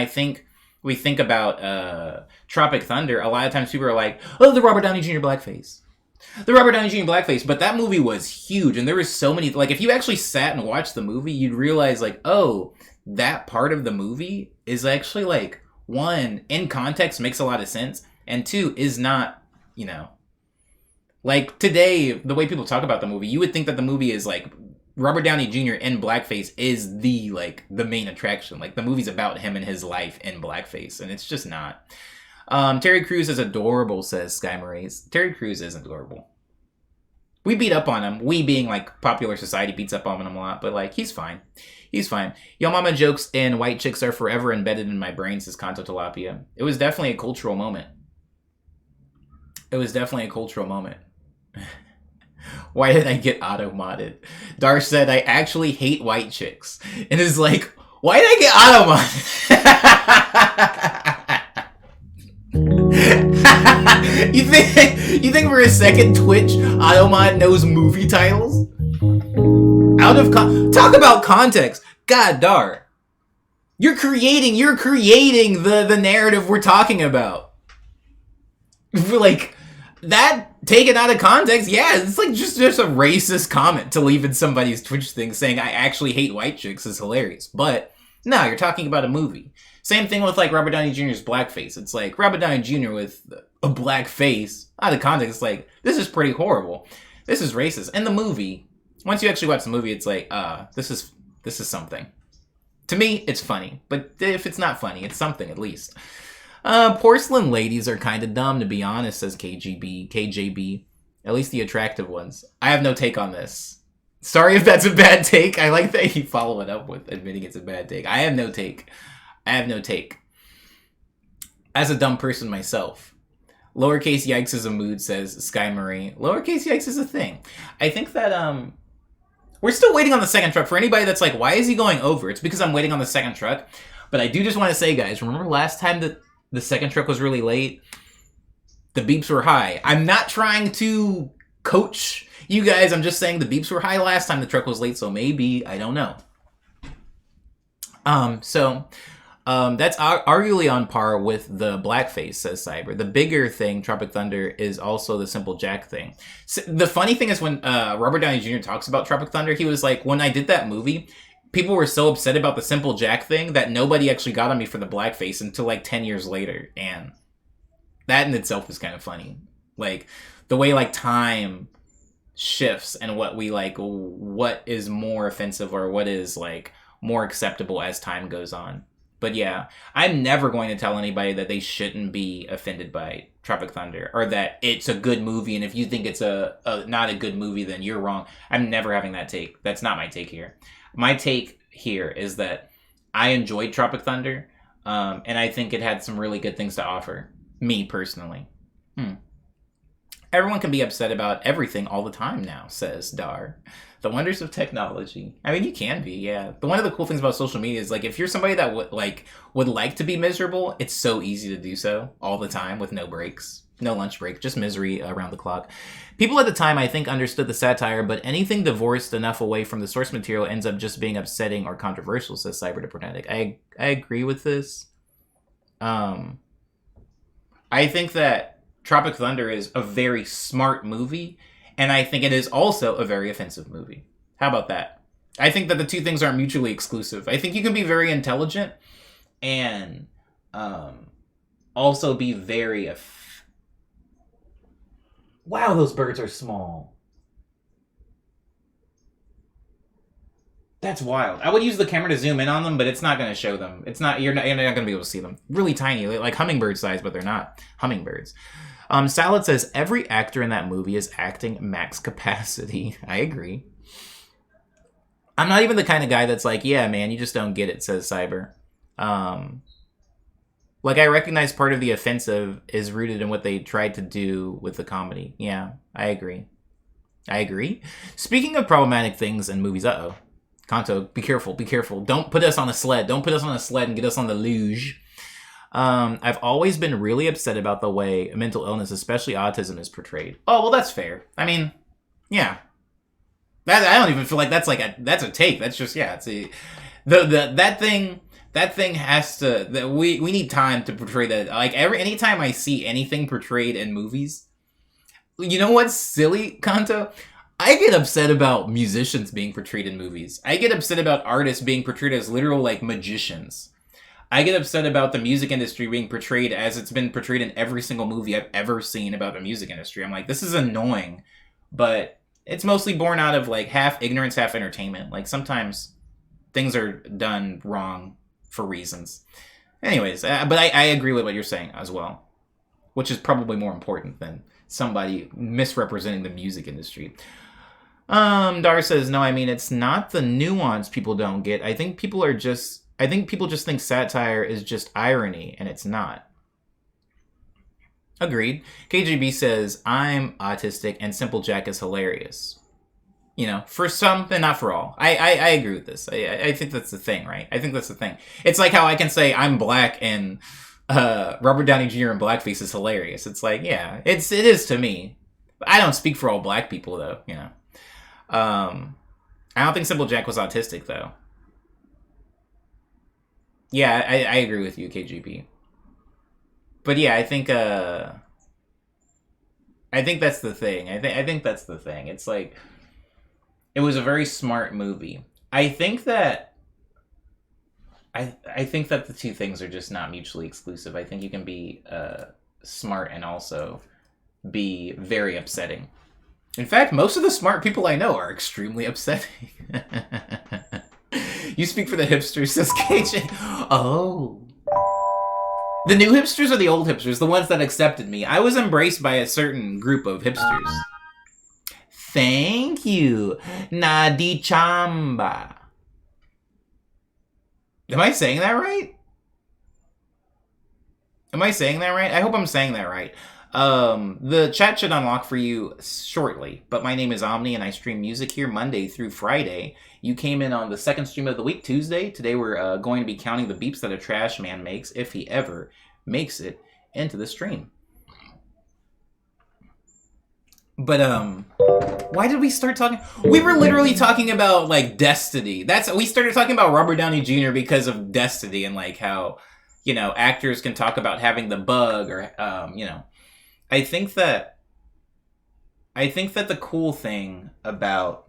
we think about Tropic Thunder, a lot of times people are like, oh, the Robert Downey Jr. blackface. The Robert Downey Jr. blackface. But that movie was huge. And there was so many, like, if you actually sat and watched the movie, you'd realize, like, oh, that part of the movie is actually, like, one, in context, makes a lot of sense. And two, is not, you know, like, today, the way people talk about the movie, you would think that the movie is, like, Robert Downey Jr. in blackface is the main attraction. Like, the movie's about him and his life in blackface, and it's just not. Terry Crews is adorable, says Sky Moraes. Terry Crews is adorable. We beat up on him. We being, like, popular society beats up on him a lot, but, like, he's fine. He's fine. Yo Mama jokes and White Chicks are forever embedded in my brain, says Kanto Tilapia. It was definitely a cultural moment. It was definitely a cultural moment. Why did I get auto-modded? Dar said, I actually hate White Chicks. And is like, why did I get auto-modded? You think for a second Twitch Automod knows movie titles? Talk about context. God darn. You're creating the narrative we're talking about. Like, that taken out of context, yeah, it's like just a racist comment to leave in somebody's Twitch thing saying I actually hate white chicks is hilarious. But no, you're talking about a movie. Same thing with like Robert Downey Jr.'s blackface. It's like Robert Downey Jr. with a black face. Out of context, it's like, this is pretty horrible. This is racist. In the movie, once you actually watch the movie, it's like, this is something. To me, it's funny. But if it's not funny, it's something at least. Porcelain ladies are kind of dumb, to be honest, says KJB. At least the attractive ones. I have no take on this. Sorry if that's a bad take. I like that you follow it up with admitting it's a bad take. I have no take. As a dumb person myself. Lowercase yikes is a mood, says Sky Marie. Lowercase yikes is a thing. I think that, we're still waiting on the second truck. For anybody that's like, why is he going over? It's because I'm waiting on the second truck. But I do just want to say, guys, remember last time that the second truck was really late? The beeps were high. I'm not trying to coach you guys. I'm just saying the beeps were high last time the truck was late, so maybe, I don't know. That's arguably on par with the blackface, says Cyber. The bigger thing, Tropic Thunder, is also the Simple Jack thing. So, the funny thing is when Robert Downey Jr. talks about Tropic Thunder, he was like, when I did that movie, people were so upset about the Simple Jack thing that nobody actually got on me for the blackface until like 10 years later. And that in itself is kind of funny. Like, the way like time shifts and what we like, what is more offensive or what is like more acceptable as time goes on. But yeah, I'm never going to tell anybody that they shouldn't be offended by Tropic Thunder or that it's a good movie. And if you think it's not a good movie, then you're wrong. I'm never having that take. That's not my take here. My take here is that I enjoyed Tropic Thunder. And I think it had some really good things to offer. Me personally. Everyone can be upset about everything all the time now, says Dar. The wonders of technology. I mean, you can be, yeah. But one of the cool things about social media is, like, if you're somebody that would like to be miserable, it's so easy to do so all the time with no breaks. No lunch break, just misery around the clock. People at the time, I think, understood the satire, but anything divorced enough away from the source material ends up just being upsetting or controversial, says Cyber Diplomatic. I agree with this. I think that Tropic Thunder is a very smart movie, and I think it is also a very offensive movie. How about that? I think that the two things aren't mutually exclusive. I think you can be very intelligent and also be very... Wow, those birds are small. That's wild. I would use the camera to zoom in on them, but it's not going to show them. You're not going to be able to see them. Really tiny, like hummingbird size, but they're not hummingbirds. Salad says, every actor in that movie is acting max capacity. I agree. I'm not even the kind of guy that's like, yeah, man, you just don't get it, says Cyber. Like, I recognize part of the offensive is rooted in what they tried to do with the comedy. Yeah, I agree. Speaking of problematic things in movies, Kanto, be careful. Don't put us on a sled. Don't put us on a sled and get us on the luge. I've always been really upset about the way mental illness, especially autism, is portrayed. Oh, well, that's fair. I mean, yeah. I don't even feel like that's a take. That's just, yeah. It's that thing has to. We need time to portray that. Like anytime I see anything portrayed in movies, you know what's silly, Kanto? I get upset about musicians being portrayed in movies. I get upset about artists being portrayed as literal like magicians. I get upset about the music industry being portrayed as it's been portrayed in every single movie I've ever seen about the music industry. I'm like, this is annoying, but it's mostly born out of like half ignorance, half entertainment. Like sometimes things are done wrong for reasons. Anyways, but I agree with what you're saying as well, which is probably more important than somebody misrepresenting the music industry. Dar says, no, I mean, it's not the nuance people don't get. I think people just think satire is just irony, and it's not. Agreed. KGB says, I'm autistic and Simple Jack is hilarious. You know, for some and not for all. I agree with this. I think that's the thing, right? I think that's the thing. It's like how I can say I'm black and Robert Downey Jr. in blackface is hilarious. It's like, yeah, it is to me. I don't speak for all black people though, you know. I don't think Simple Jack was autistic though. Yeah, I agree with you, KGP. But yeah, I think that's the thing. I think that's the thing. It's like it was a very smart movie. I think that the two things are just not mutually exclusive. I think you can be smart and also be very upsetting. In fact, most of the smart people I know are extremely upsetting. You speak for the hipsters, says KJ. Oh. The new hipsters or the old hipsters? The ones that accepted me. I was embraced by a certain group of hipsters. Thank you. Nadi Chamba. Am I saying that right? I hope I'm saying that right. The chat should unlock for you shortly, but my name is Omni and I stream music here Monday through Friday. You came in on the second stream of the week, Tuesday. Today we're going to be counting the beeps that a trash man makes, if he ever makes it into the stream. But, why did we start talking? We were literally talking about, like, Destiny. We started talking about Robert Downey Jr. because of Destiny and, like, how, you know, actors can talk about having the bug or, you know. I think that the cool thing about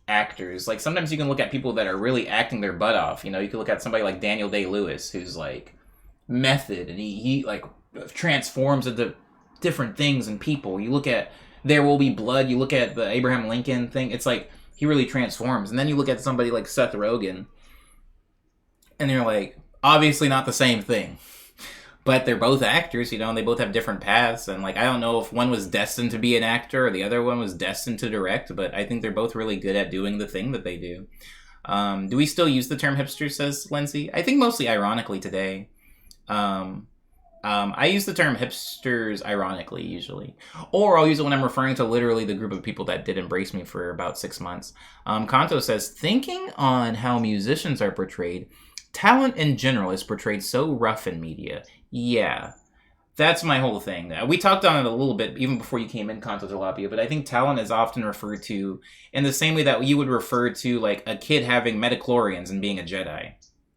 actors, like, sometimes you can look at people that are really acting their butt off. You know, you can look at somebody like Daniel Day-Lewis, who's, like, method, and he like, transforms into different things and people. You look at There Will Be Blood, you look at the Abraham Lincoln thing, it's like, he really transforms. And then you look at somebody like Seth Rogen, and you're like, obviously not the same thing. But they're both actors, you know, and they both have different paths. And, like, I don't know if one was destined to be an actor or the other one was destined to direct, but I think they're both really good at doing the thing that they do. Do we still use the term hipster, says Lindsay? I think mostly ironically today. I use the term hipsters ironically, usually. Or I'll use it when I'm referring to literally the group of people that did embrace me for about 6 months. Kanto says, thinking on how musicians are portrayed, talent in general is portrayed so rough in media. Yeah, that's my whole thing. We talked on it a little bit even before you came in, Kanto Jalapia, but I think talent is often referred to in the same way that you would refer to, like, a kid having metachlorians and being a Jedi.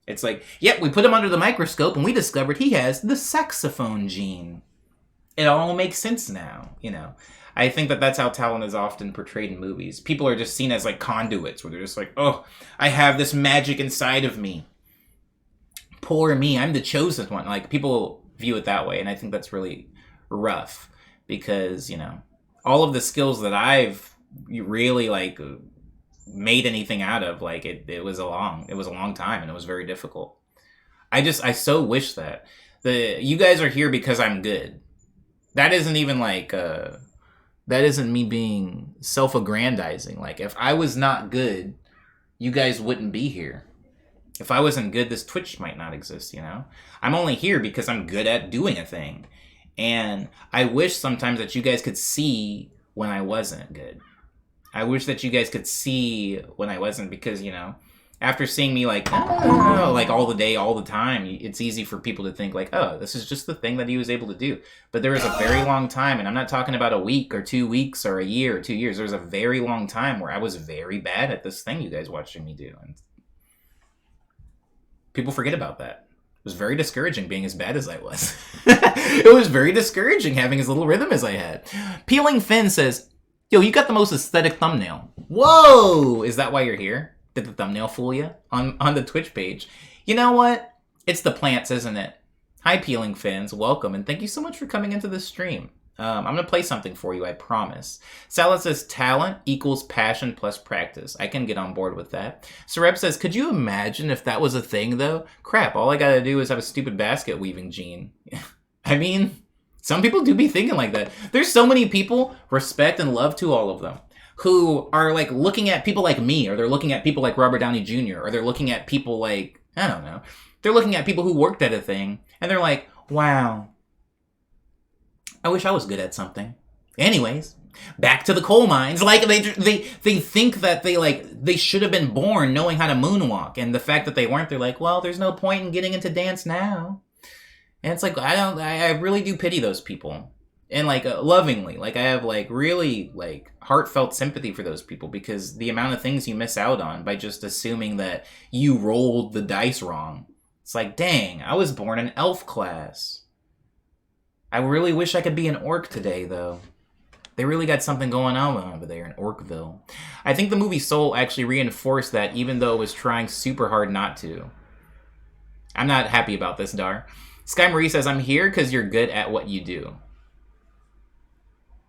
It's like, yep, we put him under the microscope and we discovered he has the saxophone gene. It all makes sense now, you know. I think that that's how talent is often portrayed in movies. People are just seen as, like, conduits, where they're just like, oh, I have this magic inside of me. Poor me, I'm the chosen one. Like, people view it that way, and I think that's really rough because, you know, all of the skills that I've really, like, made anything out of, like, it was a long time, and it was very difficult. I so wish that you guys are here because I'm good. That isn't even, like, that isn't me being self-aggrandizing. Like, if I was not good, you guys wouldn't be here. If I wasn't good, this Twitch might not exist, you know? I'm only here because I'm good at doing a thing. And I wish sometimes that you guys could see when I wasn't good. I wish that you guys could see when I wasn't, because, you know, after seeing me, like, like, all the day, all the time, it's easy for people to think, like, oh, this is just the thing that he was able to do. But there was a very long time, and I'm not talking about a week or 2 weeks or a year or 2 years. There was a very long time where I was very bad at this thing you guys watching me do. And people forget about that. It was very discouraging being as bad as I was. It was very discouraging having as little rhythm as I had. Peeling Finn says, yo, you got the most aesthetic thumbnail. Whoa! Is that why you're here? Did the thumbnail fool you on the Twitch page? You know what? It's the plants, isn't it? Hi, Peeling Fins. Welcome, and thank you so much for coming into this stream. I'm going to play something for you, I promise. Salad says, talent equals passion plus practice. I can get on board with that. Sareb says, could you imagine if that was a thing, though? Crap, all I got to do is have a stupid basket weaving gene. I mean, some people do be thinking like that. There's so many people, respect and love to all of them, who are, like, looking at people like me, or they're looking at people like Robert Downey Jr., or they're looking at people like, I don't know. They're looking at people who worked at a thing, and they're like, wow, I wish I was good at something. Anyways, back to the coal mines. Like, they think that they should have been born knowing how to moonwalk, and the fact that they weren't, they're like, well, there's no point in getting into dance now. And it's like, I really do pity those people. And like lovingly, like I have like really like heartfelt sympathy for those people, because the amount of things you miss out on by just assuming that you rolled the dice wrong. It's like, dang, I was born in elf class. I really wish I could be an orc today, though. They really got something going on over there in Orkville. I think the movie Soul actually reinforced that, even though it was trying super hard not to. I'm not happy about this, Dar. Sky Marie says, I'm here because you're good at what you do.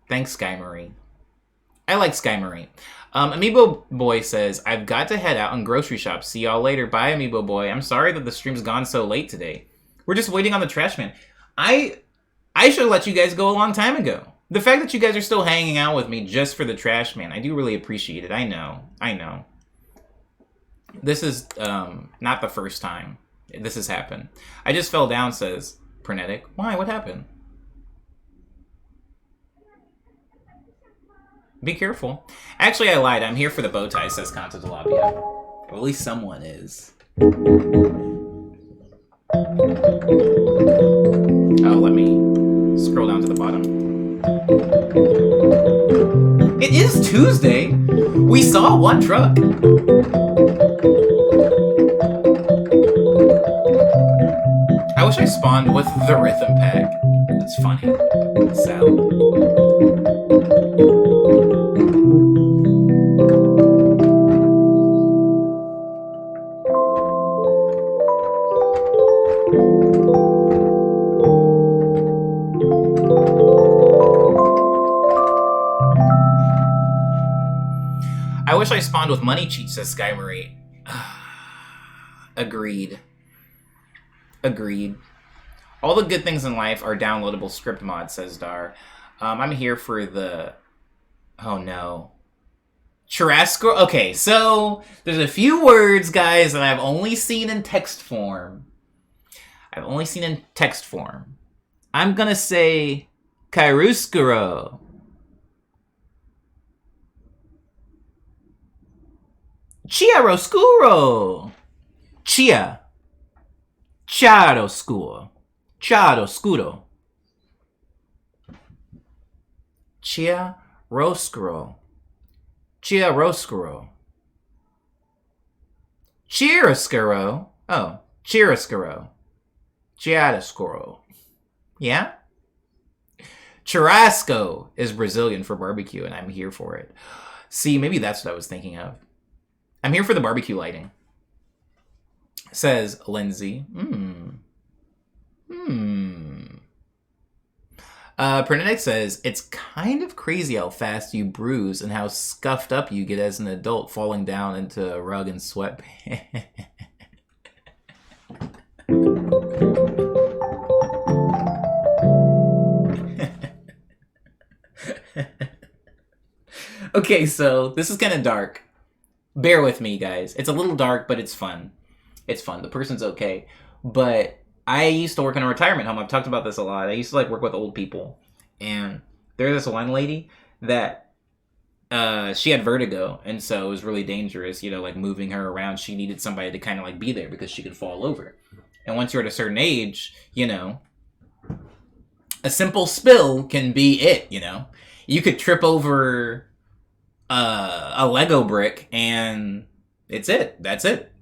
Thanks, Sky Marie. I like Sky Marie. Amiibo Boy says, I've got to head out and grocery shop. See y'all later. Bye, Amiibo Boy. I'm sorry that the stream's gone so late today. We're just waiting on the trash man. I should have let you guys go a long time ago. The fact that you guys are still hanging out with me just for the trash man, I do really appreciate it. I know. This is not the first time this has happened. I just fell down, says Pernetic. Why? What happened? Be careful. Actually, I lied. I'm here for the bow tie, says Kanta Delabia. Or at least someone is. Oh, let me scroll down to the bottom. It is Tuesday. We saw one truck. I wish I spawned with the rhythm pack. It's funny. Sal. I wish I spawned with money cheats, says Sky Marie. Agreed. All the good things in life are downloadable script mods, says Dar. I'm here for the... Oh no. Churrasco... Okay, so there's a few words, guys, that I've only seen in text form. I'm gonna say... Chiaroscuro. Chiaroscuro. Chiaroscuro. Chiaroscuro. Chiaroscuro. Chiaroscuro. Chiaroscuro. Oh, chiaroscuro. Chiaroscuro. Yeah? Churrasco is Brazilian for barbecue, and I'm here for it. See, maybe that's what I was thinking of. I'm here for the barbecue lighting, says Lindsay. Pernetic says, it's kind of crazy how fast you bruise and how scuffed up you get as an adult falling down into a rug and sweatpants. Okay, so this is kind of dark. Bear with me, guys. It's a little dark, but it's fun. The person's okay. But I used to work in a retirement home. I've talked about this a lot. I used to work with old people. And there's this one lady that she had vertigo. And so it was really dangerous, moving her around. She needed somebody to kind of be there because she could fall over. And once you're at a certain age, a simple spill can be it, You could trip over a Lego brick and that's it.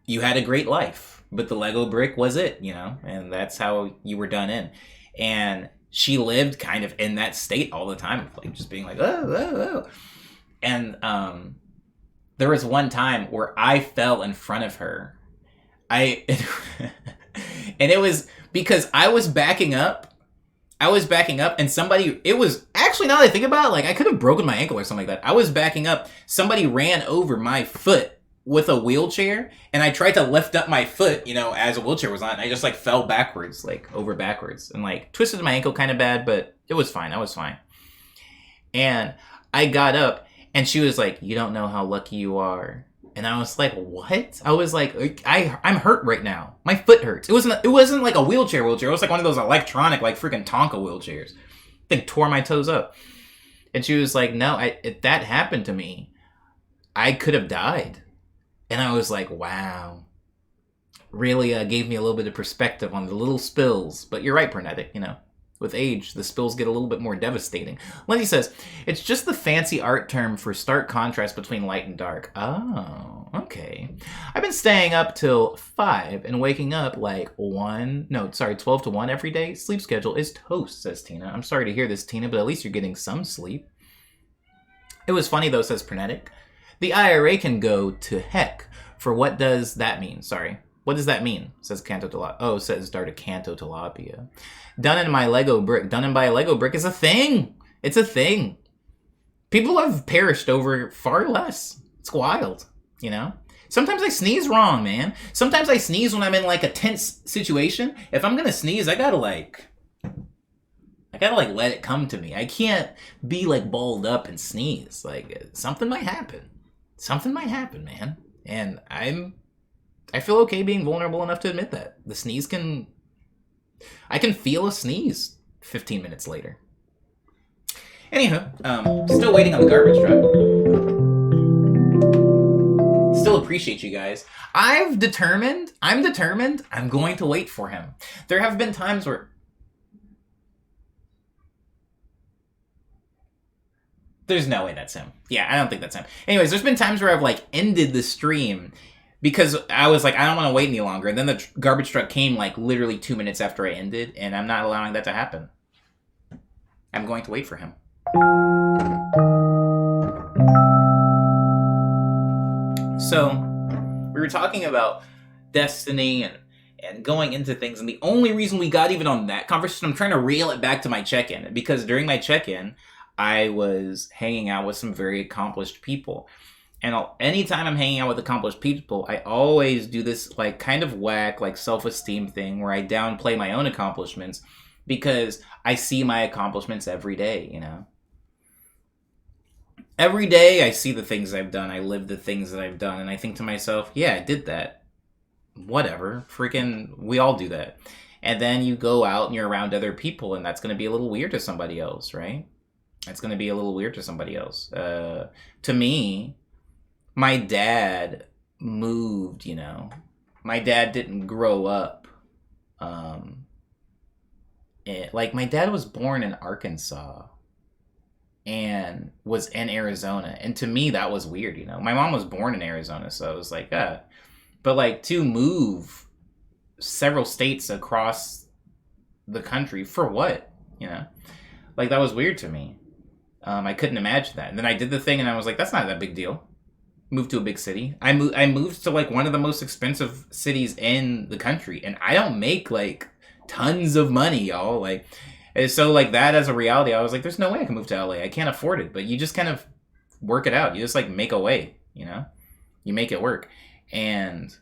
You had a great life, but the Lego brick was it, and that's how you were done in. And she lived kind of in that state all the time, just being oh. And there was one time where I fell in front of her. And it was because I was backing up, and somebody, it was actually, now that I think about it, I could have broken my ankle or something like that. I was backing up, somebody ran over my foot with a wheelchair, and I tried to lift up my foot, as a wheelchair was on, and I just fell backwards, over backwards, and twisted my ankle kind of bad, but it was fine. I was fine. And I got up, and she was like, you don't know how lucky you are. And I was like, what? I was like, I'm hurt right now. My foot hurts. It wasn't like a wheelchair. It was one of those electronic, freaking Tonka wheelchairs. Thing tore my toes up. And she was like, no, if that happened to me, I could have died. And I was like, wow. really gave me a little bit of perspective on the little spills. But you're right, Pernetic, you know. With age, the spills get a little bit more devastating. Lindsay says, it's just the fancy art term for stark contrast between light and dark. Oh, okay. I've been staying up till 5 and waking up like 12 to 1 every day. Sleep schedule is toast, says Tina. I'm sorry to hear this, Tina, but at least you're getting some sleep. It was funny, though, says Pernetic. The IRA can go to heck. For what does that mean? Sorry. What does that mean? Says Canto Tilapia. Oh, says Darta Canto Tilapia. Done in my Lego brick. Done in by a Lego brick is a thing. It's a thing. People have perished over far less. It's wild, you know? Sometimes I sneeze wrong, man. Sometimes I sneeze when I'm in like a tense situation. If I'm gonna sneeze, I gotta let it come to me. I can't be like balled up and sneeze. Like something might happen. Something might happen, man. And I feel okay being vulnerable enough to admit that. The sneeze I can feel a sneeze 15 minutes later. Anywho, still waiting on the garbage truck. Still appreciate you guys. I'm determined, I'm going to wait for him. There have been times where... There's no way that's him. Yeah, I don't think that's him. Anyways, there's been times where I've like ended the stream because I was like, I don't want to wait any longer. And then the garbage truck came like literally 2 minutes after I ended, and I'm not allowing that to happen. I'm going to wait for him. So, we were talking about destiny and going into things, and the only reason we got even on that conversation, I'm trying to reel it back to my check-in, because during my check-in, I was hanging out with some very accomplished people. And anytime I'm hanging out with accomplished people, I always do this like kind of whack, like self-esteem thing where I downplay my own accomplishments because I see my accomplishments every day, you know? Every day I see the things I've done, I live the things that I've done, and I think to myself, yeah, I did that. Whatever. Freaking, we all do that. And then you go out and you're around other people, and that's going to be a little weird to somebody else, right? It's going to be a little weird to somebody else. To me, my dad moved, you know. My dad didn't grow up. My dad was born in Arkansas and was in Arizona. And to me, that was weird, you know. My mom was born in Arizona, so I was like, But, like, to move several states across the country, for what, you know? Like, that was weird to me. I couldn't imagine that. And then I did the thing, and I was like, that's not that big deal. Moved to a big city. I moved to, like, one of the most expensive cities in the country. And I don't make, like, tons of money, y'all. Like, so, like, that as a reality, I was like, there's no way I can move to LA. I can't afford it. But you just kind of work it out. You just, like, make a way, you know? You make it work. And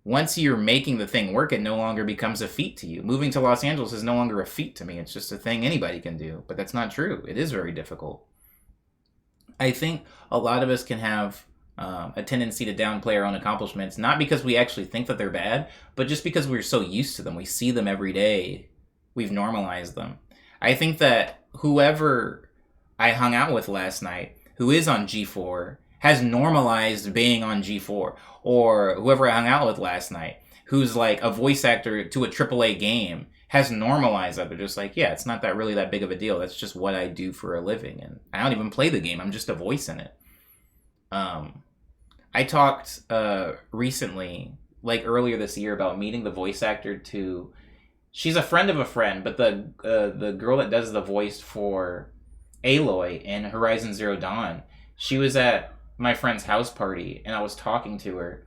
once you're making the thing work, it no longer becomes a feat to you. Moving to Los Angeles is no longer a feat to me. It's just a thing anybody can do. But that's not true. It is very difficult. I think a lot of us can have a tendency to downplay our own accomplishments, not because we actually think that they're bad, but just because we're so used to them. We see them every day. We've normalized them. I think that whoever I hung out with last night, who is on G4, has normalized being on G4. Or whoever I hung out with last night, who's like a voice actor to a AAA game, has normalized that. They're just like, yeah, it's not really that big of a deal. That's just what I do for a living. And I don't even play the game. I'm just a voice in it. I talked recently, like earlier this year, about meeting the voice actor to... She's a friend of a friend, but the girl that does the voice for Aloy in Horizon Zero Dawn, she was at my friend's house party, and I was talking to her,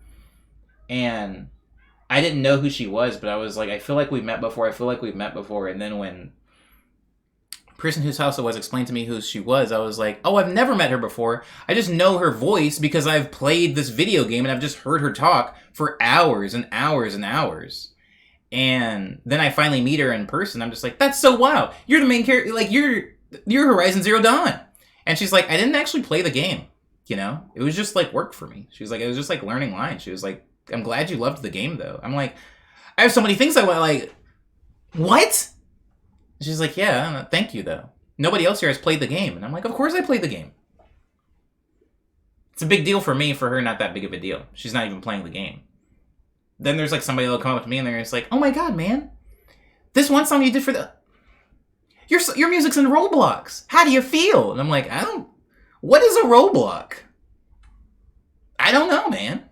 and I didn't know who she was, but I was like, I feel like we've met before, and then when the person whose house it was explained to me who she was, I was like, oh, I've never met her before, I just know her voice because I've played this video game, and I've just heard her talk for hours and hours and hours, and then I finally meet her in person. I'm just like, that's so wild, you're the main character, like, you're Horizon Zero Dawn, and she's like, I didn't actually play the game. You know, it was just like work for me. She was like, it was just like learning lines. She was like, I'm glad you loved the game though. I'm like, I have so many things I want, like, what? She's like, yeah, thank you though. Nobody else here has played the game. And I'm like, of course I played the game. It's a big deal for me, for her, not that big of a deal. She's not even playing the game. Then there's like somebody that'll come up to me and they're just like, oh my god, man, this one song you did for the your music's in Roblox. How do you feel? And I'm like, what is a Roblox? I don't know, man.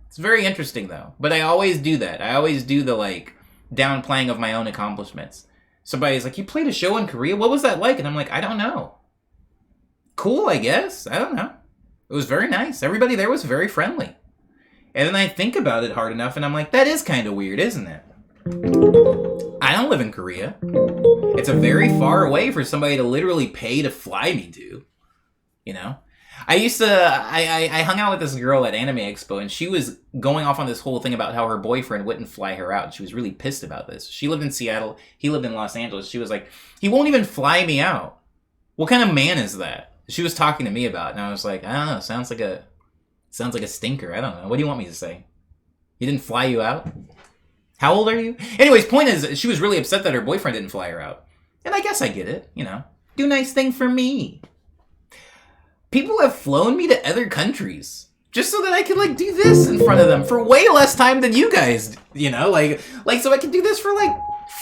It's very interesting though. But I always do that. I always do the like downplaying of my own accomplishments. Somebody's like, you played a show in Korea? What was that like? And I'm like, I don't know. Cool, I guess. I don't know. It was very nice. Everybody there was very friendly. And then I think about it hard enough and I'm like, that is kind of weird, isn't it? I don't live in Korea. It's a very far away for somebody to literally pay to fly me to. You know? I hung out with this girl at Anime Expo, and she was going off on this whole thing about how her boyfriend wouldn't fly her out. She was really pissed about this. She lived in Seattle. He lived in Los Angeles. She was like, he won't even fly me out. What kind of man is that? She was talking to me about it, and I was like, I don't know. Sounds like a stinker. I don't know. What do you want me to say? He didn't fly you out? How old are you? Anyways, point is, she was really upset that her boyfriend didn't fly her out. And I guess I get it, you know. Do nice thing for me. People have flown me to other countries just so that I could, like, do this in front of them for way less time than you guys, you know? Like so I could do this for, like,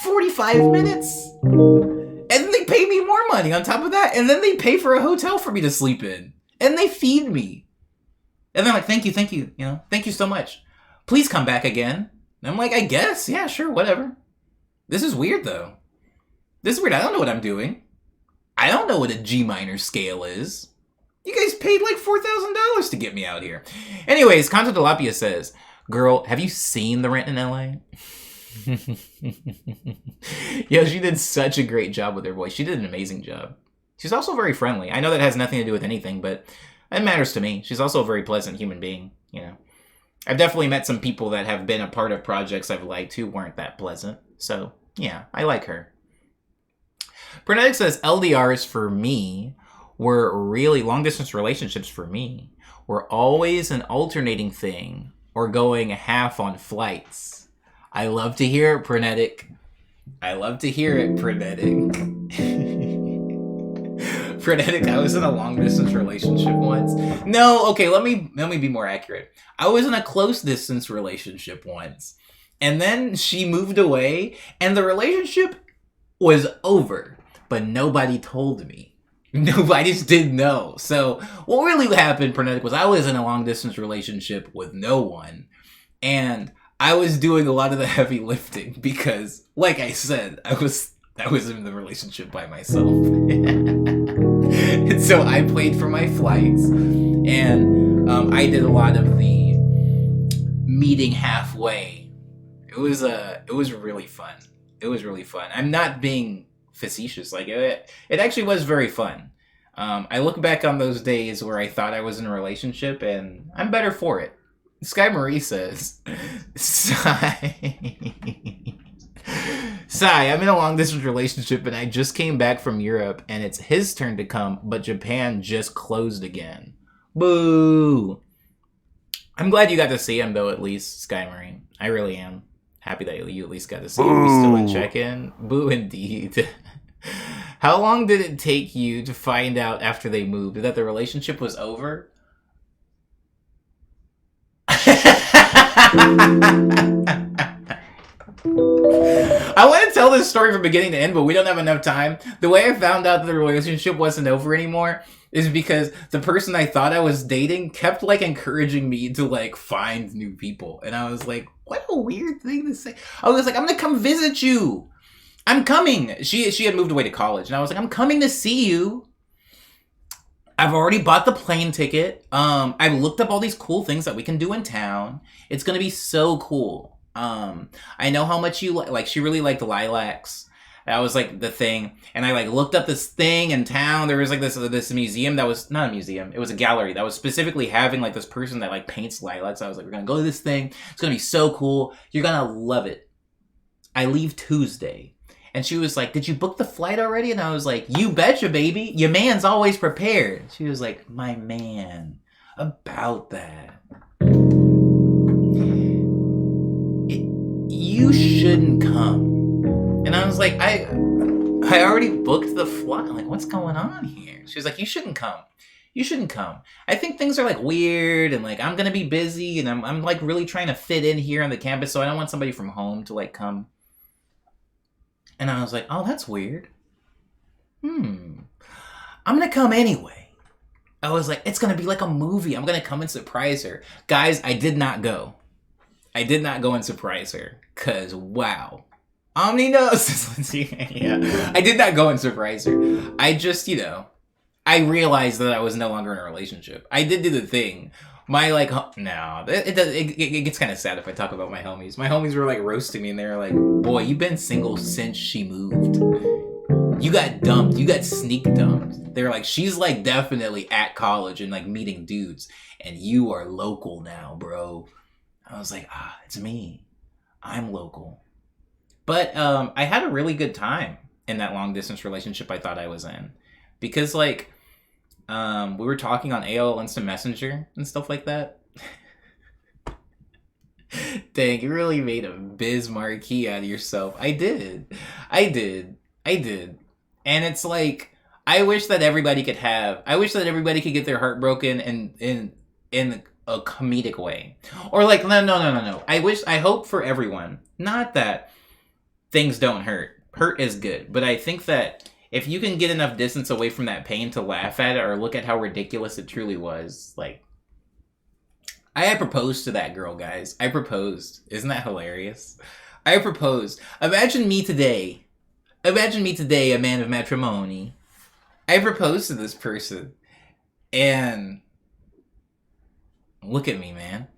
45 minutes. And then they pay me more money on top of that. And then they pay for a hotel for me to sleep in. And they feed me. And they're like, thank you, you know? Thank you so much. Please come back again. And I'm like, I guess. Yeah, sure, whatever. This is weird, though. This is weird. I don't know what I'm doing. I don't know what a G minor scale is. You guys paid like $4,000 to get me out here. Anyways, Kanto Delapia says, girl, have you seen The Rent in LA? Yeah, she did such a great job with her voice. She did an amazing job. She's also very friendly. I know that has nothing to do with anything, but it matters to me. She's also a very pleasant human being, you know. I've definitely met some people that have been a part of projects I've liked who weren't that pleasant. So, yeah, I like her. Pernetic says, LDRs for me were really long-distance relationships for me were always an alternating thing or going half on flights. I love to hear it, Pernetic. I love to hear it, Pernetic. Pernetic, I was in a long-distance relationship once. No, okay, let me be more accurate. I was in a close-distance relationship once. And then she moved away, and the relationship was over. But nobody told me. Nobody just didn't know. So what really happened, Pernetic, was I was in a long-distance relationship with no one. And I was doing a lot of the heavy lifting because, like I said, I was in the relationship by myself. And so I paid for my flights. And I did a lot of the meeting halfway. It was really fun. It was really fun. I'm not being facetious. Like it actually was very fun. I look back on those days where I thought I was in a relationship and I'm better for it. Sky Marie says, Sigh, I'm in a long distance relationship and I just came back from Europe and it's his turn to come, but Japan just closed again. Boo. I'm glad you got to see him though, at least, Sky Marie. I really am happy that you at least got to see him. He's still in check-in. Boo indeed. How long did it take you to find out after they moved that the relationship was over? I want to tell this story from beginning to end, but we don't have enough time. The way I found out that the relationship wasn't over anymore is because the person I thought I was dating kept like encouraging me to like find new people. And I was like, what a weird thing to say. I was like, I'm gonna come visit you. I'm coming. She had moved away to college and I was like, I'm coming to see you. I've already bought the plane ticket. I've looked up all these cool things that we can do in town. It's gonna be so cool. I know how much you like. She really liked lilacs. That was like the thing. And I like looked up this thing in town. There was like this museum that was not a museum. It was a gallery that was specifically having like this person that like paints lilacs. I was like, we're gonna go to this thing. It's gonna be so cool. You're gonna love it. I leave Tuesday. And she was like, did you book the flight already? And I was like, you betcha, baby. Your man's always prepared. She was like, my man, about that. You shouldn't come. And I was like, I already booked the flight. I'm like, what's going on here? She was like, you shouldn't come. you shouldn't come. I think things are like weird and like I'm gonna be busy and I'm like really trying to fit in here on the campus, so I don't want somebody from home to like come. And I was like, oh, that's weird. I'm gonna come anyway. I was like, it's gonna be like a movie. I'm gonna come and surprise her. Guys, I did not go. I did not go and surprise her. Cause wow. Omni knows. Yeah. I did not go and surprise her. I just, I realized that I was no longer in a relationship. I did do the thing. My like, no, it gets kind of sad if I talk about my homies. My homies were like roasting me and they were like, boy, you've been single since she moved. You got dumped. You got sneak dumped. They're like, she's like definitely at college and like meeting dudes and you are local now, bro. I was like, it's me. I'm local. But I had a really good time in that long distance relationship I thought I was in. Because like, we were talking on AOL Instant Messenger and stuff like that. Dang, you really made a Biz Marquee out of yourself. I did. And it's like, I wish that everybody could get their heart broken in a comedic way. Or like, no. I hope for everyone. Not that things don't hurt. Hurt is good. But I think that if you can get enough distance away from that pain to laugh at it or look at how ridiculous it truly was, like, I proposed to that girl, guys. I proposed. Isn't that hilarious? I proposed. Imagine me today, a man of matrimony. I proposed to this person. And look at me, man.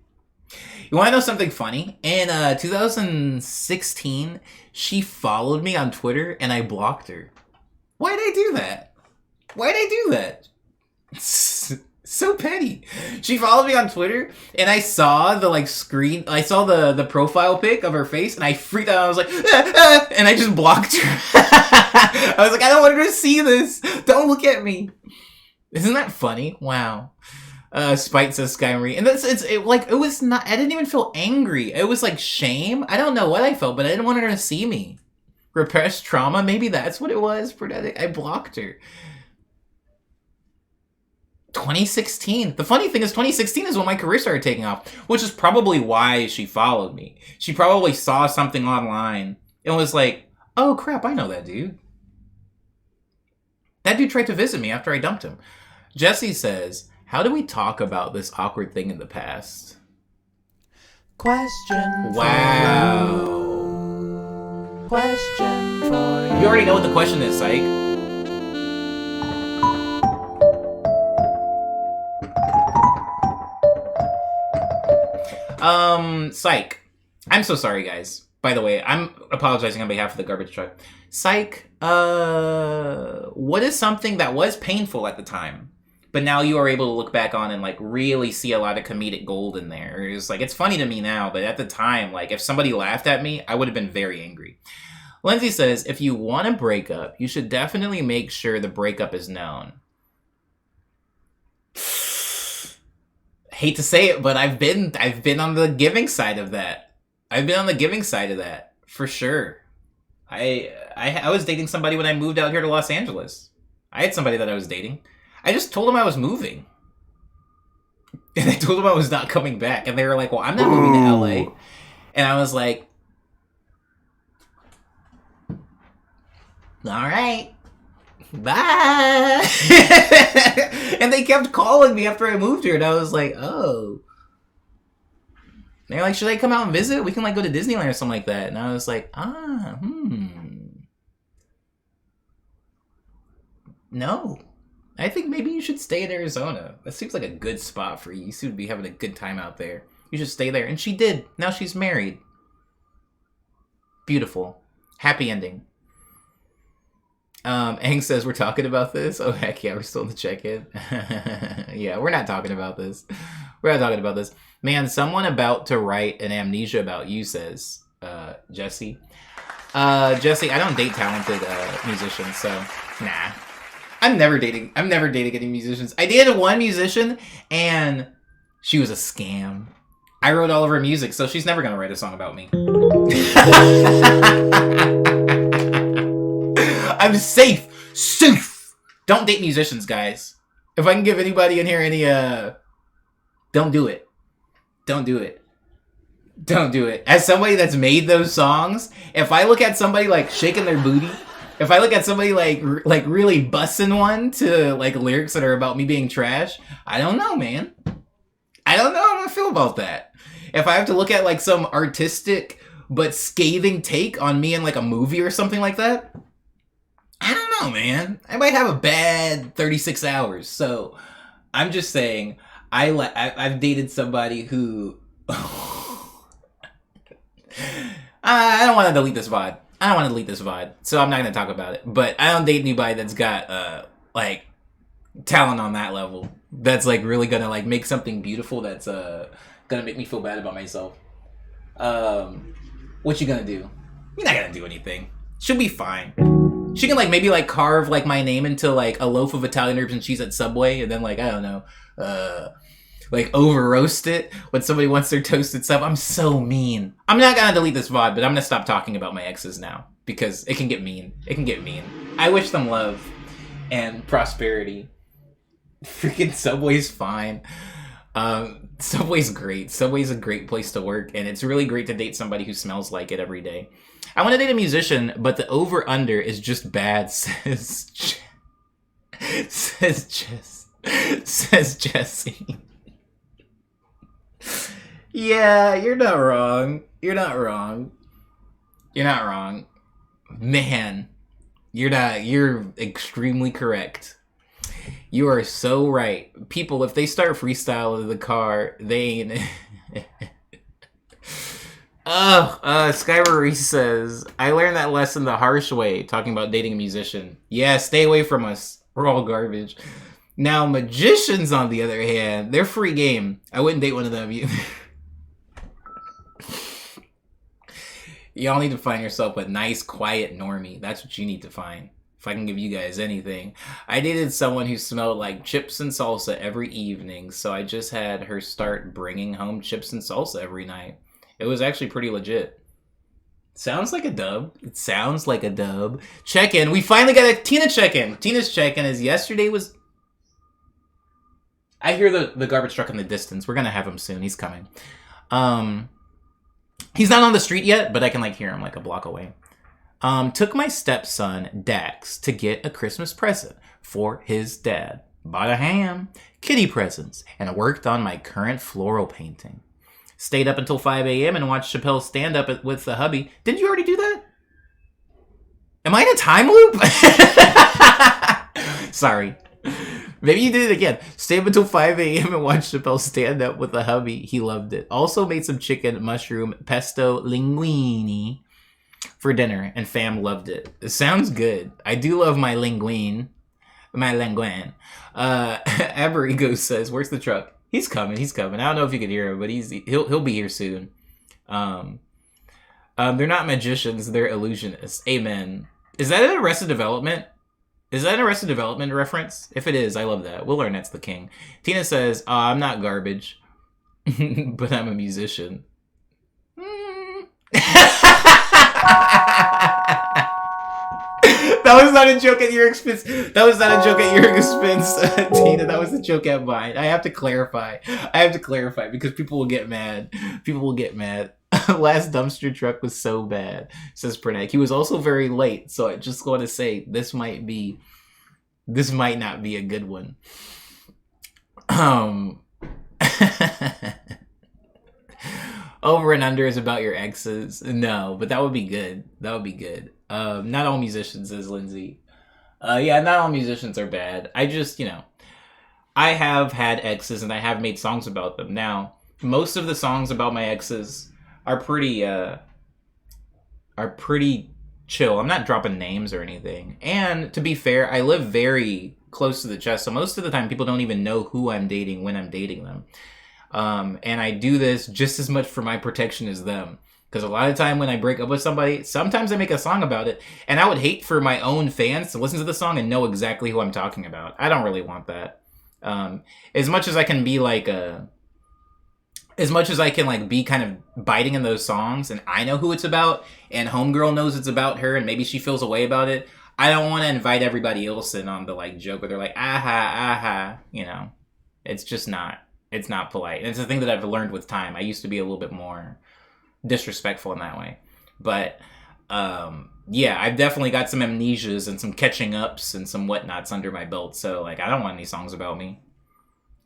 You want to know something funny? In 2016, she followed me on Twitter and I blocked her. Why'd I do that? So petty. She followed me on Twitter and I saw the the profile pic of her face and I freaked out. I was like, and I just blocked her. I was like, I don't want her to see this. Don't look at me. Isn't that funny? Wow. Spite says Sky Marie. And it was not, I didn't even feel angry. It was like shame. I don't know what I felt, but I didn't want her to see me. Repressed trauma, maybe that's what it was. I blocked her. 2016. The funny thing is 2016 is when my career started taking off, which is probably why she followed me. She probably saw something online and was like, oh crap, I know that dude. That dude tried to visit me after I dumped him. Jesse says, how do we talk about this awkward thing in the past? Question. Wow. Question for you. You already know what the question is, Psych. Psych. I'm so sorry, guys. By the way, I'm apologizing on behalf of the garbage truck. Psych, what is something that was painful at the time, but now you are able to look back on and like really see a lot of comedic gold in there? It's like, it's funny to me now, but at the time, like if somebody laughed at me, I would have been very angry. Lindsay says, if you want to break up, you should definitely make sure the breakup is known. Hate to say it, but I've been on the giving side of that. For sure. I was dating somebody when I moved out here to Los Angeles. I had somebody that I was dating. I just told them I was moving. And I told them I was not coming back. And they were like, well, I'm not moving to LA. And I was like, all right. Bye. And they kept calling me after I moved here. And I was like, oh. They're like, should I come out and visit? We can like go to Disneyland or something like that. And I was like, no. I think maybe you should stay in Arizona. That seems like a good spot for you. You seem to be having a good time out there. You should stay there. And she did. Now she's married. Beautiful. Happy ending. Aang says we're talking about this. Oh heck yeah, we're still in the check-in. Yeah, we're not talking about this. Man, someone about to write an amnesia about you, says Jesse. Jesse, I don't date talented musicians, so nah. I'm never dating any musicians. I dated one musician and she was a scam. I wrote all of her music, so she's never gonna write a song about me. I'm safe. Don't date musicians, guys. If I can give anybody in here any, don't do it. Don't do it. Don't do it. As somebody that's made those songs, if I look at somebody like shaking their booty, if I look at somebody like really busting one to like lyrics that are about me being trash, I don't know, man. I don't know how I feel about that. If I have to look at like some artistic but scathing take on me in like a movie or something like that, I don't know, man. I might have a bad 36 hours. So I'm just saying, I've dated somebody who I don't want to delete this VOD. I don't want to delete this VOD, so I'm not going to talk about it. But I don't date anybody that's got, like, talent on that level. That's, like, really going to, like, make something beautiful that's, going to make me feel bad about myself. What you going to do? You're not going to do anything. She'll be fine. She can, like, maybe, like, carve, like, my name into, like, a loaf of Italian herbs and cheese at Subway, and then, like, I don't know, like, over-roast it when somebody wants their toasted stuff. I'm so mean. I'm not gonna delete this VOD, but I'm gonna stop talking about my exes now. Because it can get mean. It can get mean. I wish them love and prosperity. Freaking Subway's fine. Subway's great. Subway's a great place to work, and it's really great to date somebody who smells like it every day. I want to date a musician, but the over-under is just bad, says Jesse. Yeah, you're not wrong. You're not wrong. You're not wrong. Man, you're extremely correct. You are so right. People, if they start freestyling in the car, they ain't... Skyberry says, I learned that lesson the harsh way, talking about dating a musician. Yeah, stay away from us. We're all garbage. Now, magicians, on the other hand, they're free game. I wouldn't date one of them either. Y'all need to find yourself a nice, quiet normie. That's what you need to find. If I can give you guys anything. I dated someone who smelled like chips and salsa every evening, so I just had her start bringing home chips and salsa every night. It was actually pretty legit. Sounds like a dub. It sounds like a dub. Check-in. We finally got a Tina check-in. Tina's check-in is yesterday was... I hear the garbage truck in the distance. We're gonna have him soon. He's coming. He's not on the street yet, but I can like hear him like a block away. Took my stepson, Dax, to get a Christmas present for his dad. Bought a ham, kitty presents, and worked on my current floral painting. Stayed up until 5 a.m. and watched Chappelle's stand-up with the hubby. Didn't you already do that? Am I in a time loop? Sorry. Maybe you did it again. Stayed up until 5 a.m. and watched Chappelle stand up with the hubby. He loved it. Also made some chicken, mushroom, pesto, linguine for dinner, and fam loved it. It sounds good. I do love my linguine. My linguine. Aberigo says, where's the truck? He's coming. He's coming. I don't know if you can hear him, but he'll be here soon. They're not magicians. They're illusionists. Amen. Is that an Arrested Development? Is that an Arrested Development reference? If it is, I love that. We'll learn that's the king. Tina says, I'm not garbage, but I'm a musician. That was not a joke at your expense. That was not a joke at your expense, Tina. That was a joke at mine. I have to clarify because people will get mad. People will get mad. Last dumpster truck was so bad, says Pernek. He was also very late, so I just want to say this might not be a good one. Over and under is about your exes. No, but that would be good. That would be good. Not all musicians, says Lindsay. Yeah, not all musicians are bad. I just, I have had exes and I have made songs about them. Now, most of the songs about my exes are pretty chill. I'm not dropping names or anything. And to be fair, I live very close to the chest, so most of the time people don't even know who I'm dating when I'm dating them. And I do this just as much for my protection as them. Because a lot of time when I break up with somebody, sometimes I make a song about it, and I would hate for my own fans to listen to the song and know exactly who I'm talking about. I don't really want that. As much as I can be like be kind of biting in those songs, and I know who it's about, and homegirl knows it's about her, and maybe she feels a way about it, I don't want to invite everybody else in on the like joke where they're like, aha, you know. It's just not. It's not polite. And it's a thing that I've learned with time. I used to be a little bit more disrespectful in that way. But yeah, I've definitely got some amnesias and some catching ups and some whatnots under my belt. So like, I don't want any songs about me.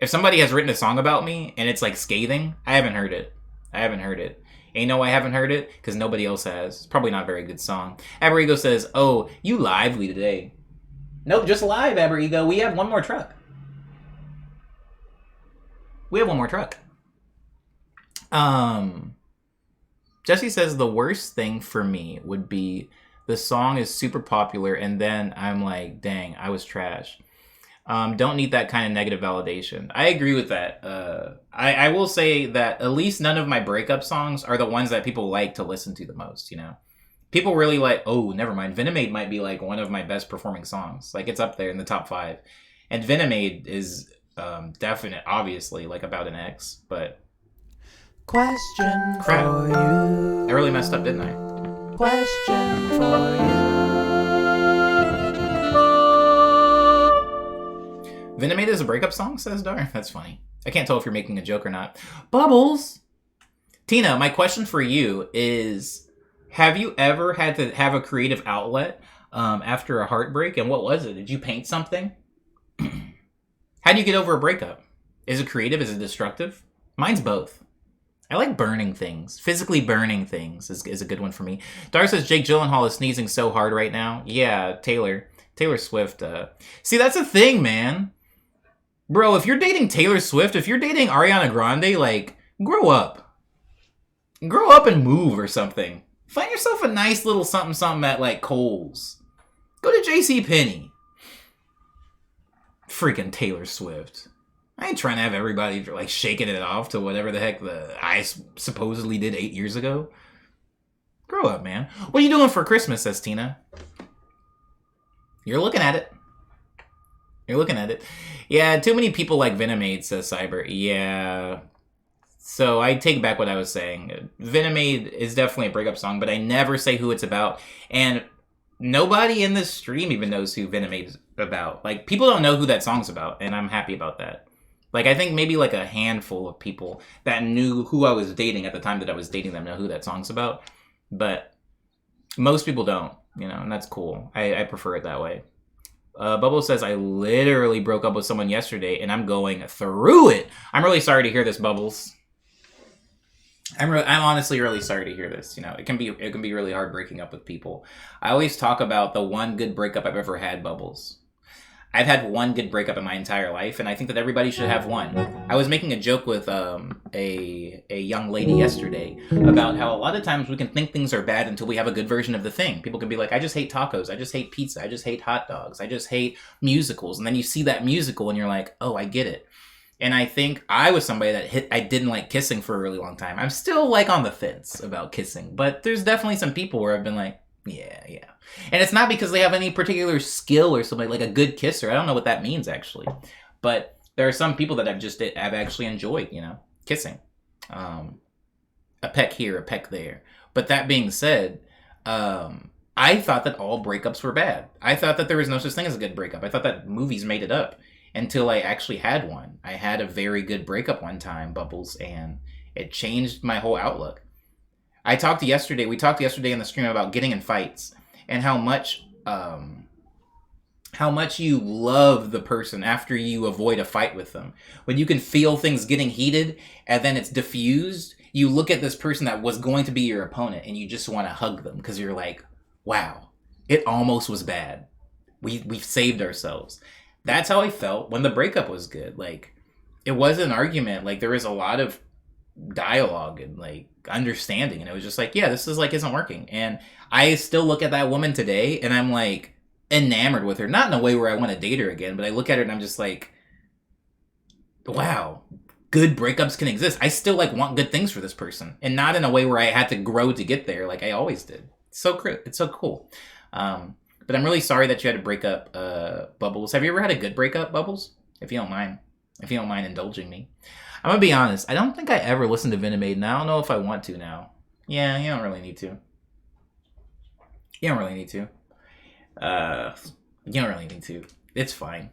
If somebody has written a song about me and it's like scathing, I haven't heard it. And you know why I haven't heard it? Because nobody else has. It's probably not a very good song. Aberigo says, oh, you lively today. Nope, just live, Aberigo. We have one more truck. Jesse says the worst thing for me would be the song is super popular and then I'm like, dang, I was trash. Don't need that kind of negative validation. I agree with that. I will say that at least none of my breakup songs are the ones that people like to listen to the most, you know? People really like, oh, never mind. Venomade might be like one of my best performing songs. Like it's up there in the top 5. And Venomade is definite, obviously, like about an ex, but... Question for you. I really messed up, didn't I? Question for you. Venomade is a breakup song, says Dar. That's funny. I can't tell if you're making a joke or not. Bubbles! Tina, my question for you is, have you ever had to have a creative outlet after a heartbreak? And what was it? Did you paint something? How do you get over a breakup? Is it creative? Is it destructive? Mine's both. I like burning things. Physically burning things is a good one for me. Dar says Jake Gyllenhaal is sneezing so hard right now. Yeah, Taylor Swift. See, that's a thing, man. Bro, if you're dating Taylor Swift, if you're dating Ariana Grande, like, grow up. Grow up and move or something. Find yourself a nice little something at, like, Kohl's. Go to JCPenney. Freaking Taylor Swift. I ain't trying to have everybody like shaking it off to whatever the heck I supposedly did 8 years ago. Grow up, man. What are you doing for Christmas, says Tina. You're looking at it. Yeah, too many people like Venomade, says Cyber. Yeah. So I take back what I was saying. Venomade is definitely a breakup song, but I never say who it's about. And nobody in this stream even knows who Venomade's about. Like, people don't know who that song's about, and I'm happy about that. Like, I think maybe like a handful of people that knew who I was dating at the time that I was dating them know who that song's about. But most people don't, you know, and that's cool. I prefer it that way. Bubble says, I literally broke up with someone yesterday, and I'm going through it. I'm really sorry to hear this, Bubbles. I'm honestly really sorry to hear this. You know, it can be really hard breaking up with people. I always talk about the one good breakup I've ever had, Bubbles. I've had one good breakup in my entire life, and I think that everybody should have one. I was making a joke with a young lady yesterday about how a lot of times we can think things are bad until we have a good version of the thing. People can be like, I just hate tacos, I just hate pizza, I just hate hot dogs, I just hate musicals. And then you see that musical and you're like, oh, I get it. And I think I was somebody that I didn't like kissing for a really long time. I'm still like on the fence about kissing, but there's definitely some people where I've been like, yeah. And it's not because they have any particular skill or something, like a good kisser. I don't know what that means, actually. But there are some people that I've actually enjoyed, you know, kissing. A peck here, a peck there. But that being said, I thought that all breakups were bad. I thought that there was no such thing as a good breakup. I thought that movies made it up until I actually had one. I had a very good breakup one time, Bubbles, and it changed my whole outlook. We talked yesterday in the stream about getting in fights and how much you love the person after you avoid a fight with them. When you can feel things getting heated and then it's diffused, you look at this person that was going to be your opponent and you just want to hug them because you're like, wow, it almost was bad. We've saved ourselves. That's how I felt when the breakup was good. Like, it wasn't an argument. Like, there was a lot of dialogue and like understanding, and it was just like, yeah, this is like isn't working. And I still look at that woman today and I'm like enamored with her, not in a way where I want to date her again, but I look at her and I'm just like, wow, good breakups can exist. I still like want good things for this person, and not in a way where I had to grow to get there like I always did. It's so cool. But I'm really sorry that you had to break up, Bubbles. Have you ever had a good breakup, Bubbles? If you don't mind indulging me. I'm gonna be honest, I don't think I ever listened to Venomade, and I don't know if I want to now. Yeah, you don't really need to. You don't really need to. It's fine.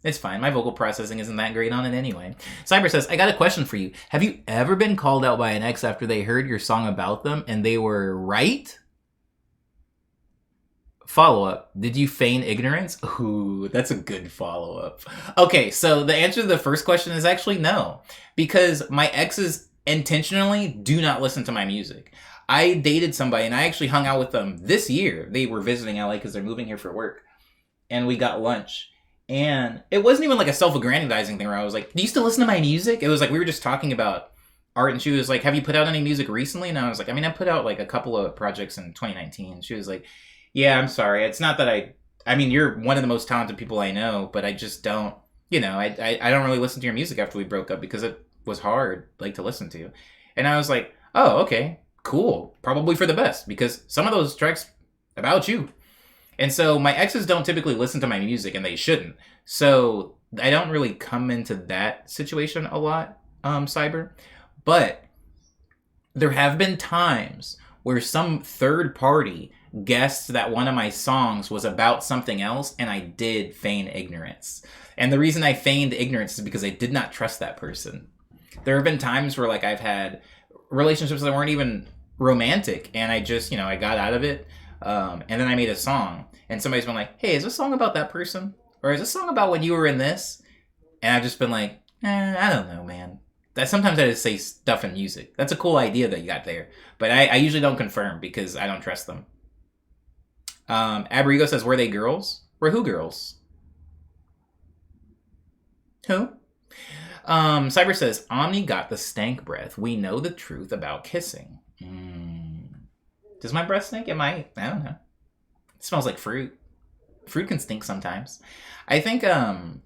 It's fine. My vocal processing isn't that great on it anyway. Cyber says, I got a question for you. Have you ever been called out by an ex after they heard your song about them and they were right? Follow-up. Did you feign ignorance? Ooh, that's a good follow-up. Okay, so the answer to the first question is actually no. Because my exes intentionally do not listen to my music. I dated somebody and I actually hung out with them this year. They were visiting LA because they're moving here for work. And we got lunch. And it wasn't even like a self-aggrandizing thing where I was like, do you still listen to my music? It was like we were just talking about art and she was like, have you put out any music recently? And I was like, I mean, I put out like a couple of projects in 2019. She was like, yeah, I'm sorry. It's not that I mean, you're one of the most talented people I know, but I just don't, I don't really listen to your music after we broke up because it was hard, like, to listen to. And I was like, oh, okay, cool. Probably for the best because some of those tracks about you. And so my exes don't typically listen to my music and they shouldn't. So I don't really come into that situation a lot, Cyber. But there have been times where some third party guessed that one of my songs was about something else and I did feign ignorance. And the reason I feigned ignorance is because I did not trust that person. There have been times where like I've had relationships that weren't even romantic and I just, I got out of it. And then I made a song and somebody's been like, hey, is this song about that person? Or is this song about when you were in this? And I've just been like, I don't know, man. Sometimes I just say stuff in music. That's a cool idea that you got there. But I usually don't confirm because I don't trust them. Abrigo says, were they girls? Were who girls? Who? Cyber says, Omni got the stank breath. We know the truth about kissing. Does my breath stink? I don't know. It smells like fruit. Fruit can stink sometimes. I think, like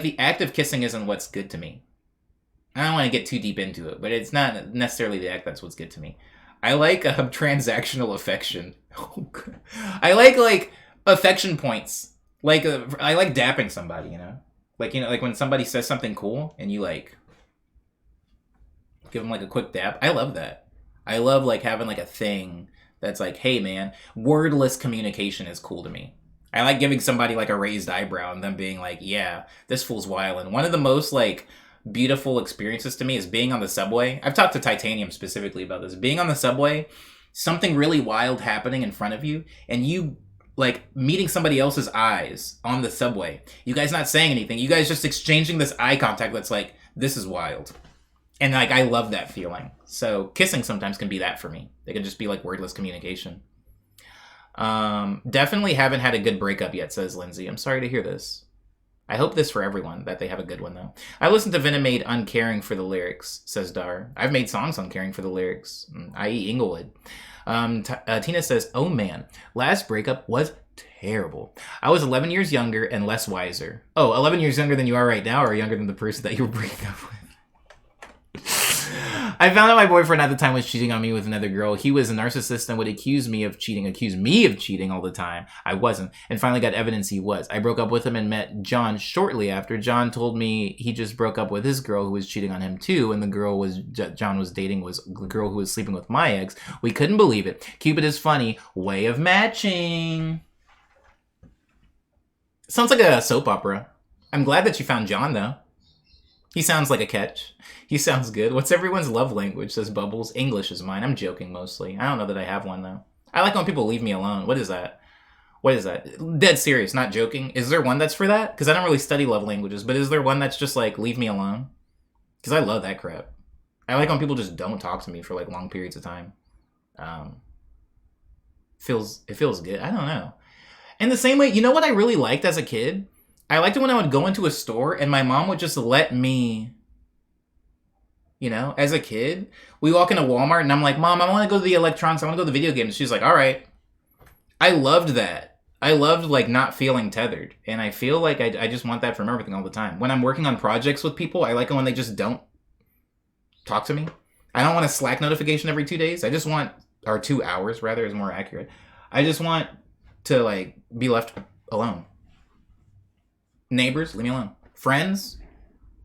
the act of kissing isn't what's good to me. I don't want to get too deep into it, but it's not necessarily the act that's what's good to me. I like transactional affection. I like affection points. Like I like dapping somebody, like when somebody says something cool and you like give them like a quick dap. I love that. I love like having like a thing that's like, hey man, wordless communication is cool to me. I like giving somebody like a raised eyebrow and them being like, yeah, this fool's wildin'. One of the most like beautiful experiences to me is being on the subway. I've talked to Titanium specifically about this. Being on the subway, something really wild happening in front of you, and you like meeting somebody else's eyes on the subway. You guys not saying anything. You guys just exchanging this eye contact that's like, this is wild. And like, I love that feeling. So kissing sometimes can be that for me. It can just be like wordless communication. Definitely haven't had a good breakup yet, says Lindsay. I'm sorry to hear this. I hope this for everyone, that they have a good one, though. I listened to Venomade Uncaring for the lyrics, says Dar. I've made songs on caring for the lyrics, i.e. Inglewood. Tina says, oh man, last breakup was terrible. I was 11 years younger and less wiser. Oh, 11 years younger than you are right now, or younger than the person that you were breaking up with? I found out my boyfriend at the time was cheating on me with another girl. He was a narcissist and would accuse me of cheating all the time. I wasn't, and finally got evidence he was. I broke up with him and met John shortly after. John told me he just broke up with his girl who was cheating on him too, and the girl John was dating was the girl who was sleeping with my ex. We couldn't believe it. Cupid is funny. Way of matching. Sounds like a soap opera. I'm glad that you found John, though. He sounds like a catch. He sounds good. What's everyone's love language, says Bubbles. English is mine. I'm joking mostly. I don't know that I have one, though. I like when people leave me alone. What is that? What is that? Dead serious, not joking. Is there one that's for that? Because I don't really study love languages, but is there one that's just like, leave me alone? Because I love that crap. I like when people just don't talk to me for like long periods of time. It feels good. I don't know. In the same way, you know what I really liked as a kid? I liked it when I would go into a store and my mom would just let me, as a kid, we walk into Walmart and I'm like, Mom, I want to go to the electronics. I want to go to the video games. She's like, all right. I loved that. I loved like not feeling tethered. And I feel like I just want that from everything all the time. When I'm working on projects with people, I like it when they just don't talk to me. I don't want a Slack notification every 2 days. I just want, or 2 hours rather is more accurate. I just want to like be left alone. Neighbors, leave me alone. Friends,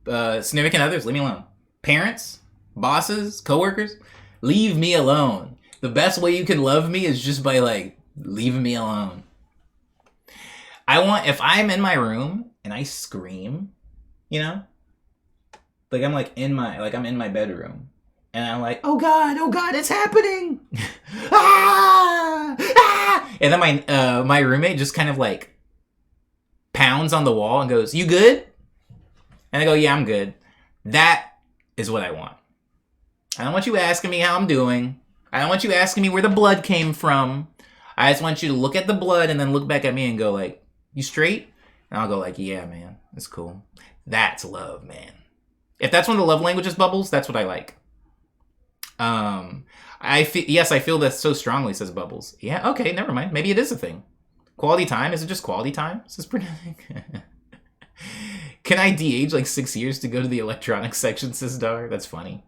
significant others, leave me alone. Parents, bosses, coworkers, leave me alone. The best way you can love me is just by like Leave me alone. If I'm in my room and I scream, you know, like I'm in my bedroom and I'm like, oh God, it's happening. Ah! Ah! And then my roommate just kind of like pounds on the wall and goes, you good? And I go, yeah, I'm good. That is what I want. I don't want you asking me how I'm doing. I don't want you asking me where the blood came from. I just want you to look at the blood and then look back at me and go like, you straight? And I'll go like, yeah, man, that's cool. That's love, man. If that's one of the love languages, Bubbles, that's what I like. I feel that so strongly, says Bubbles. Yeah, okay, never mind. Maybe it is a thing. Quality time? Is it just quality time? Says pretty. Can I de-age like 6 years to go to the electronics section, says Dar? That's funny.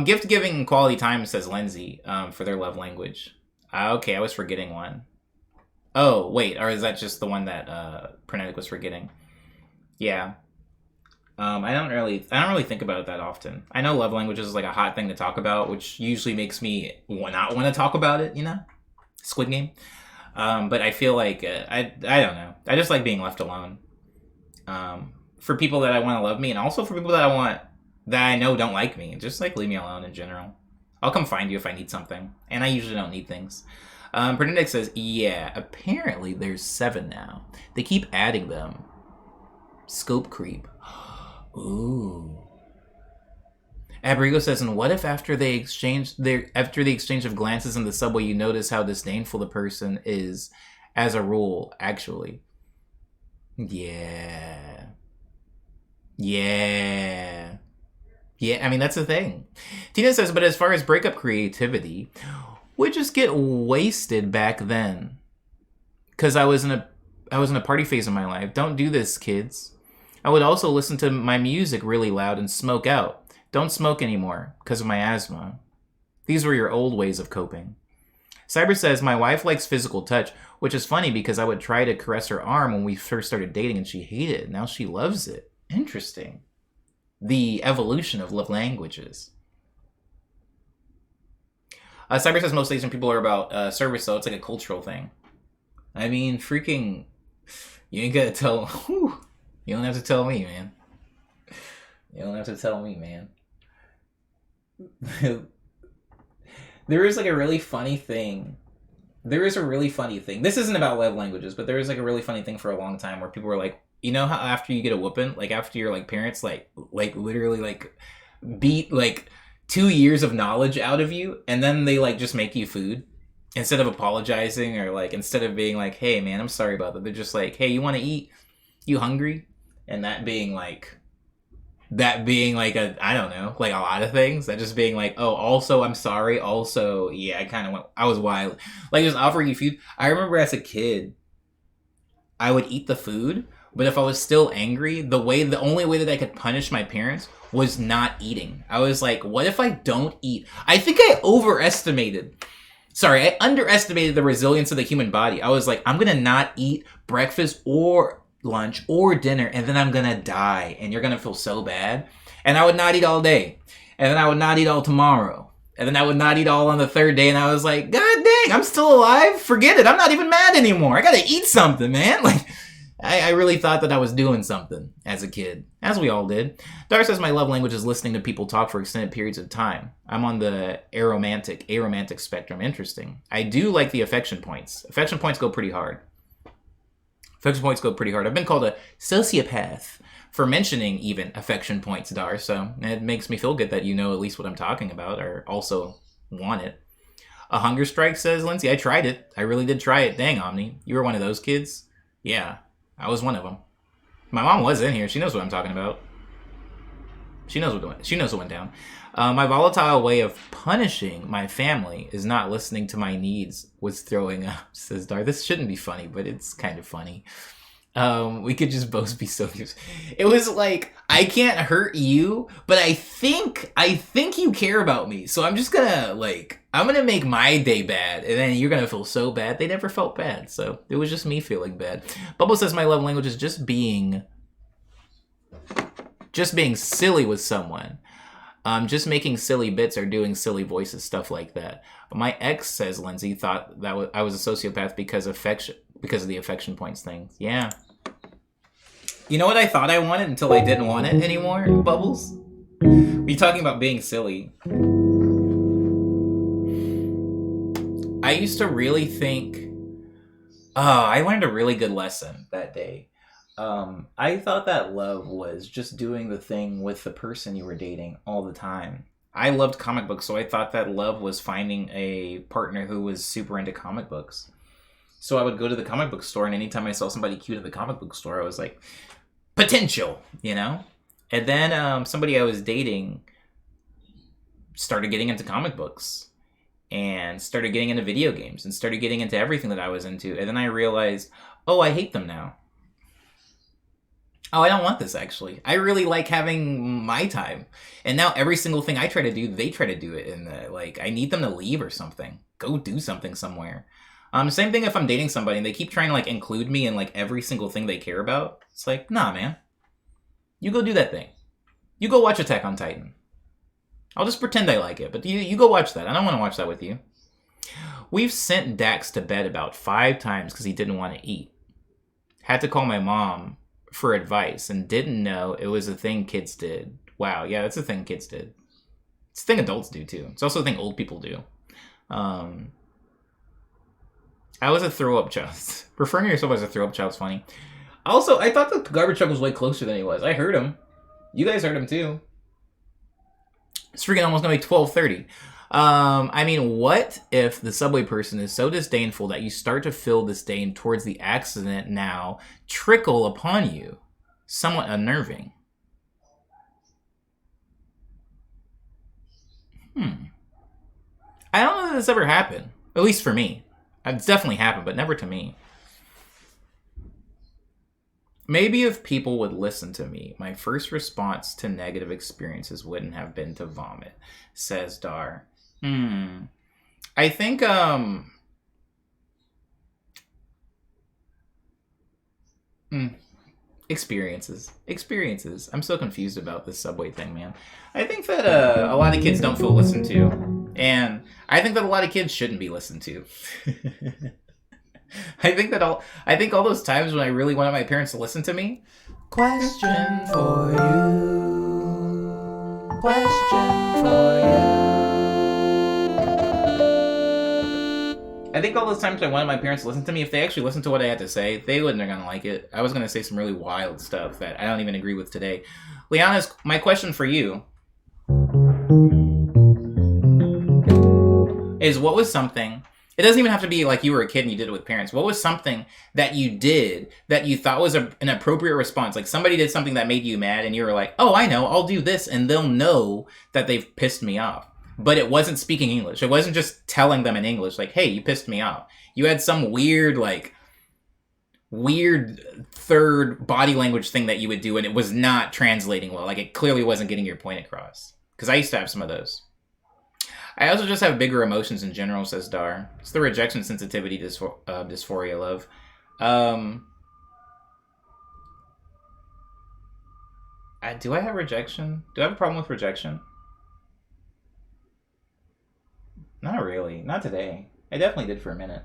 Gift giving and quality time, says Lindsay, for their love language. Okay, I was forgetting one. Oh, wait, or is that just the one that Pernetic was forgetting? Yeah. I don't really think about it that often. I know love languages is like a hot thing to talk about, which usually makes me not want to talk about it, you know? Squid Game. But I feel like, I don't know. I just like being left alone. For people that I want to love me, and also for people that I know don't like me. Just like leave me alone in general. I'll come find you if I need something. And I usually don't need things. Pernedic says, yeah, apparently there's 7 now. They keep adding them. Scope creep. Ooh. Abrigo says, and what if after the exchange of glances in the subway, you notice how disdainful the person is as a rule, actually? Yeah. Yeah, I mean, that's the thing. Tina says, but as far as breakup creativity, we just get wasted back then. Because I was in a party phase of my life. Don't do this, kids. I would also listen to my music really loud and smoke out. Don't smoke anymore because of my asthma. These were your old ways of coping. Cyber says, my wife likes physical touch, which is funny because I would try to caress her arm when we first started dating and she hated it. Now she loves it. Interesting. The evolution of love languages. Cyber says most Asian people are about service, so it's like a cultural thing. I mean, freaking, you ain't gotta tell. Whew, you don't have to tell me, man. You don't have to tell me, man. There is like a really funny thing. This isn't about love languages, but there is like a really funny thing for a long time where people were like, you know how after you get a whooping, like after your like parents like literally like beat like 2 years of knowledge out of you, and then they like just make you food instead of apologizing, or like instead of being like, hey man, I'm sorry about that, they're just like, hey, you want to eat? You hungry? And that being like a, I don't know, like a lot of things. That just being like, oh, also I'm sorry, also yeah, I was wild, like just offering you food. I remember as a kid, I would eat the food. But if I was still angry, the only way that I could punish my parents was not eating. I was like, what if I don't eat? I think I underestimated the resilience of the human body. I was like, I'm going to not eat breakfast or lunch or dinner, and then I'm going to die, and you're going to feel so bad. And I would not eat all day. And then I would not eat all tomorrow. And then I would not eat all on the 3rd day, and I was like, God dang, I'm still alive? Forget it. I'm not even mad anymore. I got to eat something, man. Like, I really thought that I was doing something as a kid, as we all did. Dar says my love language is listening to people talk for extended periods of time. I'm on the aromantic spectrum. Interesting. I do like the affection points. Affection points go pretty hard. I've been called a sociopath for mentioning even affection points, Dar, so it makes me feel good that you know at least what I'm talking about, or also want it. A hunger strike, says Lindsay. I tried it. I really did try it. Dang, Omni. You were one of those kids? Yeah. I was one of them. My mom was in here. She knows what I'm talking about. She knows what went down. My volatile way of punishing my family is not listening to my needs was throwing up, says Dar. This shouldn't be funny, but it's kind of funny. We could just both be so... It was like, I can't hurt you, but I think you care about me. So I'm just gonna, like, I'm gonna make my day bad, and then you're gonna feel so bad. They never felt bad, so it was just me feeling bad. Bubble says my love language is just being silly with someone. Just making silly bits or doing silly voices, stuff like that. My ex, says Lindsay, thought that I was a sociopath because of the affection points thing. Yeah. You know what I thought I wanted until I didn't want it anymore, Bubbles? We talking about being silly. I used to really think... I learned a really good lesson that day. I thought that love was just doing the thing with the person you were dating all the time. I loved comic books, so I thought that love was finding a partner who was super into comic books. So I would go to the comic book store, and anytime I saw somebody cute at the comic book store, I was like, potential, you know? And then somebody I was dating started getting into comic books and started getting into video games and started getting into everything that I was into. And then I realized, oh, I hate them now. Oh, I don't want this, actually. I really like having my time. And now every single thing I try to do, they try to do it. And I need them to leave or something. Go do something somewhere. Same thing if I'm dating somebody and they keep trying to include me in every single thing they care about. It's like, nah, man. You go do that thing. You go watch Attack on Titan. I'll just pretend I like it, but you go watch that. I don't want to watch that with you. We've sent Dax to bed about 5 times because he didn't want to eat. Had to call my mom for advice and didn't know it was a thing kids did. Wow, yeah, that's a thing kids did. It's a thing adults do too. It's also a thing old people do. I was a throw-up child. Referring to yourself as a throw-up child is funny. Also, I thought the garbage truck was way closer than he was. I heard him. You guys heard him too. It's freaking almost gonna be 12:30. I mean, what if the subway person is so disdainful that you start to feel disdain towards the accident now trickle upon you? Somewhat unnerving. I don't know that this ever happened. At least for me. It's definitely happened, but never to me. Maybe if people would listen to me, my first response to negative experiences wouldn't have been to vomit, says Dar. I think, Experiences. I'm so confused about this subway thing, man. I think that a lot of kids don't feel listened to, and I think that a lot of kids shouldn't be listened to. I think all those times when I really wanted my parents to listen to me. Question for you. Question for you. I think all those times I wanted my parents to listen to me, if they actually listened to what I had to say, they wouldn't have gonna like it. I was gonna say some really wild stuff that I don't even agree with today. Liana's, my question for you is, what was something... It doesn't even have to be like you were a kid and you did it with parents. What was something that you did that you thought was an appropriate response? Like somebody did something that made you mad and you were like, oh, I know, I'll do this. And they'll know that they've pissed me off. But it wasn't speaking English. It wasn't just telling them in English, like, hey, you pissed me off. You had some weird third body language thing that you would do and it was not translating well. Like it clearly wasn't getting your point across. Because I used to have some of those. I also just have bigger emotions in general, says Dar. It's the rejection sensitivity dysphoria love. Do I have rejection? Do I have a problem with rejection? Not really. Not today. I definitely did for a minute.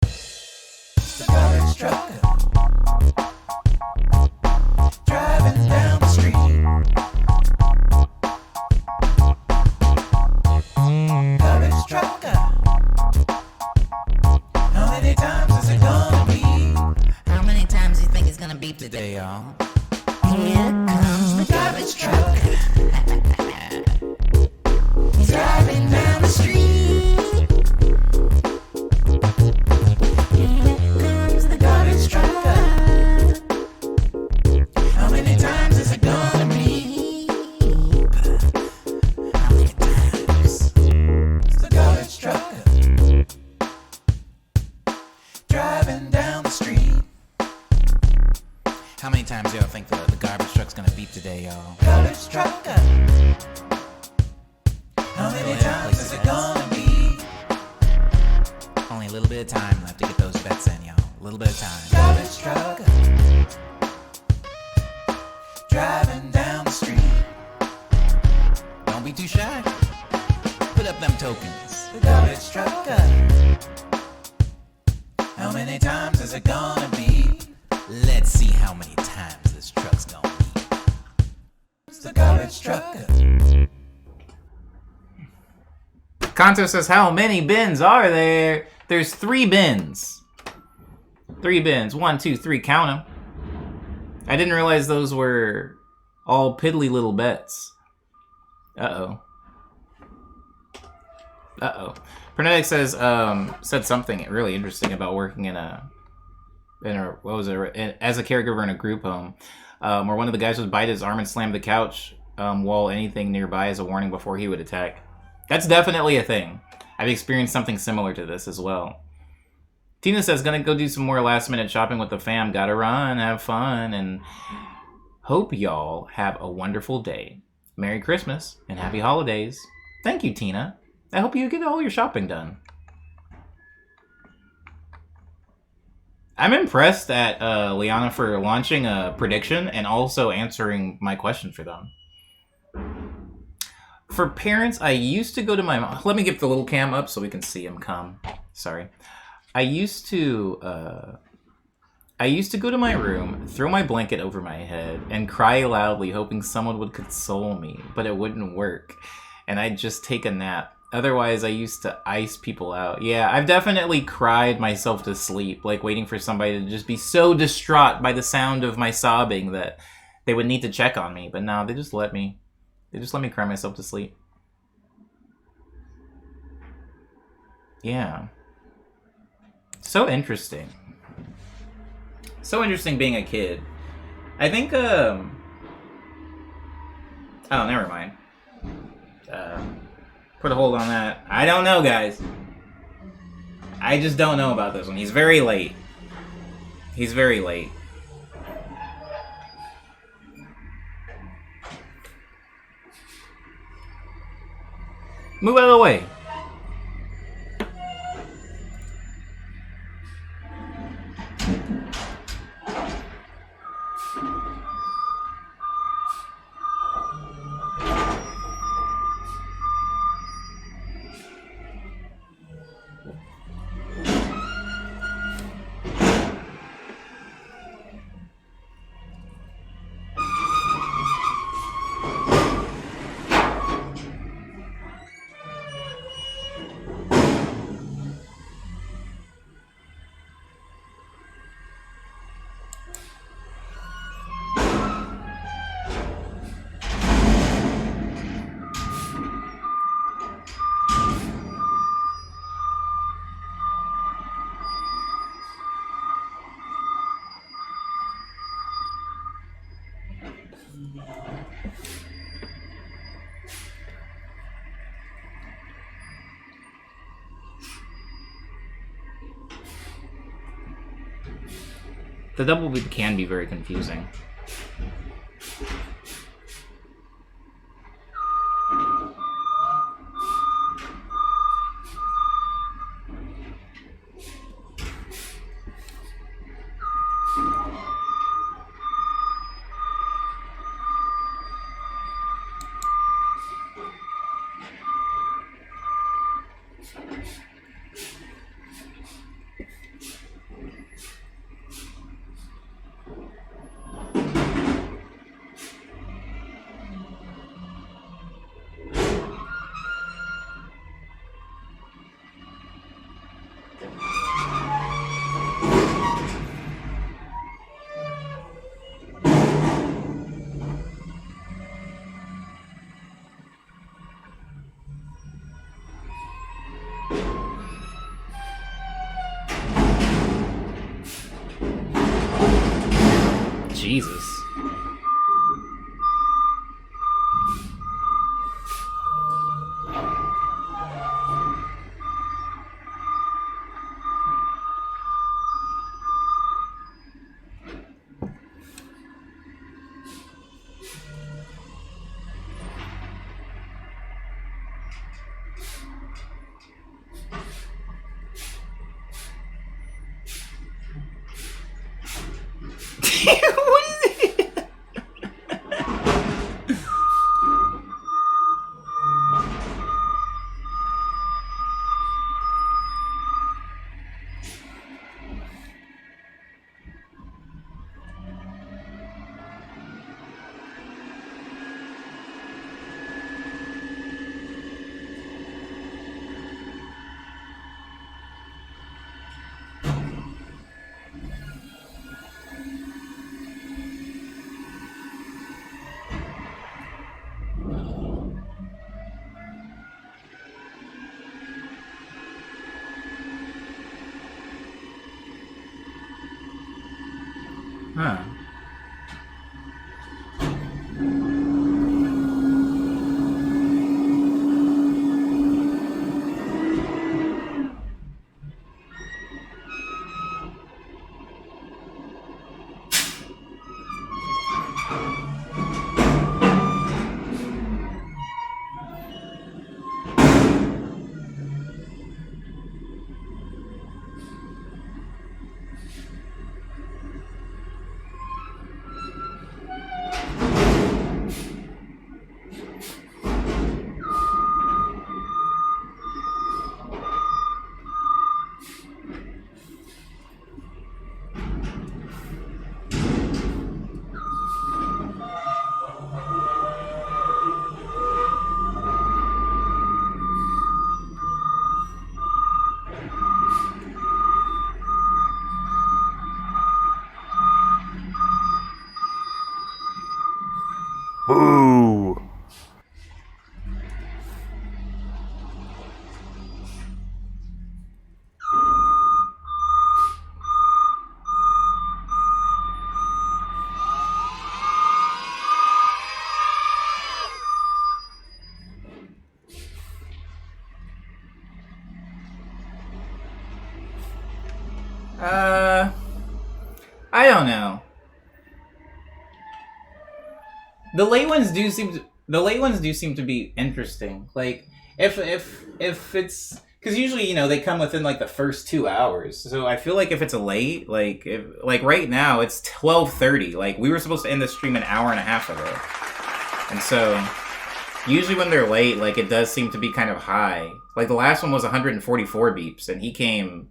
The garbage truck driving down the street. Garbage trucker. How many times is it gonna be? How many times do you think it's gonna be Today, y'all. Here comes the garbage truck. He's driving down the street. Here comes the garbage trucker. How many times is it gonna be? How many times? It's the garbage trucker driving down the street. How many times y'all think the garbage truck's gonna beep today, y'all? Garbage trucker. How many times is it gonna be? Only a little bit of time left to get those bets in, y'all. A little bit of time. Garbage trucker. driving down the street. Don't be too shy. Put up them tokens. The garbage trucker. How many times is it gonna be? Let's see how many times this truck's gonna be. It's the garbage trucker. Kanto says, how many bins are there? There's 3 bins. 3 bins. 1, 2, 3. Count them. I didn't realize those were all piddly little bets. Uh-oh. Uh-oh. Pernetic says, said something really interesting about working in a what was it, as a caregiver in a group home, where one of the guys would bite his arm and slam the couch while anything nearby as a warning before he would attack. That's definitely a thing. I've experienced something similar to this as well. Tina says, gonna go do some more last minute shopping with the fam. Gotta run, have fun, and hope y'all have a wonderful day. Merry Christmas and happy holidays. Thank you, Tina. I hope you get all your shopping done. I'm impressed at Liana for launching a prediction and also answering my question for them. For parents, I used to go to my mom. Let me get the little cam up so we can see him come. Sorry. I used to go to my room, throw my blanket over my head, and cry loudly, hoping someone would console me, but it wouldn't work, and I'd just take a nap. Otherwise, I used to ice people out. Yeah, I've definitely cried myself to sleep, like waiting for somebody to just be so distraught by the sound of my sobbing that they would need to check on me. But no, they just let me cry myself to sleep. Yeah. So interesting. So interesting being a kid. I think, oh, never mind. Put a hold on that. I don't know, guys. I just don't know about this one. He's very late. He's very late. Move out of the way. The double beat can be very confusing. Jesus. What is it? Huh. Boo! I don't know. The late ones do seem to be interesting. Like if it's because usually they come within like the first 2 hours. So I feel like if it's a late, like right now it's 12:30. Like we were supposed to end the stream an hour and a half ago, and so usually when they're late, like it does seem to be kind of high. Like the last one was 144 beeps, and he came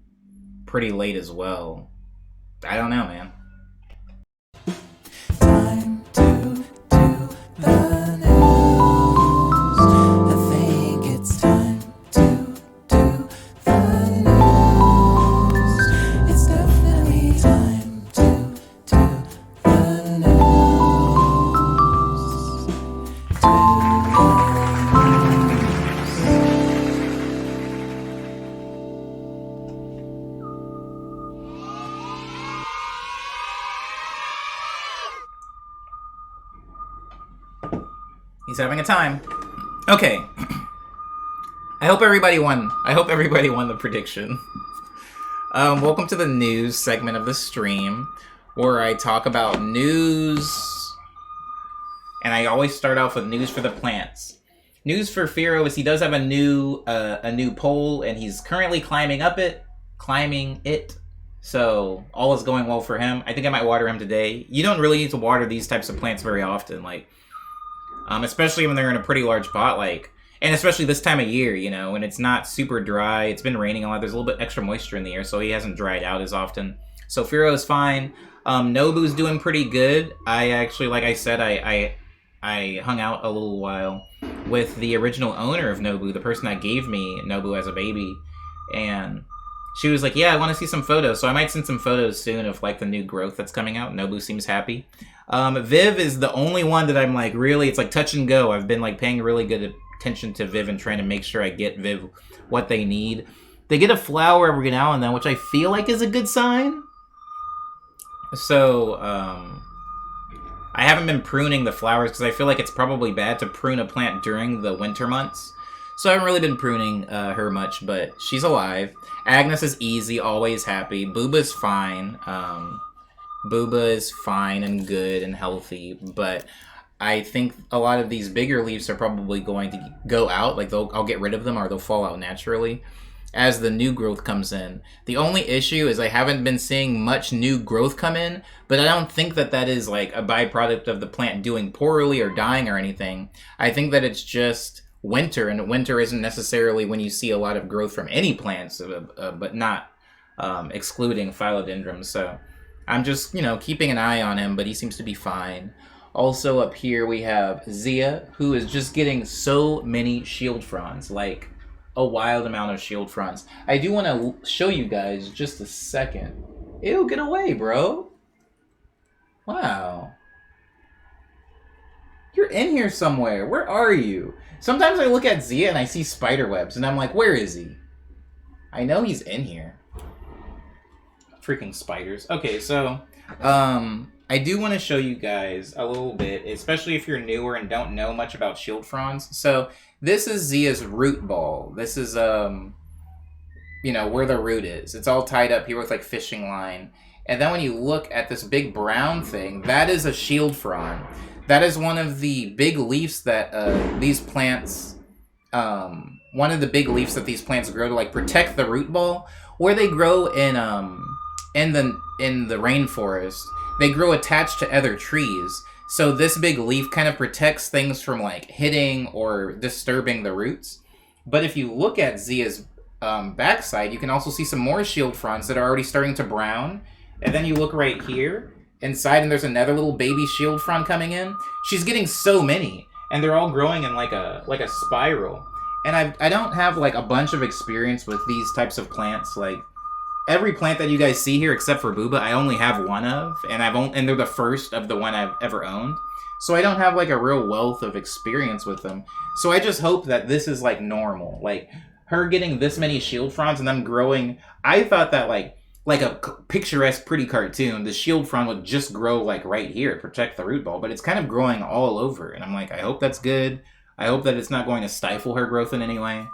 pretty late as well. I don't know, man. Time to do the news. I think it's time to do the news. It's definitely time to do the news. Do He's having a time. Okay. I hope everybody won the prediction. Welcome to the news segment of the stream, where I talk about news, and I always start off with news for the plants. News for Firo is he does have a new pole, and he's currently climbing it. So all is going well for him. I think I might water him today. You don't really need to water these types of plants very often, especially when they're in a pretty large pot, and especially this time of year, when it's not super dry. It's been raining a lot. There's a little bit extra moisture in the air, so he hasn't dried out as often. So Firo is fine. Nobu's doing pretty good. I actually, like I said, I hung out a little while with the original owner of Nobu, the person that gave me Nobu as a baby, and she was like, yeah, I want to see some photos. So I might send some photos soon of the new growth that's coming out. Nobu seems happy. Viv is the only one that I'm really, it's touch and go. I've been paying really good attention to Viv and trying to make sure I get Viv what they need. They get a flower every now and then, which I feel like is a good sign. So, I haven't been pruning the flowers because I feel like it's probably bad to prune a plant during the winter months. So I haven't really been pruning her much, but she's alive. Agnes is easy, always happy. Booba's fine. Booba is fine and good and healthy, but I think a lot of these bigger leaves are probably going to go out. I'll get rid of them or they'll fall out naturally as the new growth comes in. The only issue is I haven't been seeing much new growth come in, but I don't think that is a byproduct of the plant doing poorly or dying or anything. I think that it's just winter, and winter isn't necessarily when you see a lot of growth from any plants, but not excluding philodendrons. So I'm just, keeping an eye on him, but he seems to be fine. Also up here we have Zia, who is just getting so many shield fronds, a wild amount of shield fronds. I do want to show you guys just a second. Ew, get away, bro. Wow. You're in here somewhere. Where are you? Sometimes I look at Zia and I see spider webs, and I'm like, where is he? I know he's in here. Freaking spiders. Okay, so, I do want to show you guys a little bit, especially if you're newer and don't know much about shield fronds. So this is Zia's root ball. This is you know, where the root is. It's all tied up here with like fishing line. And then when you look at this big brown thing, that is a shield frond. That is one of the big leaves that these plants, one of the big leaves that these plants grow to like protect the root ball. Where they grow in the rainforest, they grow attached to other trees. So this big leaf kind of protects things from like hitting or disturbing the roots. But if you look at Zia's backside, you can also see some more shield fronds that are already starting to brown. And then you look right here inside, and there's another little baby shield frond coming in. She's getting so many, and they're all growing in like a spiral. And I don't have like a bunch of experience with these types of plants. Like every plant that you guys see here, except for Booba, I only have one of, and they're the first of the one I've ever owned. So I don't have like a real wealth of experience with them. So I just hope that this is like normal. Like her getting this many shield fronds and them growing. I thought that like a picturesque, pretty cartoon, the shield frond would just grow like right here, protect the root ball, but it's kind of growing all over. And I'm like, I hope that's good. I hope that it's not going to stifle her growth in any way.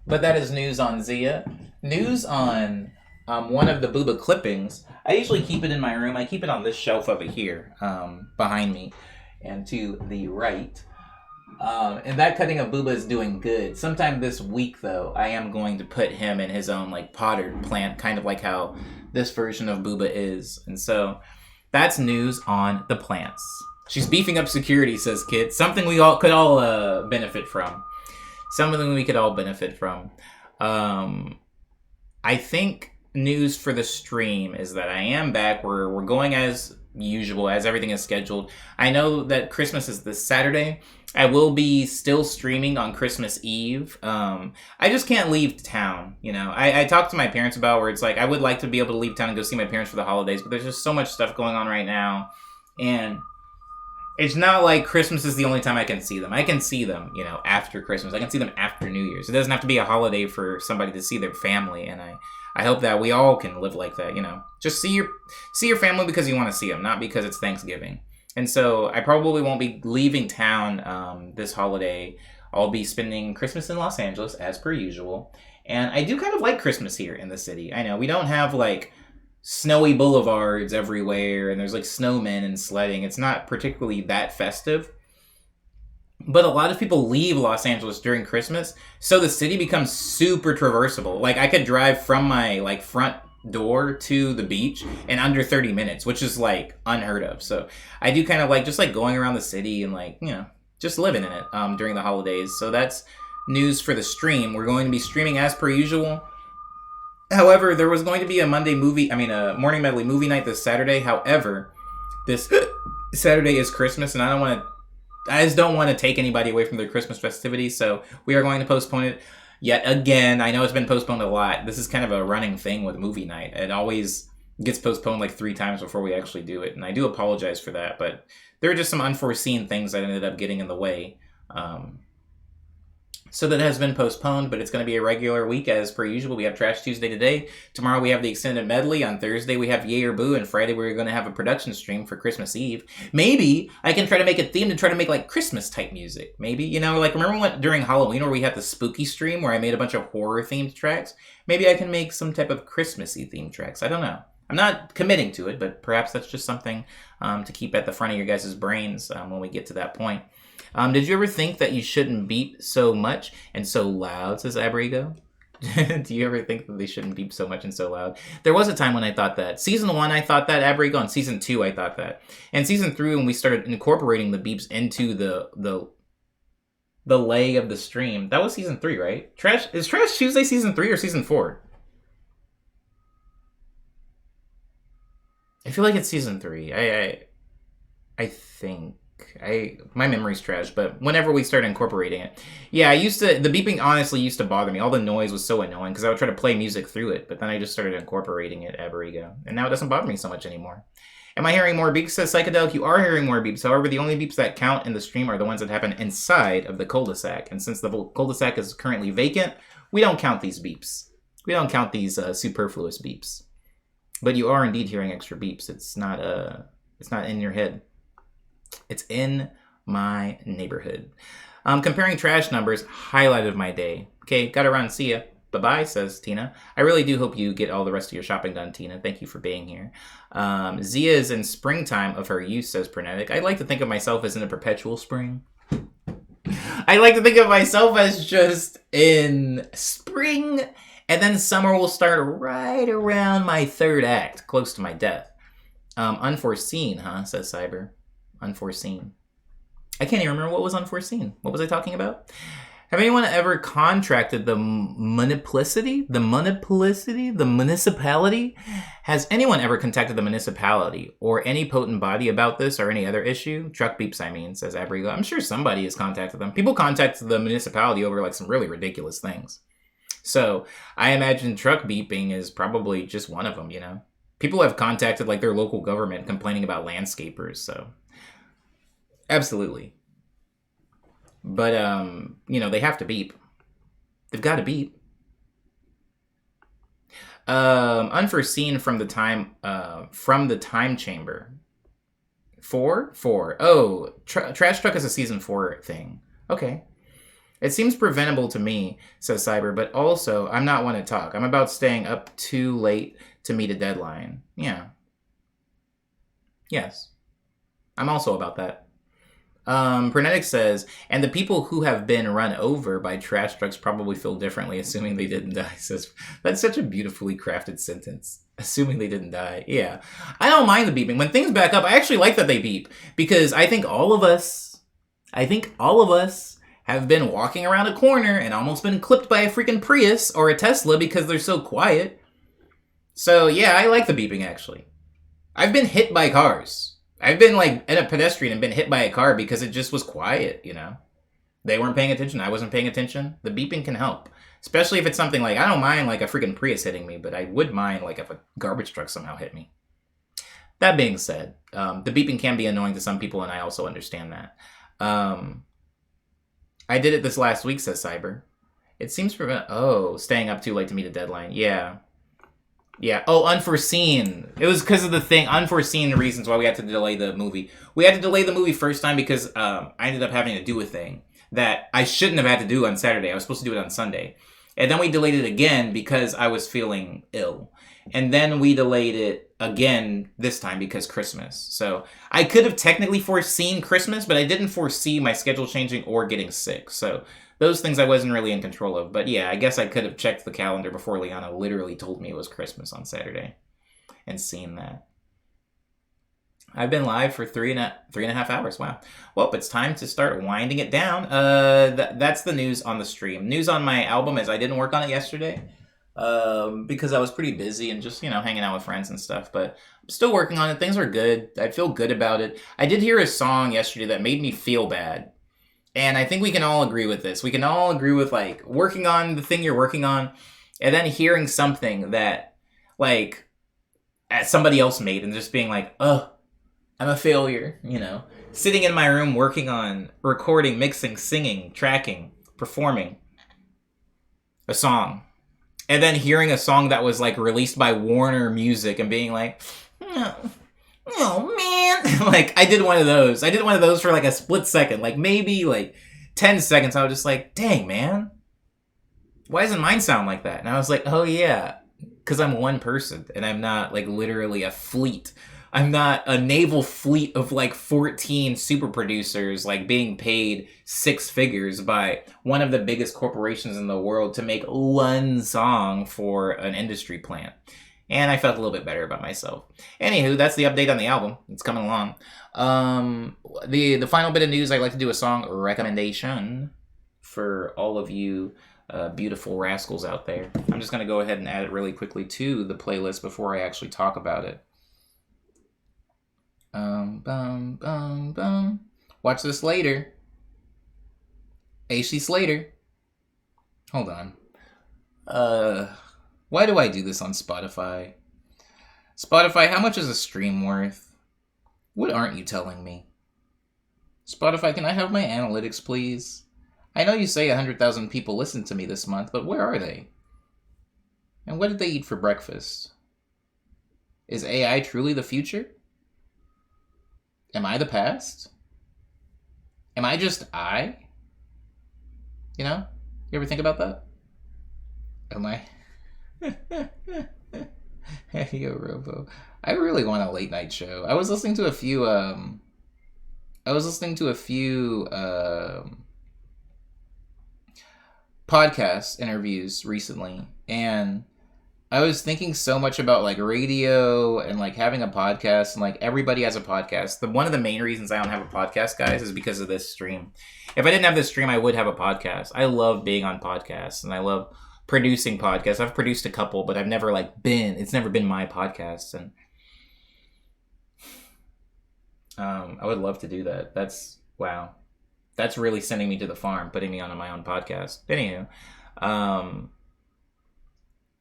But that is news on Zia. News on one of the Booba clippings. I usually keep it in my room. I keep it on this shelf over here, behind me and to the right. And that cutting of Booba is doing good. Sometime this week, though, I am going to put him in his own like potted plant, kind of like how this version of Booba is. And so that's news on the plants. She's beefing up security, says Kid. Something we could all benefit from. Something we could all benefit from. I think news for the stream is that I am back. We're going as usual, as everything is scheduled. I know that Christmas is this Saturday. I will be still streaming on Christmas Eve. I just can't leave town, you know. I talked to my parents about where it's like I would like to be able to leave town and go see my parents for the holidays, but there's just so much stuff going on right now. And it's not like Christmas is the only time I can see them. I can see them, you know, after Christmas. I can see them after New Year's. It doesn't have to be a holiday for somebody to see their family, and I hope that we all can live like that, you know. Just see your family because you want to see them, not because it's Thanksgiving. And so I probably won't be leaving town this holiday. I'll be spending Christmas in Los Angeles as per usual. And I do kind of like Christmas here in the city. I know we don't have like snowy boulevards everywhere and there's like snowmen and sledding. It's not particularly that festive. But a lot of people leave Los Angeles during Christmas, so the city becomes super traversable. Like I could drive from my like front door to the beach in under 30 minutes, which is like unheard of. So I do kind of like just like going around the city and like, you know, just living in it during the holidays. So that's news for the stream. We're going to be streaming as per usual. However, there was going to be a morning medley movie night this Saturday. However, this Saturday is Christmas and I just don't want to take anybody away from their Christmas festivities. So we are going to postpone it yet again. I know it's been postponed a lot. This is kind of a running thing with movie night. It always gets postponed like 3 times before we actually do it. And I do apologize for that, but there are just some unforeseen things that ended up getting in the way. So that has been postponed, but it's going to be a regular week as per usual. We have Trash Tuesday today. Tomorrow we have the extended medley. On Thursday we have Yay or Boo. And Friday we're going to have a production stream for Christmas Eve. Maybe I can try to make a theme and try to make like Christmas type music. Maybe, you know, like remember during Halloween where we had the spooky stream where I made a bunch of horror themed tracks? Maybe I can make some type of Christmassy themed tracks. I don't know. I'm not committing to it, but perhaps that's just something to keep at the front of your guys' brains when we get to that point. Did you ever think that you shouldn't beep so much and so loud, says Abrigo? Do you ever think that they shouldn't beep so much and so loud? There was a time when I thought that. Season 1, I thought that, Abrigo. And Season 2, I thought that. And Season 3, when we started incorporating the beeps into the lay of the stream, that was Season 3, right? Is Trash Tuesday Season 3 or Season 4? I feel like it's Season 3. I think. My memory's trash, but whenever we started incorporating it. Yeah, the beeping honestly used to bother me. All the noise was so annoying because I would try to play music through it, but then I just started incorporating it Abrigo. And now it doesn't bother me so much anymore. Am I hearing more beeps, says Psychedelic? You are hearing more beeps. However, the only beeps that count in the stream are the ones that happen inside of the cul-de-sac. And since the cul-de-sac is currently vacant, we don't count these beeps. We don't count these superfluous beeps. But you are indeed hearing extra beeps. It's not It's not in your head. It's in my neighborhood. Comparing trash numbers, highlight of my day. Okay, gotta run. See ya. Bye-bye, says Tina. I really do hope you get all the rest of your shopping done, Tina. Thank you for being here. Zia is in springtime of her youth, says Pernetic. I like to think of myself as in a perpetual spring. I like to think of myself as just in spring, and then summer will start right around my third act, close to my death. Unforeseen, huh, says Cyber. Unforeseen. I can't even remember what was unforeseen. What was I talking about? Have anyone ever contracted the municipality? Has anyone ever contacted the municipality or any potent body about this or any other issue? Truck beeps, I mean, says Abrigo. I'm sure somebody has contacted them. People contact the municipality over like some really ridiculous things. So I imagine truck beeping is probably just one of them, you know? People have contacted like their local government complaining about landscapers, so absolutely. But, you know, they have to beep. They've got to beep. Unforeseen from the time chamber. 4? 4. Oh, Trash Truck is a season 4 thing. Okay. It seems preventable to me, says Cyber, but also, I'm not one to talk. I'm about staying up too late to meet a deadline. Yeah. Yes. I'm also about that. Pernetic says, and the people who have been run over by trash trucks probably feel differently, assuming they didn't die. Says, that's such a beautifully crafted sentence. Assuming they didn't die. Yeah. I don't mind the beeping. When things back up, I actually like that they beep. Because I think all of us have been walking around a corner and almost been clipped by a freaking Prius or a Tesla because they're so quiet. So, yeah, I like the beeping, actually. I've been hit by cars. I've been, like, in a pedestrian and been hit by a car because it just was quiet, you know? They weren't paying attention. I wasn't paying attention. The beeping can help. Especially if it's something like, I don't mind, like, a freaking Prius hitting me, but I would mind, like, if a garbage truck somehow hit me. That being said, the beeping can be annoying to some people, and I also understand that. I did it this last week, says Cyber. It seems staying up too late to meet a deadline. Yeah. Yeah. Oh, unforeseen. It was because of the thing. Unforeseen reasons why we had to delay the movie. We had to delay the movie first time because I ended up having to do a thing that I shouldn't have had to do on Saturday. I was supposed to do it on Sunday. And then we delayed it again because I was feeling ill. And then we delayed it again this time because Christmas. So I could have technically foreseen Christmas, but I didn't foresee my schedule changing or getting sick. So those things I wasn't really in control of. But yeah, I guess I could have checked the calendar before Liana literally told me it was Christmas on Saturday and seen that. I've been live for three and a half hours. Wow. Well, it's time to start winding it down. That's the news on the stream. News on my album is I didn't work on it yesterday because I was pretty busy and just, hanging out with friends and stuff. But I'm still working on it. Things are good. I feel good about it. I did hear a song yesterday that made me feel bad. And I think we can all agree with this. We can all agree with, working on the thing you're working on and then hearing something that, somebody else made and just being like, oh, I'm a failure, Sitting in my room working on recording, mixing, singing, tracking, performing a song. And then hearing a song that was, released by Warner Music and being like, oh man. I did one of those. I did one of those for, a split second. Maybe, 10 seconds. I was just like, dang, man. Why doesn't mine sound like that? And I was like, oh, yeah. Because I'm one person. And I'm not, literally a fleet. I'm not a naval fleet of 14 super producers being paid 6 figures by one of the biggest corporations in the world to make one song for an industry plant. And I felt a little bit better about myself. Anywho, that's the update on the album. It's coming along. The final bit of news, I'd like to do a song recommendation for all of you beautiful rascals out there. I'm just going to go ahead and add it really quickly to the playlist before I actually talk about it. Watch this later. AC Slater. Hold on. Why do I do this on Spotify? Spotify, how much is a stream worth? What aren't you telling me? Spotify, can I have my analytics, please? I know you say 100,000 people listened to me this month, but where are they? And what did they eat for breakfast? Is AI truly the future? Am I the past? Am I just I? You know? You ever think about that? Am I? Hey, yo, Robo. I really want a late night show. I was listening to a few podcast interviews recently, and I was thinking so much about like radio and like having a podcast, and like everybody has a podcast. One of the main reasons I don't have a podcast, guys, is because of this stream. If I didn't have this stream, I would have a podcast. I love being on podcasts, and I love producing podcasts. I've produced a couple, but I've never it's never been my podcast, and I would love to do that. Wow. That's really sending me to the farm, putting me on my own podcast. Anywho,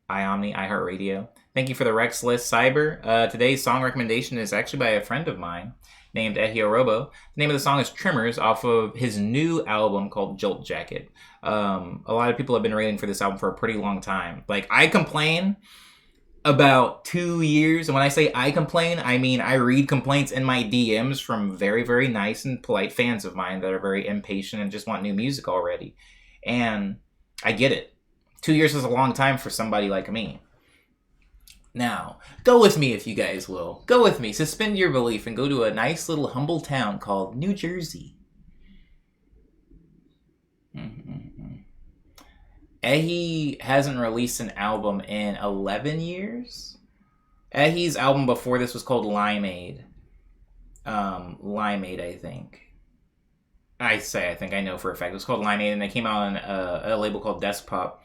iOmni, iHeartRadio. Thank you for the Rex List, Cyber. Today's song recommendation is actually by a friend of mine named Ehio Robo. The name of the song is Tremors, off of his new album called Jolt Jacket. A lot of people have been railing for this album for a pretty long time. Like, I complain about 2 years, and when I say I complain, I mean I read complaints in my DMs from very, very nice and polite fans of mine that are very impatient and just want new music already. And I get it. 2 years is a long time for somebody like me. Now, go with me if you guys will. Go with me. Suspend your belief and go to a nice little humble town called New Jersey. Ehi hasn't released an album in 11 years. Ehi's album before this was called Limeade. Limeade, I think. I think I know for a fact. It was called Limeade, and it came out on a label called Despop.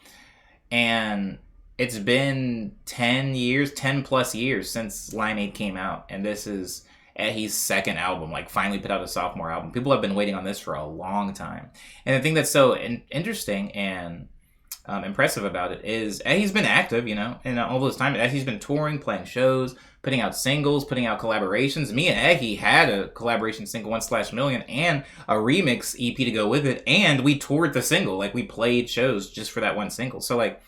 And it's been 10 plus years since Limeade came out. And this is Ehi's second album, like finally put out a sophomore album. People have been waiting on this for a long time. And the thing that's so interesting and impressive about it is Ehi's been active, you know, and all this time Ehi's been touring, playing shows, putting out singles, putting out collaborations. Me and Ehi had a collaboration single, 1/million, and a remix EP to go with it, and we toured the single. Like, we played shows just for that one single. So, like,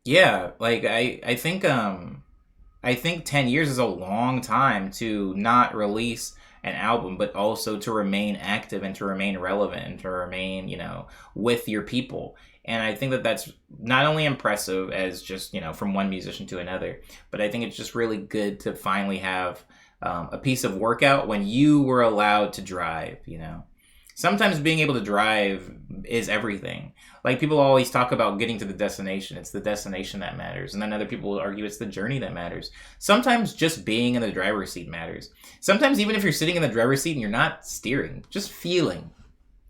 yeah, like, I think 10 years is a long time to not release an album, but also to remain active and to remain relevant and to remain, you know, with your people. And I think that that's not only impressive as just, you know, from one musician to another, but I think it's just really good to finally have a piece of workout when you were allowed to drive, you know. Sometimes being able to drive is everything. Like, people always talk about getting to the destination. It's the destination that matters. And then other people will argue it's the journey that matters. Sometimes just being in the driver's seat matters. Sometimes even if you're sitting in the driver's seat and you're not steering, just feeling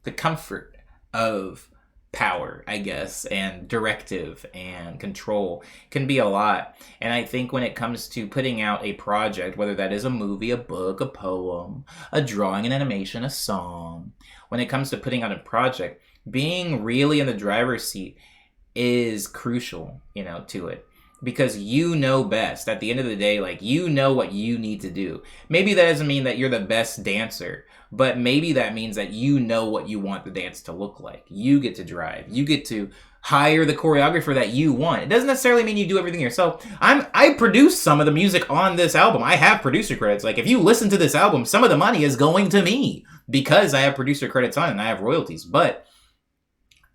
the comfort of power, I guess, and directive and control can be a lot. And I think when it comes to putting out a project, whether that is a movie, a book, a poem, a drawing, an animation, a song, when it comes to putting out a project, being really in the driver's seat is crucial, you know, to it. Because you know best. At the end of the day, like, you know what you need to do. Maybe that doesn't mean that you're the best dancer, but maybe that means that you know what you want the dance to look like. You get to drive. You get to hire the choreographer that you want. It doesn't necessarily mean you do everything yourself. I produced some of the music on this album. I have producer credits. Like, if you listen to this album, some of the money is going to me because I have producer credits on it and I have royalties. But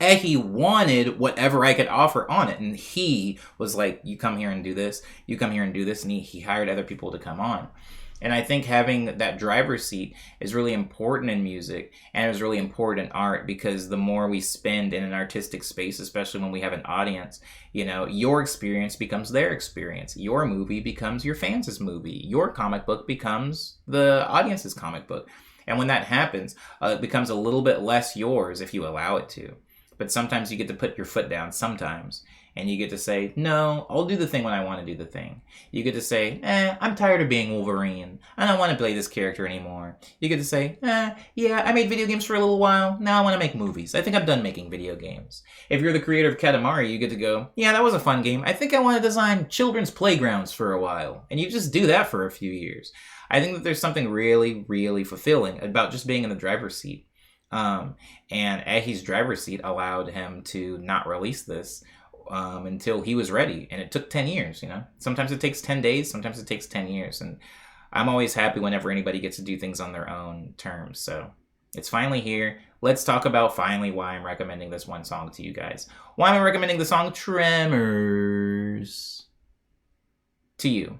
Ehi wanted whatever I could offer on it, and he was like, you come here and do this, you come here and do this, and he hired other people to come on. And I think having that driver's seat is really important in music, and it's really important in art, because the more we spend in an artistic space, especially when we have an audience, you know, your experience becomes their experience. Your movie becomes your fans' movie. Your comic book becomes the audience's comic book. And when that happens, it becomes a little bit less yours if you allow it to. But sometimes you get to put your foot down sometimes. And you get to say, no, I'll do the thing when I want to do the thing. You get to say, I'm tired of being Wolverine. I don't want to play this character anymore. You get to say, yeah, I made video games for a little while. Now I want to make movies. I think I'm done making video games. If you're the creator of Katamari, you get to go, yeah, that was a fun game. I think I want to design children's playgrounds for a while. And you just do that for a few years. I think that there's something really, really fulfilling about just being in the driver's seat. And Ehi's driver's seat allowed him to not release this until he was ready. And it took 10 years, you know. Sometimes it takes 10 days, sometimes it takes 10 years. And I'm always happy whenever anybody gets to do things on their own terms. So it's finally here. Let's talk about finally why I'm recommending this one song to you guys. Why am I recommending the song Tremors to you?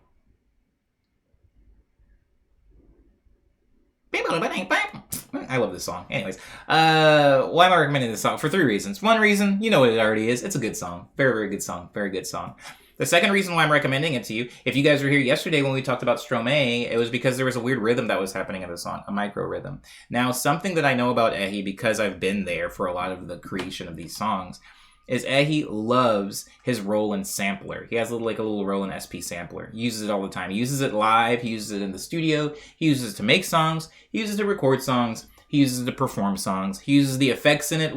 I love this song. Anyways, why am I recommending this song? For 3 reasons. One reason, you know what it already is. It's a good song. Very, very good song. Very good song. The second reason why I'm recommending it to you, if you guys were here yesterday when we talked about Stromae, it was because there was a weird rhythm that was happening in the song, a micro rhythm. Now, something that I know about Ehi, because I've been there for a lot of the creation of these songs, is Ehi loves his Roland sampler. He has a little Roland SP sampler. He uses it all the time. He uses it live. He uses it in the studio. He uses it to make songs. He uses it to record songs. He uses it to perform songs. He uses the effects in it.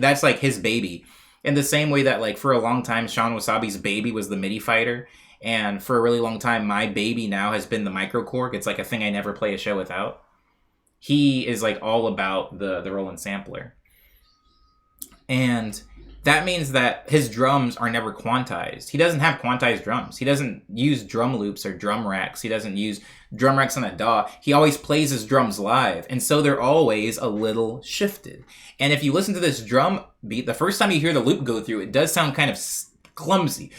That's like his baby. In the same way that, like, for a long time, Sean Wasabi's baby was the MIDI fighter. And for a really long time, my baby now has been the microcorg. It's like a thing I never play a show without. He is, like, all about the Roland sampler. And that means that his drums are never quantized. He doesn't have quantized drums. He doesn't use drum loops or drum racks. He doesn't use drum racks on a DAW. He always plays his drums live. And so they're always a little shifted. And if you listen to this drum beat, the first time you hear the loop go through, it does sound kind of clumsy.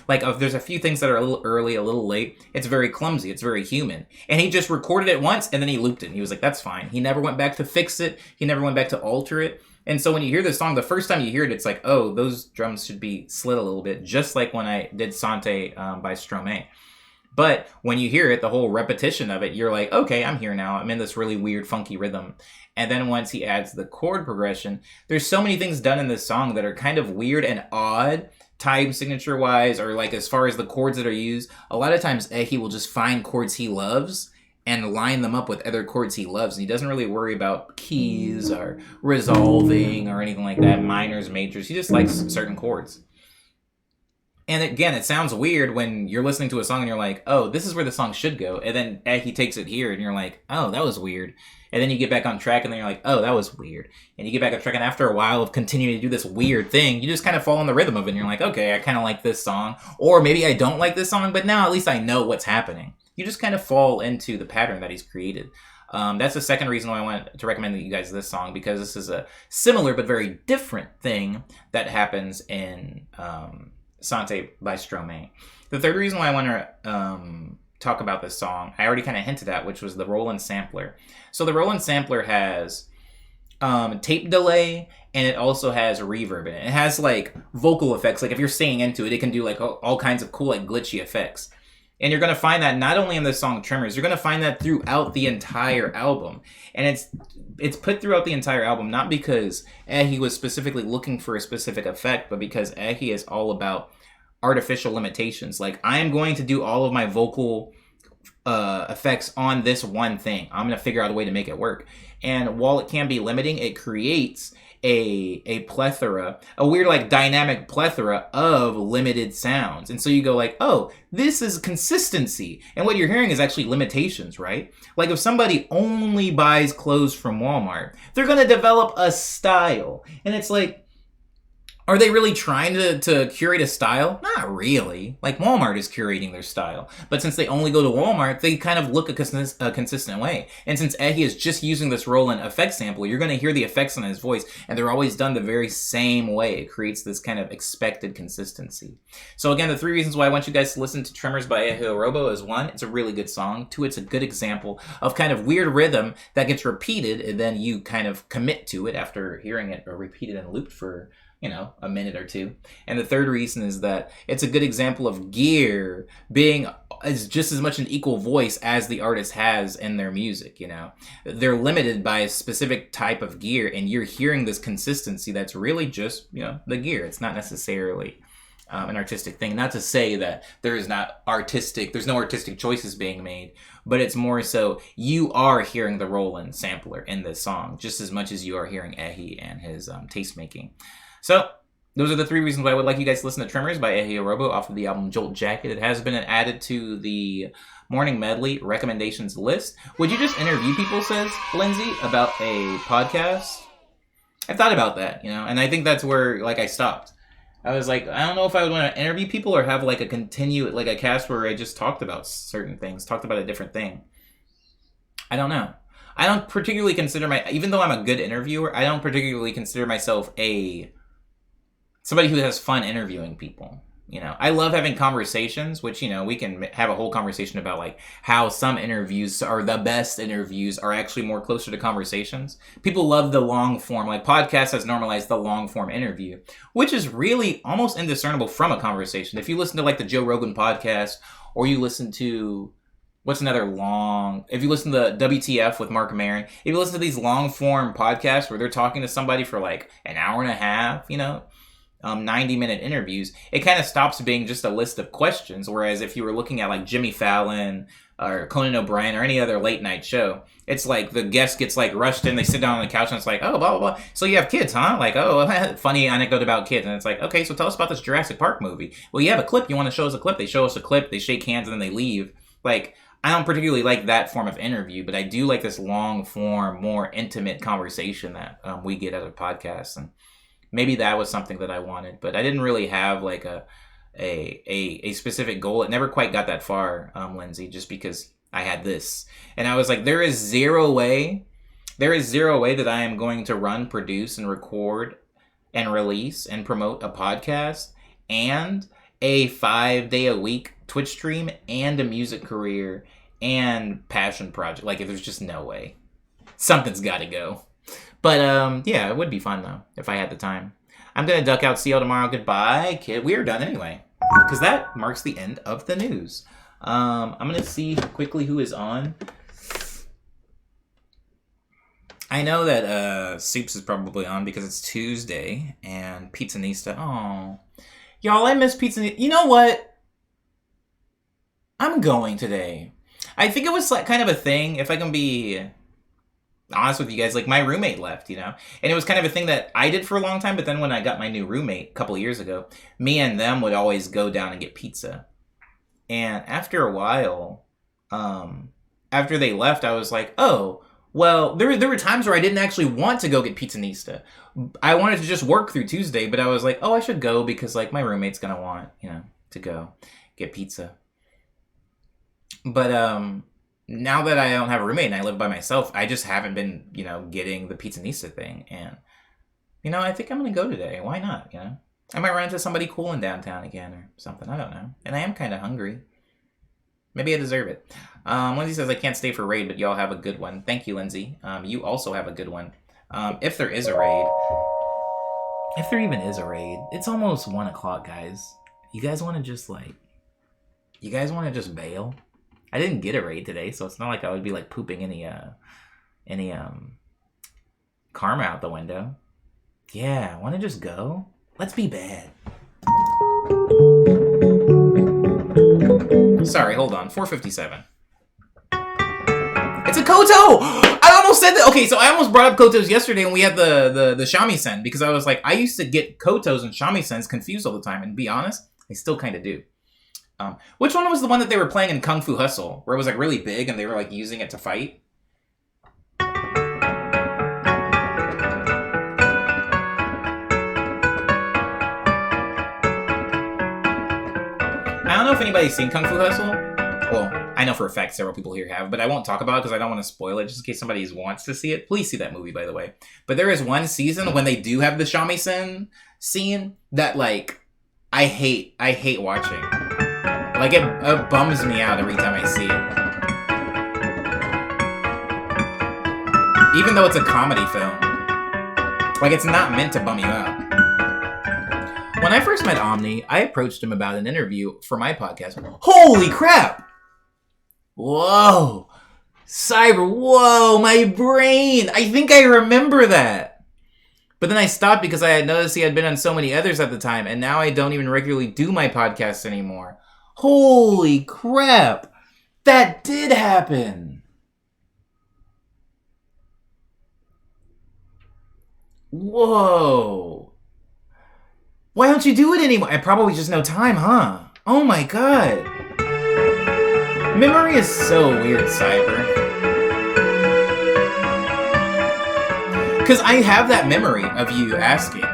Like, there's a few things that are a little early, a little late. It's very clumsy. It's very human. And he just recorded it once and then he looped it. And he was like, that's fine. He never went back to fix it. He never went back to alter it. And so when you hear this song, the first time you hear it, it's like, oh, those drums should be slid a little bit, just like when I did Sante by Stromae. But when you hear it, the whole repetition of it, you're like, okay, I'm here now. I'm in this really weird, funky rhythm. And then once he adds the chord progression, there's so many things done in this song that are kind of weird and odd, time signature wise, or like as far as the chords that are used. A lot of times he will just find chords he loves and line them up with other chords he loves. And he doesn't really worry about keys or resolving or anything like that, minors, majors. He just likes certain chords. And again, it sounds weird when you're listening to a song and you're like, oh, this is where the song should go. And then he takes it here and you're like, oh, that was weird. And then you get back on track and then you're like, oh, that was weird. And you get back on track and after a while of continuing to do this weird thing, you just kind of fall in the rhythm of it. And you're like, okay, I kind of like this song. Or maybe I don't like this song, but now at least I know what's happening. You just kind of fall into the pattern that he's created. That's the second reason why I want to recommend you guys this song, because this is a similar but very different thing that happens in Sante by Stromae. The third reason why I want to talk about this song, I already kind of hinted at, which was the Roland sampler. So the Roland sampler has tape delay, and it also has reverb in it. It has like vocal effects. Like if you're singing into it, it can do like all kinds of cool like glitchy effects. And you're going to find that not only in the song Tremors, you're going to find that throughout the entire album. And it's put throughout the entire album, not because Ehi was specifically looking for a specific effect, but because Ehi is all about artificial limitations. Like, I am going to do all of my vocal effects on this one thing. I'm going to figure out a way to make it work. And while it can be limiting, it creates a plethora, a weird like dynamic plethora of limited sounds. And so you go like, oh, this is consistency. And what you're hearing is actually limitations, right? Like if somebody only buys clothes from Walmart, they're going to develop a style. And it's like, are they really trying to curate a style? Not really. Like Walmart is curating their style. But since they only go to Walmart, they kind of look a consistent way. And since Ehi is just using this Roland effect sample, you're going to hear the effects on his voice, and they're always done the very same way. It creates this kind of expected consistency. So again, the three reasons why I want you guys to listen to Tremors by Ehi Robo is one, it's a really good song. Two, it's a good example of kind of weird rhythm that gets repeated, and then you kind of commit to it after hearing it or repeated and looped for a minute or two. And the third reason is that it's a good example of gear being just as much an equal voice as the artist has in their music. They're limited by a specific type of gear, and you're hearing this consistency that's really just the gear. It's not necessarily an artistic thing. Not to say that there's no artistic choices being made, but it's more so you are hearing the Roland sampler in this song just as much as you are hearing Ehi and his taste making. So, those are the three reasons why I would like you guys to listen to Tremors by Ehi Robo off of the album Jolt Jacket. It has been added to the Morning Medley recommendations list. Would you just interview people, says Lindsay, about a podcast? I've thought about that, and I think that's where, I stopped. I was like, I don't know if I would want to interview people or have like a cast where I just talked about certain things, talked about a different thing. I don't know. I don't particularly consider even though I'm a good interviewer, I don't particularly consider myself somebody who has fun interviewing people. You know, I love having conversations, which, you know, we can have a whole conversation about like how some interviews are the best interviews are actually more closer to conversations. People love the long form, like podcast has normalized the long form interview, which is really almost indiscernible from a conversation. If you listen to like the Joe Rogan podcast, or you listen to if you listen to WTF with Mark Maron, if you listen to these long form podcasts where they're talking to somebody for like an hour and a half, you know, 90-minute interviews, it kind of stops being just a list of questions. Whereas if you were looking at like Jimmy Fallon or Conan O'Brien or any other late night show, it's like the guest gets like rushed in, they sit down on the couch and it's like, oh, blah, blah, blah. So you have kids, huh? Like, oh, funny anecdote about kids. And it's like, okay, so tell us about this Jurassic Park movie. Well, you have a clip. You want to show us a clip? They show us a clip. They shake hands and then they leave. Like, I don't particularly like that form of interview, but I do like this long form, more intimate conversation that we get out of podcasts. And maybe that was something that I wanted, but I didn't really have like a specific goal. It never quite got that far, Lindsay, just because I had this. And I was like, there is zero way that I am going to run, produce, and record and release and promote a podcast and a 5-day-a-week Twitch stream and a music career and passion project. Like, there's just no way. Something's got to go. But, yeah, it would be fun, though, if I had the time. I'm going to duck out. See y'all tomorrow. Goodbye, kid. We are done anyway, because that marks the end of the news. I'm going to see quickly who is on. I know that Soups is probably on because it's Tuesday, and Pizzanista. Oh, y'all, I miss Pizzanista. You know what? I'm going today. I think it was like kind of a thing, if I can be honest with you guys, like my roommate left, you know? And it was kind of a thing that I did for a long time, but then when I got my new roommate a couple of years ago, me and them would always go down and get pizza. And after a while, after they left, I was like, oh, well, there were times where I didn't actually want to go get Pizzanista. I wanted to just work through Tuesday, but I was like, oh, I should go because like my roommate's going to want, you know, to go get pizza. But now that I don't have a roommate and I live by myself, I just haven't been, you know, getting the Pizzanista thing. And, you know, I think I'm going to go today. Why not, you know? I might run into somebody cool in downtown again or something. I don't know. And I am kind of hungry. Maybe I deserve it. Lindsay says, I can't stay for raid, but y'all have a good one. Thank you, Lindsay. You also have a good one. If there is a raid, if there even is a raid, it's almost 1 o'clock, guys. You guys want to just bail? I didn't get a raid today, so it's not like I would be like pooping any karma out the window. Yeah, want to just go? Let's be bad. Sorry, hold on. 4:57. It's a Koto! I almost said that. Okay, so I almost brought up Kotos yesterday when we had the shamisen, because I was like, I used to get Kotos and shamisens confused all the time, and to be honest, I still kind of do. Which one was the one that they were playing in Kung Fu Hustle, where it was like really big and they were like using it to fight? I don't know if anybody's seen Kung Fu Hustle. Well, I know for a fact several people here have, but I won't talk about it because I don't want to spoil it, just in case somebody wants to see it. Please see that movie, by the way. But there is one season when they do have the shamisen scene that, like, I hate watching. Like, it bums me out every time I see it. Even though it's a comedy film. Like, it's not meant to bum you out. When I first met Omni, I approached him about an interview for my podcast. Holy crap! Whoa! Cyber, whoa, my brain! I think I remember that! But then I stopped because I had noticed he had been on so many others at the time, and now I don't even regularly do my podcasts anymore. Holy crap! That did happen! Whoa! Why don't you do it anymore? I probably just no time, huh? Oh my god! Memory is so weird, Cyber. Because I have that memory of you asking,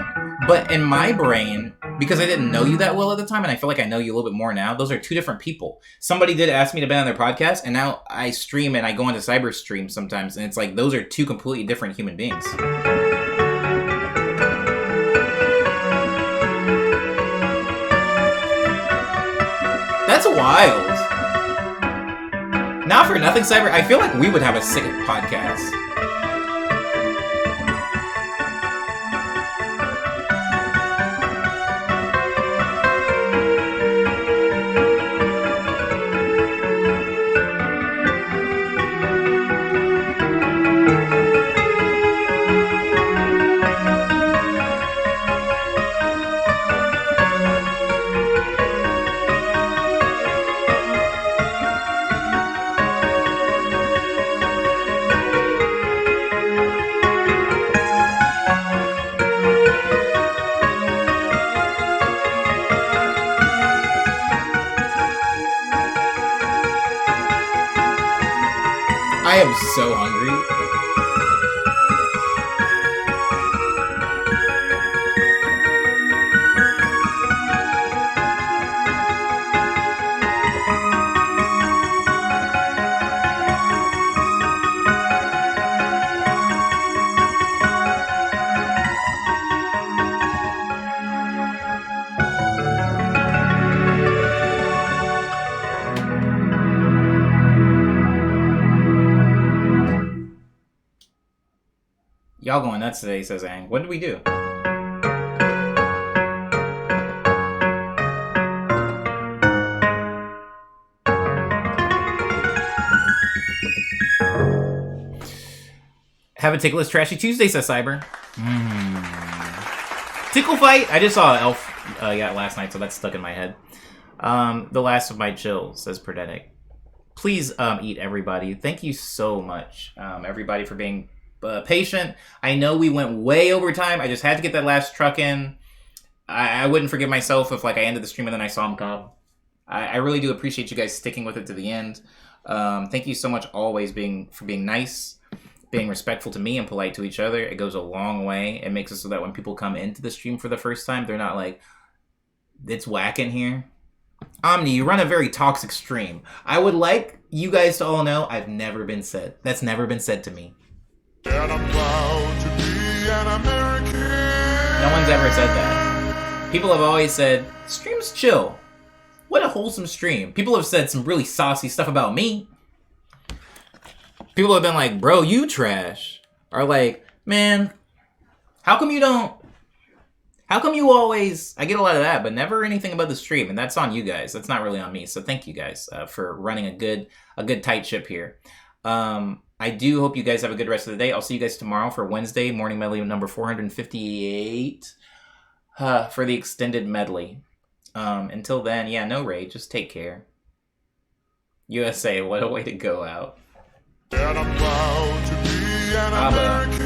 but in my brain, because I didn't know you that well at the time, and I feel like I know you a little bit more now. Those are two different people. Somebody did ask me to be on their podcast, and now I stream and I go into cyber stream sometimes, and it's like those are two completely different human beings. That's wild. Not for nothing, Cyber. I feel like we would have a sick podcast. I am so hungry. Y'all going nuts today, says Ang. What did we do? Have a tickless trashy Tuesday, says Cyber. Tickle fight. I just saw Elf last night, so that's stuck in my head. The last of my chills, says Perdetic. Please eat, everybody. Thank you so much, everybody, for being patient. I know we went way over time. I just had to get that last truck in. I wouldn't forgive myself if I ended the stream and then I saw him come. I really do appreciate you guys sticking with it to the end. Thank you so much always for being nice, being respectful to me and polite to each other. It goes a long way. It makes it so that when people come into the stream for the first time, they're not like, it's whack in here. Omni, you run a very toxic stream. I would like you guys to all know I've never been said. That's never been said to me. And I'm proud to be an American. No one's ever said that. People have always said, stream's chill. What a wholesome stream. People have said some really saucy stuff about me. People have been like, bro, you trash. Or like, man, how come you always, I get a lot of that, but never anything about the stream. And that's on you guys. That's not really on me. So thank you guys for running a good tight ship here. I do hope you guys have a good rest of the day. I'll see you guys tomorrow for Wednesday morning medley number 458 for the extended medley. Until then, yeah, no rage. Just take care. USA, what a way to go out. And I'm proud to be an American.